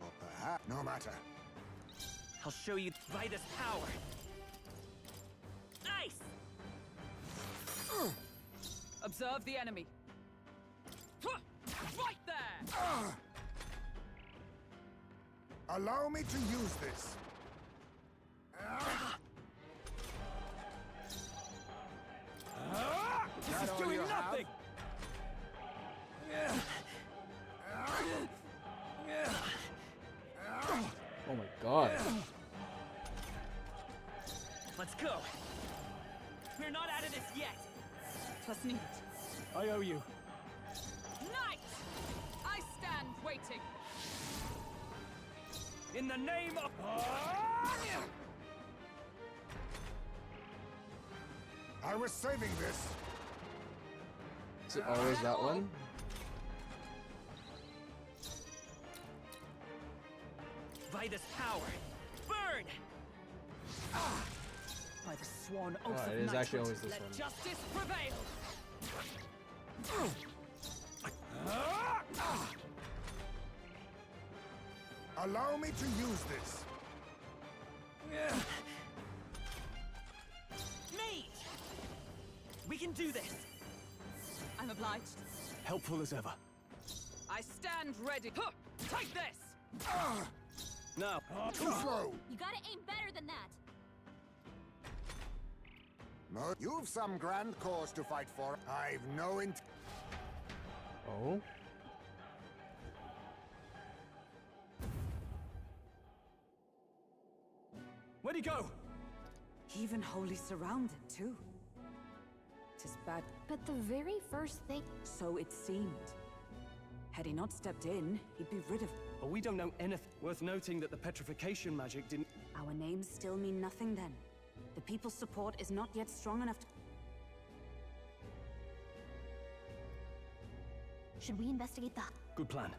Or perhaps no matter. I'll show you Vitus power. Nice! Observe the enemy. Right there! Allow me to use this. This is doing nothing! Oh my god. Let's go. We're not out of this yet. Twas neat. I owe you. Knight! I stand waiting. In the name of... I was saving this. Is it always that one? Vitus power. Burn! By the sworn oath Oh, of it is actually knighthood, always this let one. justice prevail. Allow me to use this. Mate! We can do this. I'm obliged. Helpful as ever. I stand ready. Huh! Take this! Now. Too slow. You gotta aim better than that. No, you've some grand cause to fight for. I've no int. Oh? Where'd he go? Even wholly surrounded, too. 'Tis bad. But the very first thing. So it seemed. Had he not stepped in, he'd be rid of... But we don't know anything. Worth noting that the petrification magic didn't... Our names still mean nothing then. The people's support is not yet strong enough to... Should we investigate the... Good plan.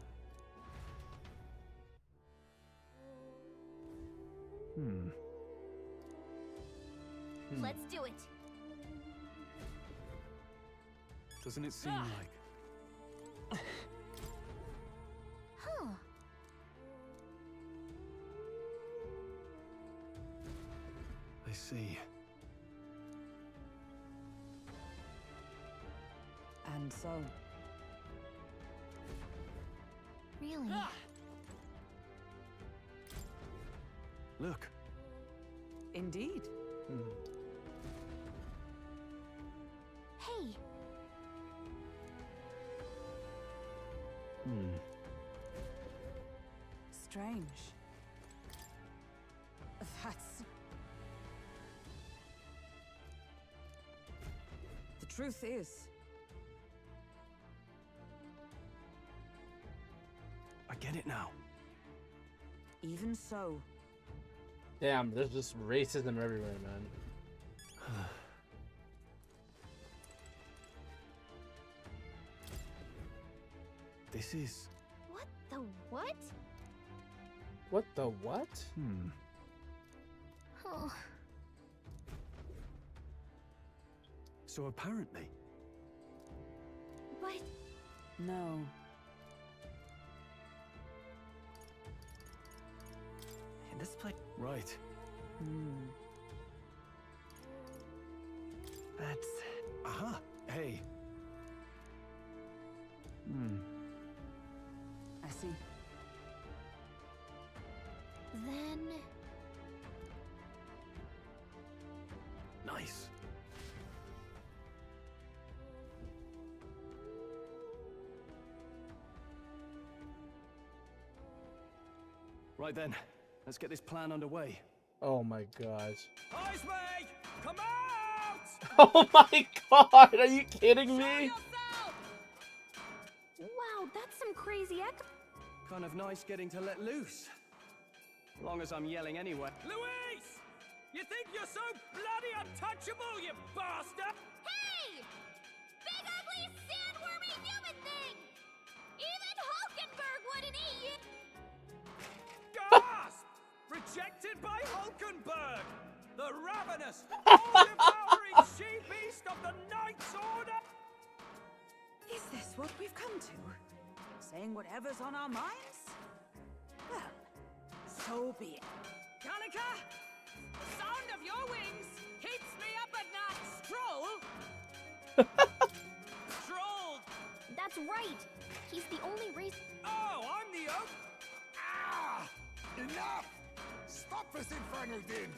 Let's do it. Doesn't it seem like... Huh. I see. And so... Really? Look. Indeed. Hey. Strange. That's... The truth is... I get it now. Even so, Damn, there's just racism everywhere, man. This is... What the what? What the what? Oh. So apparently... But... No. In this place... Right. That's... Aha! Hey. I see. Then... Nice. Right then, let's get this plan underway. Oh my gosh. Eyes me! Come out! Oh my god, are you kidding me? Wow, that's some crazy echo. Kind of nice getting to let loose. Long as I'm yelling anyway. Luis! You think you're so bloody untouchable, you bastard? Hey! Big ugly sandwormy human thing! Even Hulkenberg wouldn't eat you! Gasp! Rejected by Hulkenberg! The ravenous, all-devouring she-beast of the Knights Order! Is this what we've come to? Saying whatever's on our minds? Well, so be it. Gallica! The sound of your wings keeps me up at night. Stroll! Stroll! That's right. He's the only reason. Oh, I'm the oak. Ah! Enough! Stop this infernal din!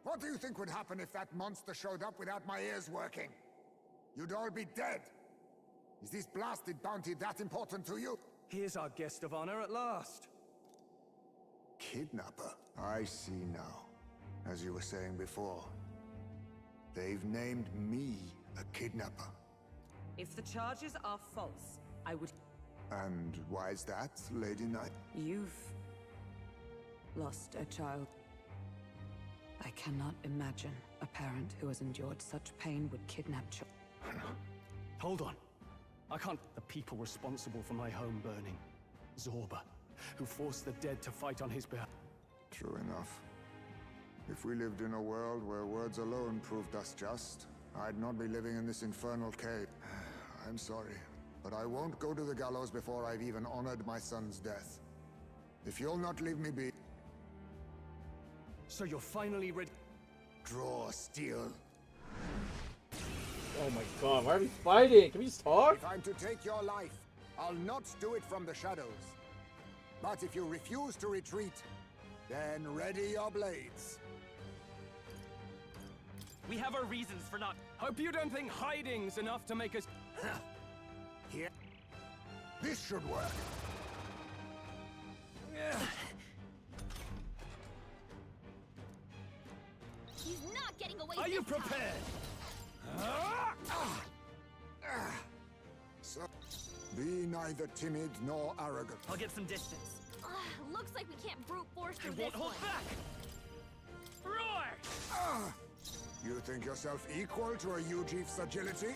What do you think would happen if that monster showed up without my ears working? You'd all be dead. Is this blasted bounty that important to you? Here's our guest of honor at last. Kidnapper. I see now. As you were saying before, they've named me a kidnapper. If the charges are false, I would... And why is that, Lady Knight? You've... lost a child. I cannot imagine a parent who has endured such pain would kidnap children. Hold on. I can't... The people responsible for my home burning. Zorba, who forced the dead to fight on his behalf. True enough. If we lived in a world where words alone proved us just, I'd not be living in this infernal cave. I'm sorry, but I won't go to the gallows before I've even honored my son's death. If you'll not leave me be... So you're finally ready... Draw steel. Oh my god, why are we fighting? Can we just talk? If I'm to take your life, I'll not do it from the shadows. But if you refuse to retreat, then ready your blades. We have our reasons for not... Hope you don't think hiding's enough to make us... Here. This should work. He's not getting away. Are you this time. prepared? So, be neither timid nor arrogant. I'll get some distance. Looks like we can't brute force through I this won't hold one. back! Roar! You think yourself equal to a Ujief's agility?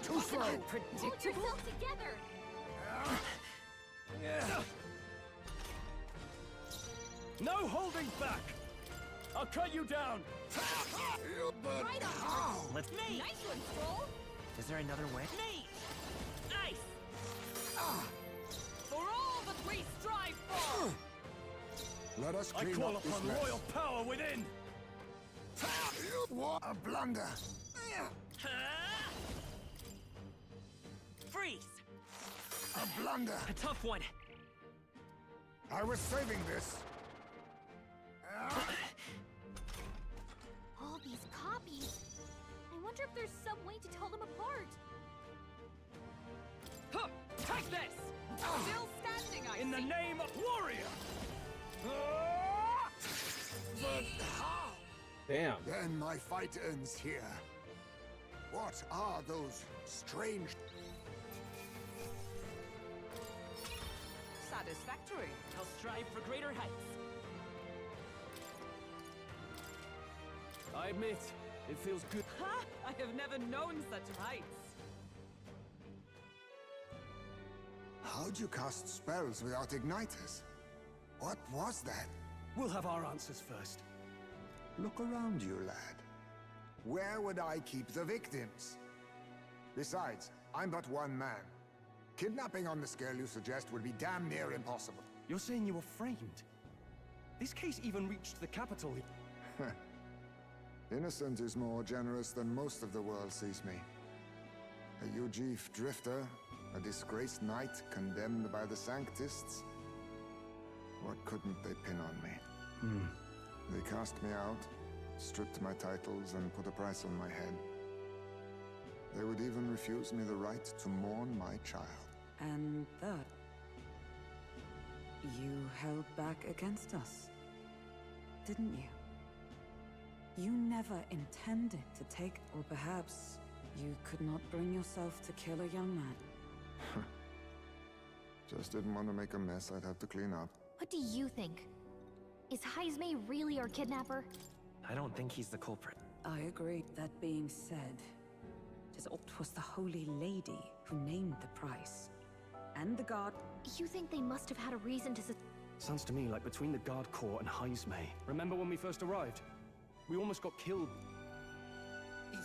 Too slow! Hold yourself together! No holding back! I'll cut you down! Right on! Let's... Me! Nice one, Stroll! Is there another way? Me! Nice! For all that we strive for! Let us I clean call up this upon mess. royal power within! What a blunder! Freeze! A blunder! A tough one! I was saving this! All these copies. I wonder if there's some way to tell them apart. Huh. Take this! Still standing, I In the see. name of warrior! But how? Damn. Then my fight ends here. What are those strange... Satisfactory. I'll strive for greater heights. I admit, it feels good. Ha! I have never known such heights. How'd you cast spells without igniters? What was that? We'll have our answers first. Look around you, lad. Where would I keep the victims? Besides, I'm but one man. Kidnapping on the scale you suggest would be damn near impossible. You're saying you were framed? This case even reached the capital. Innocent is more generous than most of the world sees me. A Ujif drifter, a disgraced knight condemned by the Sanctists. What couldn't they pin on me? They cast me out, stripped my titles, and put a price on my head. They would even refuse me the right to mourn my child. And that you held back against us, didn't you? You never intended to take, or perhaps you could not bring yourself to kill a young man. Just didn't want to make a mess I'd have to clean up. What do you think? Is Heismay really our kidnapper? I don't think he's the culprit. I agree. That being said, it was the Holy Lady who named the price. And the guard. You think they must have had a reason to Sounds to me like between the Guard Corps and Heismay. Remember when we first arrived? We almost got killed.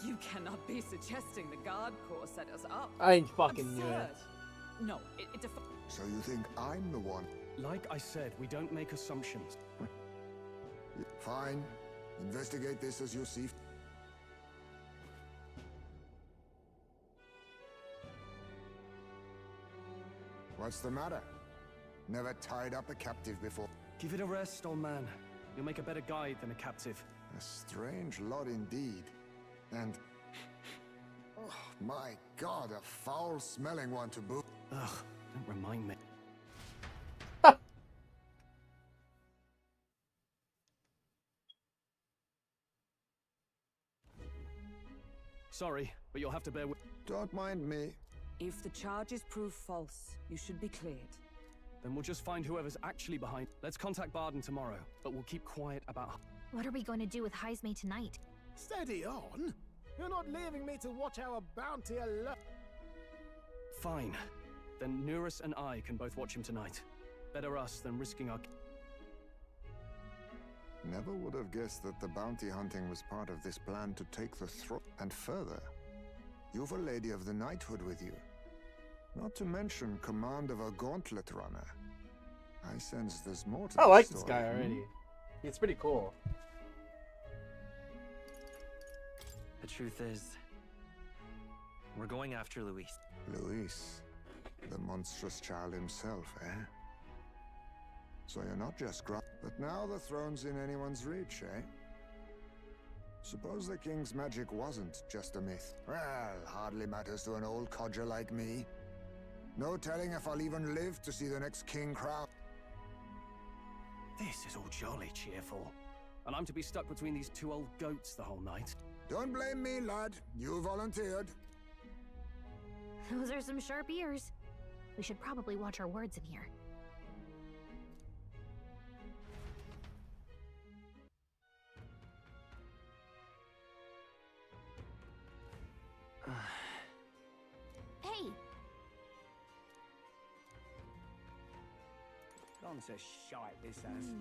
You cannot be suggesting the Guard Corps set us up. I ain't fucking knew it. No, it's a. So you think I'm the one? Like I said, we don't make assumptions. Fine. Investigate this as you see. What's the matter? Never tied up a captive before. Give it a rest, old man. You'll make a better guide than a captive. A strange lot indeed. And... oh, my God, a foul-smelling one to boot. Ugh, don't remind me. Sorry, but you'll have to bear with... Don't mind me. If the charges prove false, you should be cleared. Then we'll just find whoever's actually behind. Let's contact Barden tomorrow, but we'll keep quiet about... What are we going to do with Heismay tonight? Steady on! You're not leaving me to watch our bounty alone. Fine. Then Nurus and I can both watch him tonight. Better us than risking our... Never would have guessed that the bounty hunting was part of this plan to take the throne. And further, you've a Lady of the Knighthood with you. Not to mention command of a gauntlet runner. I sense there's more to I like this this story. guy already. It's pretty cool. The truth is, we're going after Luis. Luis, the monstrous child himself, eh? So you're not just but now the throne's in anyone's reach, eh? Suppose the king's magic wasn't just a myth. Well, hardly matters to an old codger like me. No telling if I'll even live to see the next king crowned. This is all jolly cheerful. And I'm to be stuck between these two old goats the whole night. Don't blame me, lad. You volunteered. Those are some sharp ears. We should probably watch our words in here. Hey! Gone to shite, this has.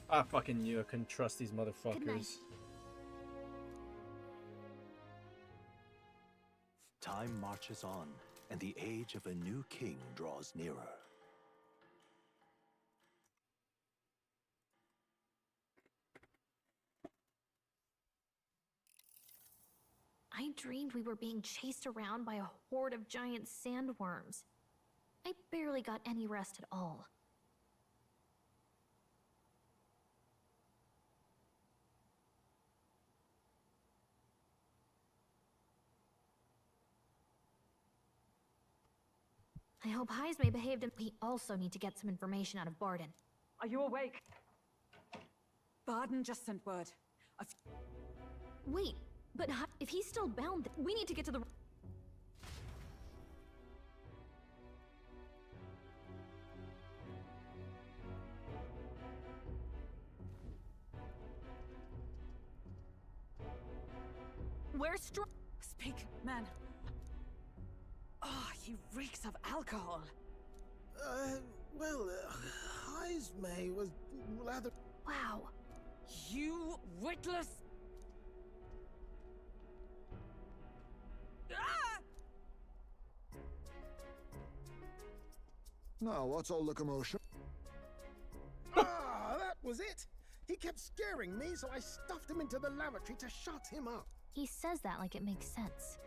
I fucking knew I couldn't trust these motherfuckers. Good night. Time marches on, and the age of a new king draws nearer. I dreamed we were being chased around by a horde of giant sandworms. I barely got any rest at all. I hope Heismay behaved, and we also need to get some information out of Barden. Are you awake? Barden just sent word. Wait, but if he's still bound, we need to get to the... Where's Speak, man. Ah, he reeks of alcohol. Well, Heismay was rather... Wow. You witless... Ah! Now, what's all the commotion? Ah, that was it! He kept scaring me, so I stuffed him into the lavatory to shut him up. He says that like it makes sense.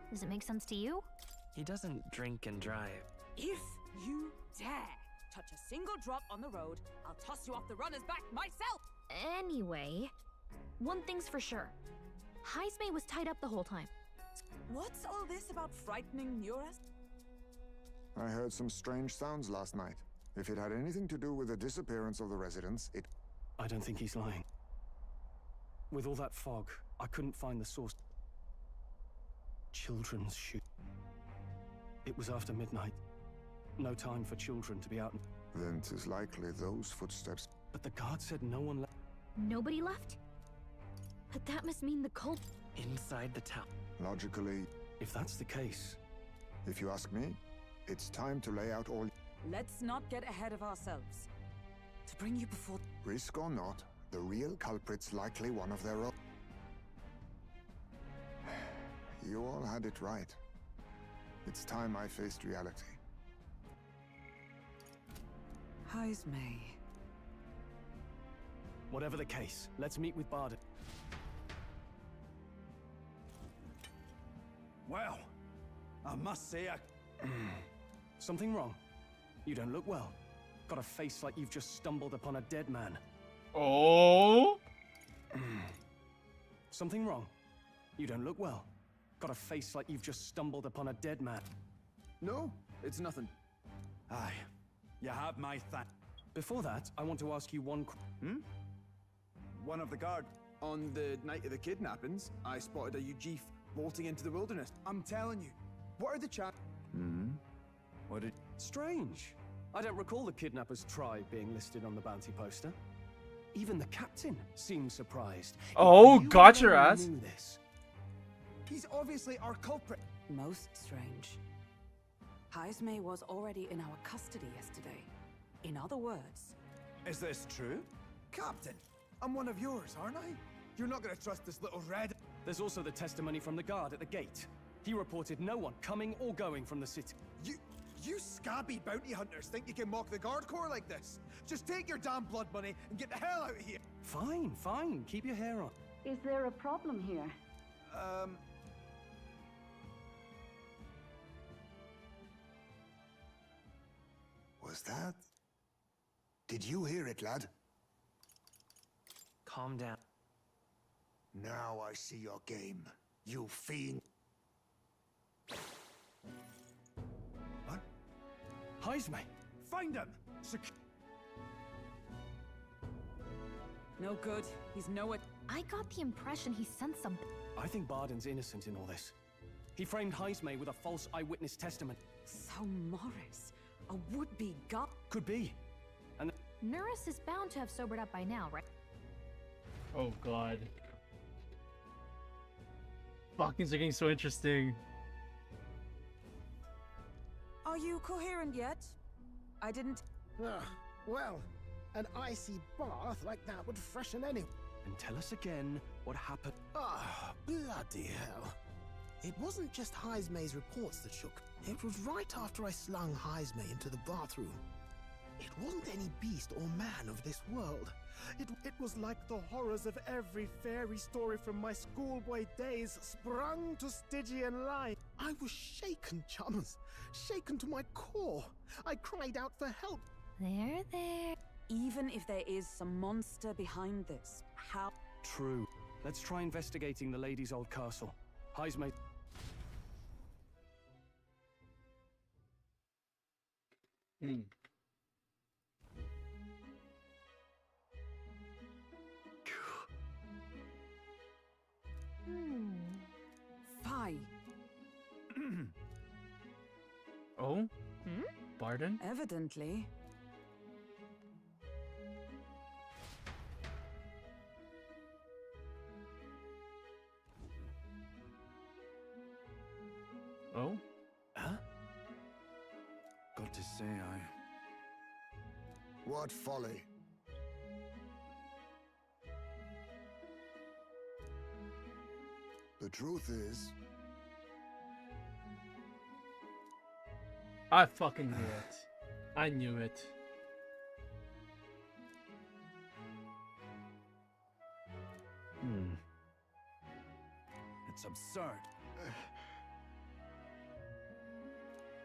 Does it make sense to you? He doesn't drink and drive. If you dare touch a single drop on the road, I'll toss you off the runner's back myself! Anyway, one thing's for sure. Heismay was tied up the whole time. What's all this about frightening Muras? I heard some strange sounds last night. If it had anything to do with the disappearance of the residents, it... I don't think he's lying. With all that fog, I couldn't find the source. Children's shoot. It was after midnight. No time for children to be out. Then 'tis likely those footsteps... But the guard said no one left. Nobody left? But that must mean the cult... Inside the town. Logically... If that's the case... If you ask me, it's time to lay out all... Let's not get ahead of ourselves. To bring you before... Risk or not, the real culprit's likely one of their own. You all had it right. It's time I faced reality. Heismay. Whatever the case, let's meet with Barden. Well, I must say Something wrong? You don't look well. Got a face like you've just stumbled upon a dead man. Oh? Something wrong? You don't look well. Got a face like you've just stumbled upon a dead man. No, it's nothing. Aye, you have my Before that, I want to ask you one One of the guard. On the night of the kidnappings, I spotted a UG bolting into the wilderness. I'm telling you, what are the What did... Strange. I don't recall the kidnappers' tribe being listed on the bounty poster. Even the captain seemed surprised. Oh, If you got your alone ass. knew this. He's obviously our culprit. Most strange. Heismay was already in our custody yesterday. In other words... Is this true? Captain, I'm one of yours, aren't I? You're not gonna trust this little red... There's also the testimony from the guard at the gate. He reported no one coming or going from the city. You scabby bounty hunters think you can mock the guard corps like this? Just take your damn blood money and get the hell out of here! Fine, fine. Keep your hair on. Is there a problem here? Was that... Did you hear it, lad? Calm down. Now I see your game, you fiend. What? Heismay! Find him! No good. He's nowhere... I got the impression he sensed something. I think Barden's innocent in all this. He framed Heismay with a false eyewitness testament. So Morris, a would-be god... Could be. And Nuris is bound to have sobered up by now, right? Oh god. Fucking's looking so interesting. Are you coherent yet? I didn't... Well, an icy bath like that would freshen any... And tell us again what happened. Ah, bloody hell. It wasn't just Heismay's reports that shook. It was right after I slung Heismay into the bathroom. It wasn't any beast or man of this world. It was like the horrors of every fairy story from my schoolboy days sprung to Stygian life. I was shaken, chums. Shaken to my core. I cried out for help. There. Even if there is some monster behind this, how... True. Let's try investigating the lady's old castle. Heismay... Fie. Oh? Barden? Evidently. say I... What folly. The truth is, I fucking knew it. I knew it. It's absurd.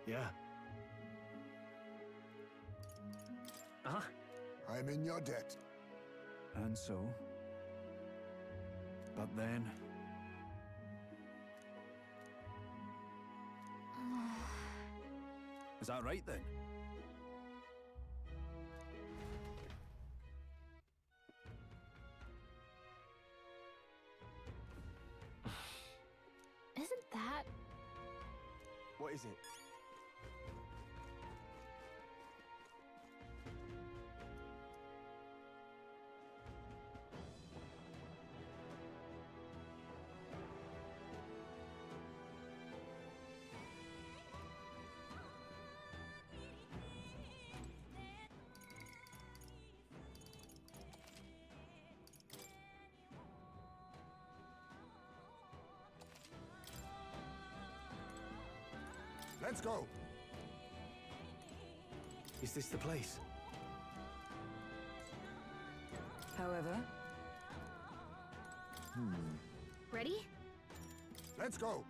Yeah. I'm in your debt. And so? But then... Is that right then? Isn't that... What is it? Let's go. Is this the place? However, Ready? Let's go.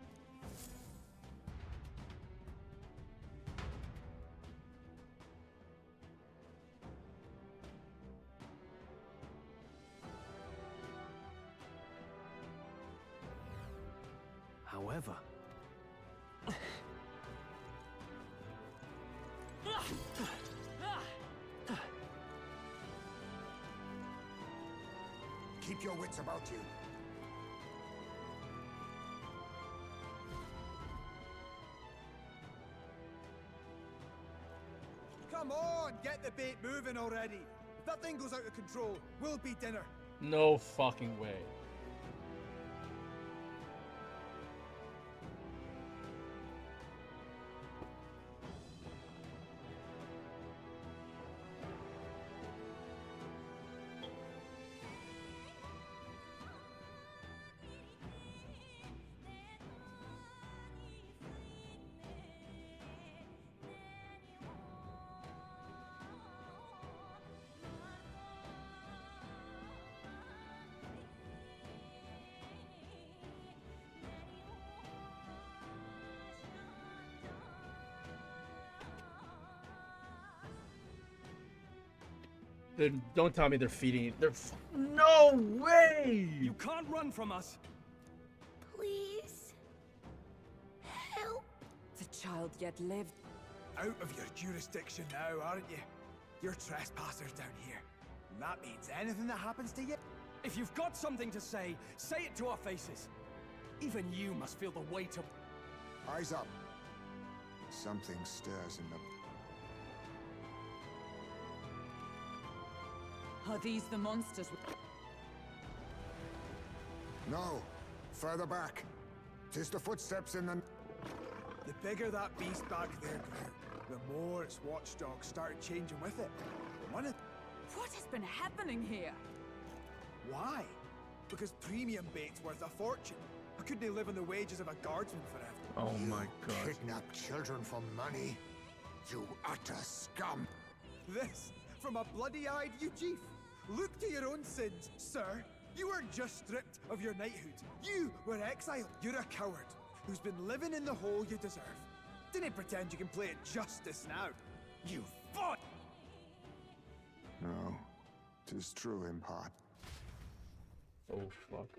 However... Keep your wits about you. Come on, get the bait moving already. If that thing goes out of control, we'll be dinner. No fucking way. Don't tell me they're feeding it. No way! You can't run from us! Please. Help. the child yet lived. Out of your jurisdiction now, aren't you? You're trespassers down here. And that means anything that happens to you... If you've got something to say it to our faces. Even you must feel the weight of... Eyes up. Something stirs in the... Are these the monsters? No. Further back. 'Tis the footsteps in the... The bigger that beast back there grew, the more its watchdogs started changing with it. One of... What has been happening here? Why? Because premium bait's worth a fortune. I couldn't live on the wages of a guardsman forever. Oh my god. Kidnap children for money? You utter scum! This from a bloody-eyed Uchief. Look to your own sins, sir. You weren't just stripped of your knighthood. You were exiled. You're a coward who's been living in the hole you deserve. Didn't pretend you can play it justice now. You fought! No. 'Tis true in part. Oh fuck.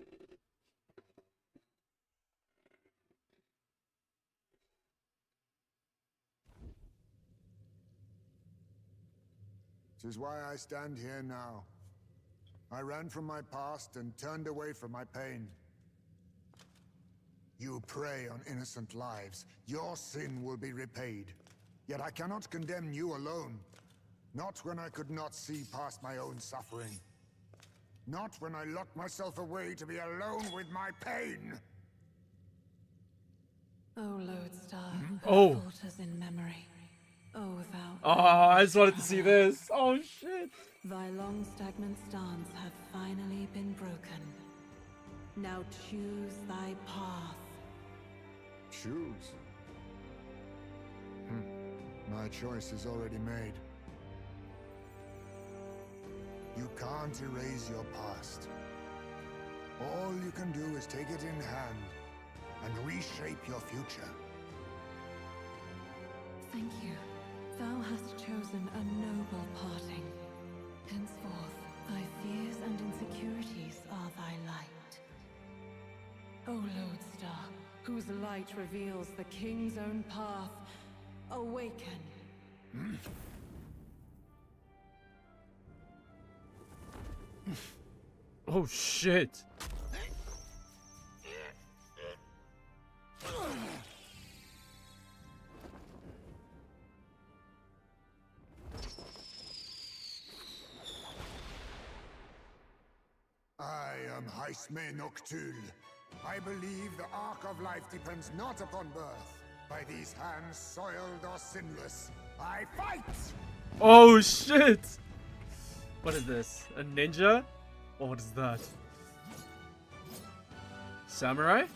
'Tis why I stand here now. I ran from my past and turned away from my pain. You prey on innocent lives. Your sin will be repaid. Yet I cannot condemn you alone. Not when I could not see past my own suffering. Not when I locked myself away to be alone with my pain. Oh, Lodestar, Oh. falters in memory. Oh, thou. Oh, I just wanted to see this. Oh, shit. Thy long stagnant stance hath finally been broken. Now choose thy path. Choose? My choice is already made. You can't erase your past. All you can do is take it in hand and reshape your future. Thank you. Thou hast chosen a noble parting. Henceforth, thy fears and insecurities are thy light. O Lodestar, whose light reveals the king's own path, awaken. Oh, shit. I am Haisme Noctul. I believe the arc of life depends not upon birth. By these hands soiled or sinless, I fight! Oh, shit. What is this? A ninja? Oh, what is that? Samurai?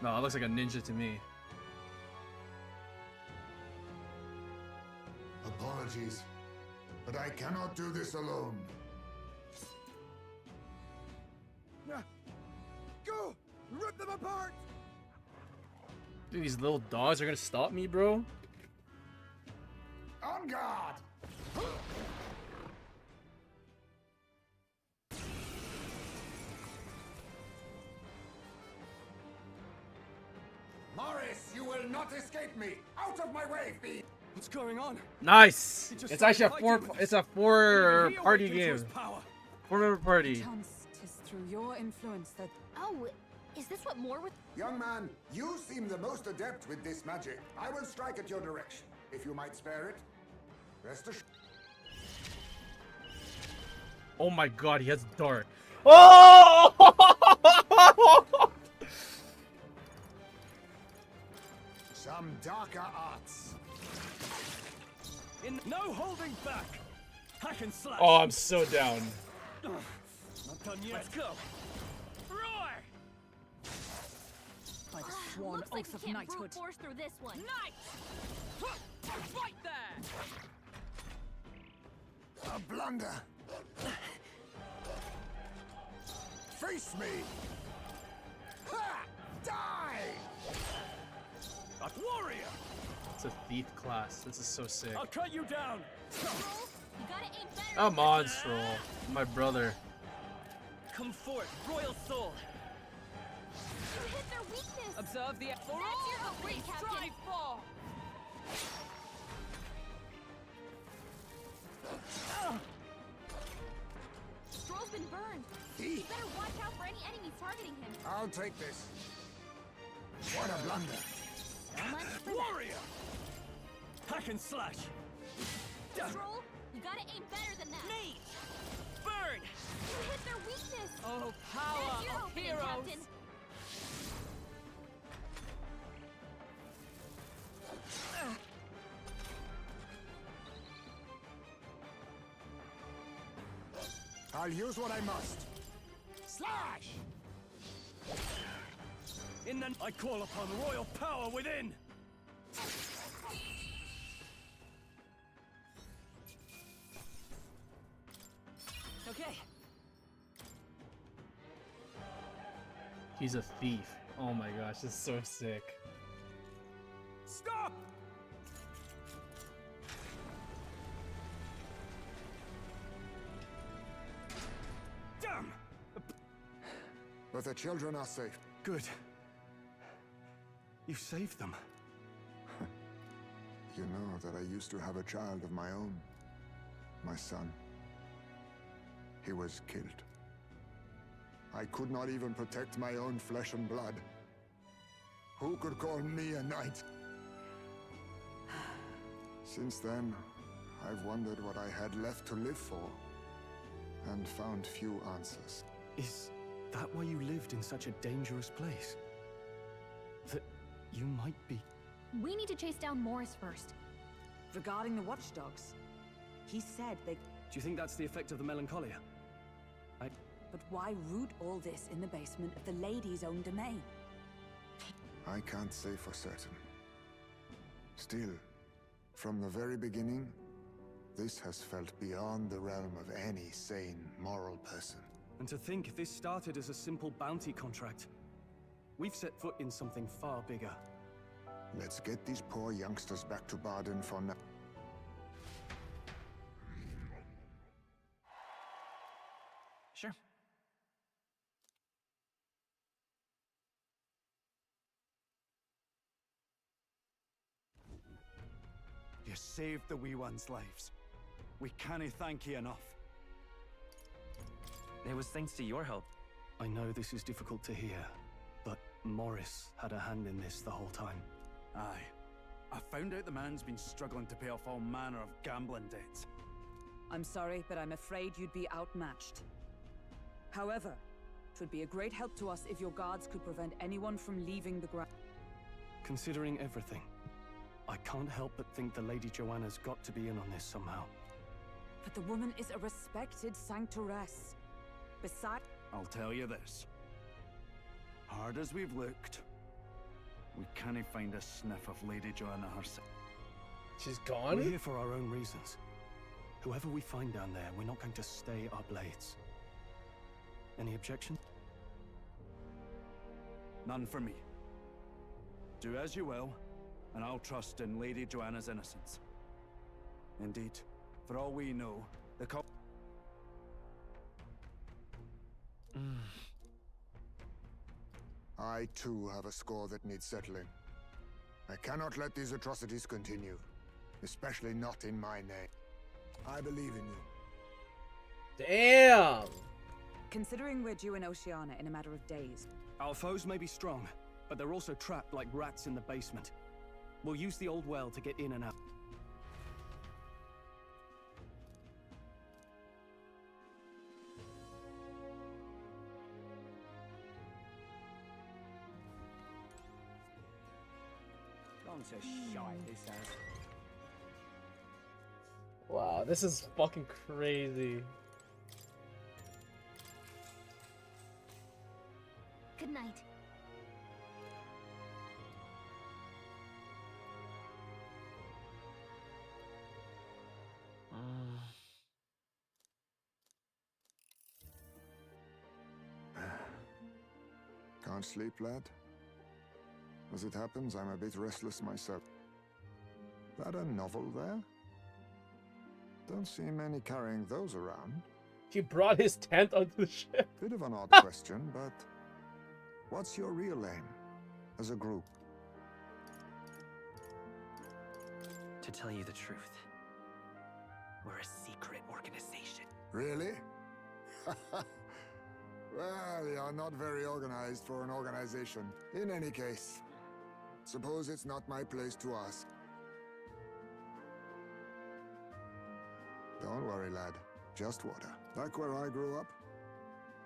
No, it looks like a ninja to me. Apologies, but I cannot do this alone. Go! Rip them apart! Dude, these little dogs are gonna stop me, bro? On guard! Morris, you will not escape me! Out of my way, Bean! What's going on? Nice! He just It's actually a four He party awakened to his game. power. 4-member party. Chance, 'tis through your influence that... Oh, is this what more with... Young man, you seem the most adept with this magic. I will strike at your direction, if you might spare it. Rest assured. Oh my god, he has dark. Oh! Some darker arts. In no holding back. Hack and slash. Oh, I'm so down. Not done yet. Let's go. Roar! By the sworn Looks like oath we of can't knighthood. brute force through this one. Knight! Fight there! A blunder. Face me. Ha! Die! A warrior! It's a thief class. This is so sick. I'll cut you down. You gotta aim better. Come on, Stroll. My brother. Come forth, royal soul! You hit their weakness. Observe the... That's your opening, Captain. strive for! Stroll's been burned. He? You better watch out for any enemies targeting him. I'll take this. What a blunder. So much for Warrior! Hack and slash. that. Stroll, you gotta aim better than that. Me! Burn! You hit their weakness. Oh, That's power your of opening, heroes! Captain. I'll use what I must. Slash! In the... I call upon royal power within. Okay. He's a thief. Oh my gosh, this is so sick. Stop! Damn! But the children are safe. Good. You saved them. You know that I used to have a child of my own. My son. He was killed. I could not even protect my own flesh and blood. Who could call me a knight? Since then, I've wondered what I had left to live for, and found few answers. Is that why you lived in such a dangerous place? That You might be... We need to chase down Morris first. Regarding the watchdogs, he said they... Do you think that's the effect of the melancholia? But why root all this in the basement of the lady's own domain? I can't say for certain. Still, from the very beginning, this has felt beyond the realm of any sane, moral person. And to think this started as a simple bounty contract. We've set foot in something far bigger. Let's get these poor youngsters back to Baden for now. Sure. You saved the wee ones' lives. We can't thank you enough. It was thanks to your help. I know this is difficult to hear, but Morris had a hand in this the whole time. Aye. I found out the man's been struggling to pay off all manner of gambling debts. I'm sorry, but I'm afraid you'd be outmatched. However, it would be a great help to us if your guards could prevent anyone from leaving the ground. Considering everything, I can't help but think the Lady Joanna's got to be in on this somehow. But the woman is a respected sanctoress. Besides... I'll tell you this. Hard as we've looked, we can't find a sniff of Lady Joanna herself. She's gone? We're here for our own reasons. Whoever we find down there, we're not going to stay our blades. Any objection? None for me. Do as you will, and I'll trust in Lady Joanna's innocence. Indeed, for all we know, the I too have a score that needs settling. I cannot let these atrocities continue, especially not in my name. I believe in you. Damn! Considering we're due in Oceania in a matter of days. Our foes may be strong, but they're also trapped like rats in the basement. We'll use the old well to get in and out. Gone to shite, this has. Wow, this is fucking crazy. Good night. Can't sleep, lad? As it happens, I'm a bit restless myself. That a novel there? Don't see many carrying those around. He brought his tent onto the ship. Bit of an odd question, but what's your real aim as a group? To tell you the truth, we're a secret organization. Really? Well, you're not very organized for an organization. In any case, suppose it's not my place to ask. Don't worry, lad. Just water. Like where I grew up,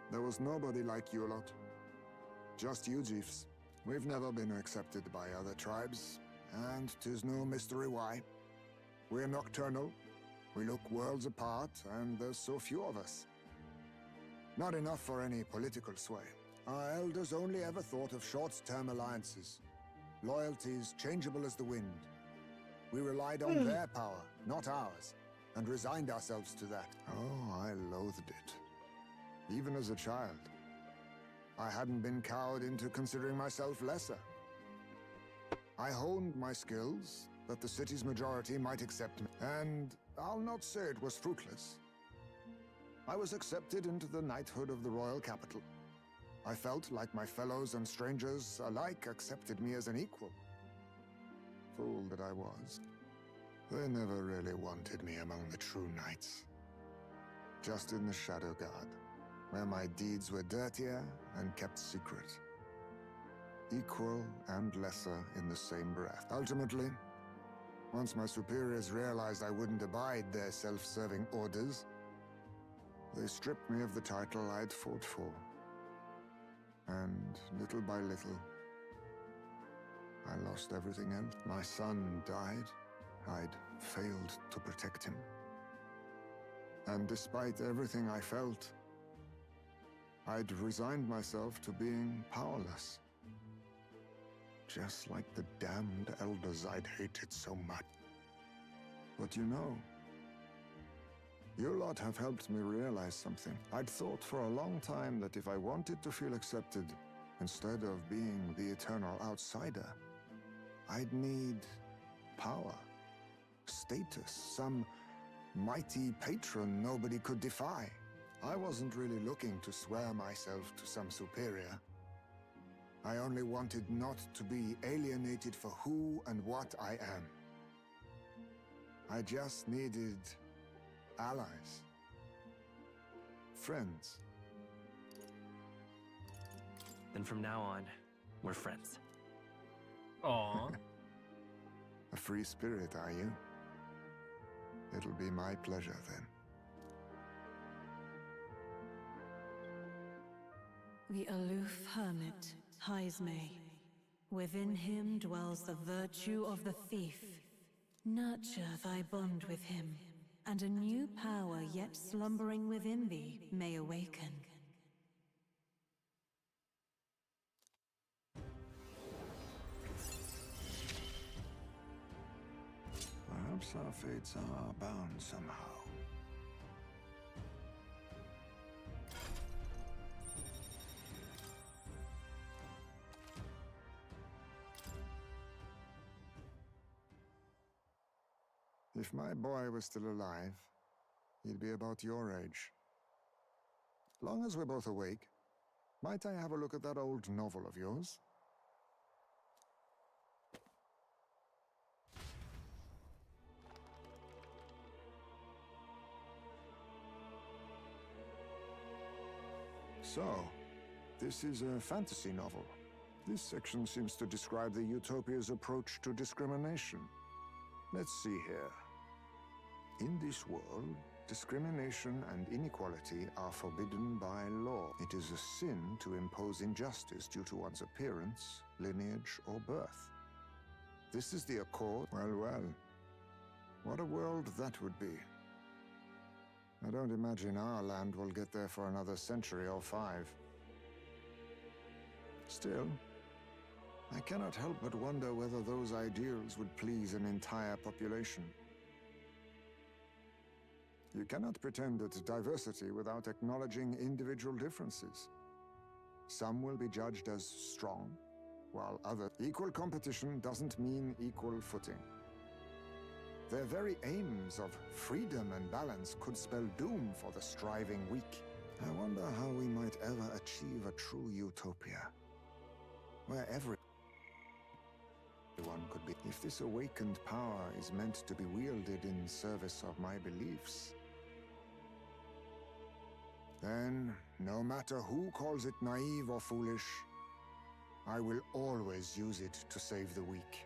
there was nobody like you lot. Just you Jeeves. We've never been accepted by other tribes, and 'tis no mystery why. We're nocturnal, we look worlds apart, and there's so few of us. Not enough for any political sway. Our elders only ever thought of short-term alliances. Loyalties changeable as the wind. We relied on their power, not ours, and resigned ourselves to that. Oh, I loathed it. Even as a child. I hadn't been cowed into considering myself lesser. I honed my skills, that the city's majority might accept me. And I'll not say it was fruitless. I was accepted into the knighthood of the royal capital. I felt like my fellows and strangers alike accepted me as an equal. Fool that I was. They never really wanted me among the true knights. Just in the Shadow Guard, where my deeds were dirtier and kept secret. Equal and lesser in the same breath. Ultimately, once my superiors realized I wouldn't abide their self-serving orders, they stripped me of the title I'd fought for. And little by little, I lost everything else. My son died. I'd failed to protect him. And despite everything I felt, I'd resigned myself to being powerless. Just like the damned elders I'd hated so much. But you know, you lot have helped me realize something. I'd thought for a long time that if I wanted to feel accepted, instead of being the eternal outsider, I'd need power, status, some mighty patron nobody could defy. I wasn't really looking to swear myself to some superior. I only wanted not to be alienated for who and what I am. I just needed allies. Friends. Then from now on, we're friends. Aww. A free spirit, are you? It'll be my pleasure then. The aloof hermit, Haizme. Within him dwells the virtue of the thief. Nurture thy bond with him, and a new power yet slumbering within thee may awaken. Perhaps our fates are bound somehow. If my boy was still alive, he'd be about your age. Long as we're both awake, might I have a look at that old novel of yours? So, this is a fantasy novel. This section seems to describe the Utopia's approach to discrimination. Let's see here. In this world, discrimination and inequality are forbidden by law. It is a sin to impose injustice due to one's appearance, lineage, or birth. This is the accord. Well, well. What a world that would be. I don't imagine our land will get there for another century or 5. Still, I cannot help but wonder whether those ideals would please an entire population. You cannot pretend at diversity without acknowledging individual differences. Some will be judged as strong, while other equal competition doesn't mean equal footing. Their very aims of freedom and balance could spell doom for the striving weak. I wonder how we might ever achieve a true utopia, where everyone could be. If this awakened power is meant to be wielded in service of my beliefs, then, no matter who calls it naive or foolish, I will always use it to save the weak.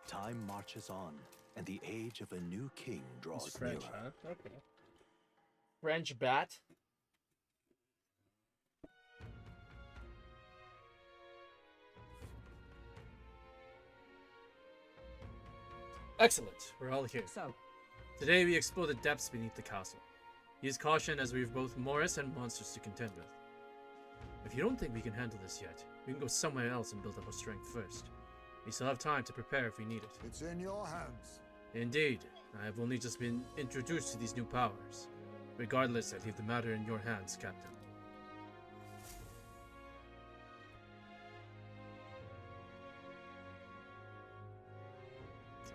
Time marches on, and the age of a new king draws It's French, nearer. huh? Okay. French bat. Excellent. We're all here. So, today we explore the depths beneath the castle. Use caution as we have both Morris and monsters to contend with. If you don't think we can handle this yet, we can go somewhere else and build up our strength first. We still have time to prepare if we need it. It's in your hands. Indeed. I have only just been introduced to these new powers. Regardless, I leave the matter in your hands, Captain.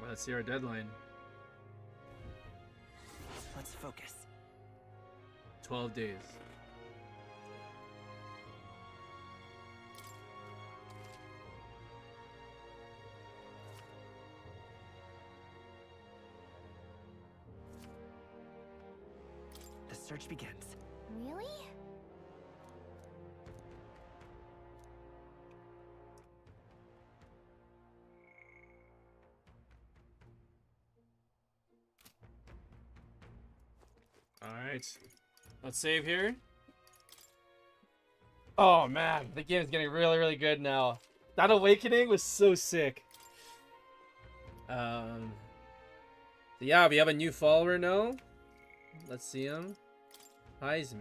Well, let's see our deadline. Let's focus. 12 days. The search begins. Really? Alright. Let's save here. Oh man, the game is getting really, really good now. That awakening was so sick. Yeah, we have a new follower now. Let's see him. Heisme.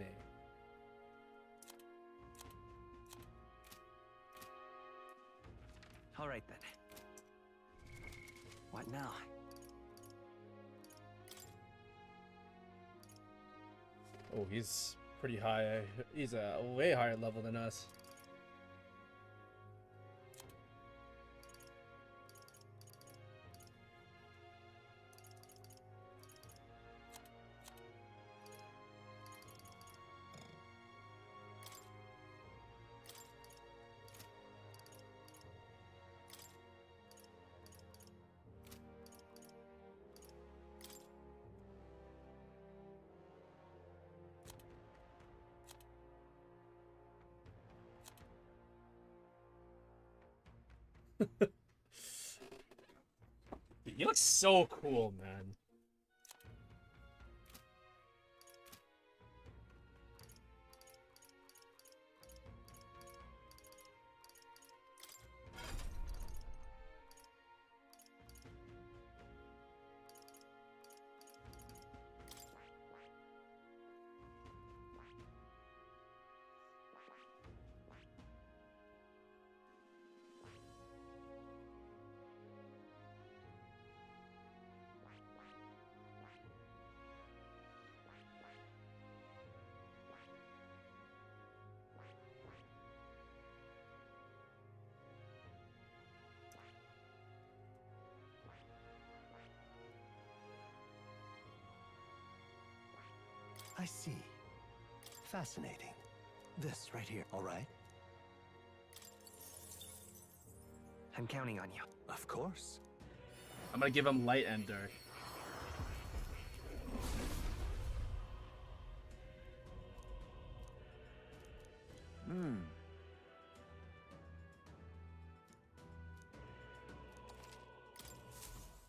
All right then. What now? Oh, he's pretty high. He's a way higher level than us. He looks so cool, man. I see. Fascinating. This right here, all right? I'm counting on you. Of course. I'm gonna give him light and dark.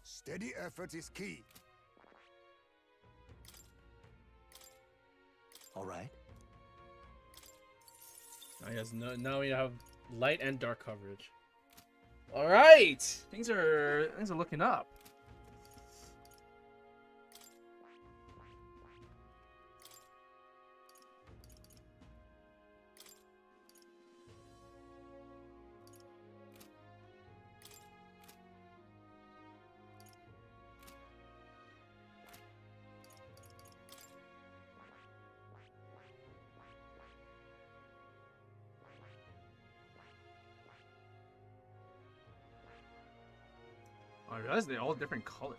Steady effort is key. All right. I guess now we have light and dark coverage. All right, things are looking up. I realize they're all different colors.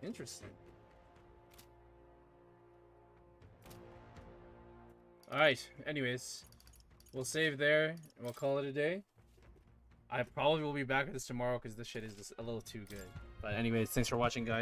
Interesting. Alright, anyways. We'll save there, and we'll call it a day. I probably will be back with this tomorrow because this shit is just a little too good. But anyways, thanks for watching, guys.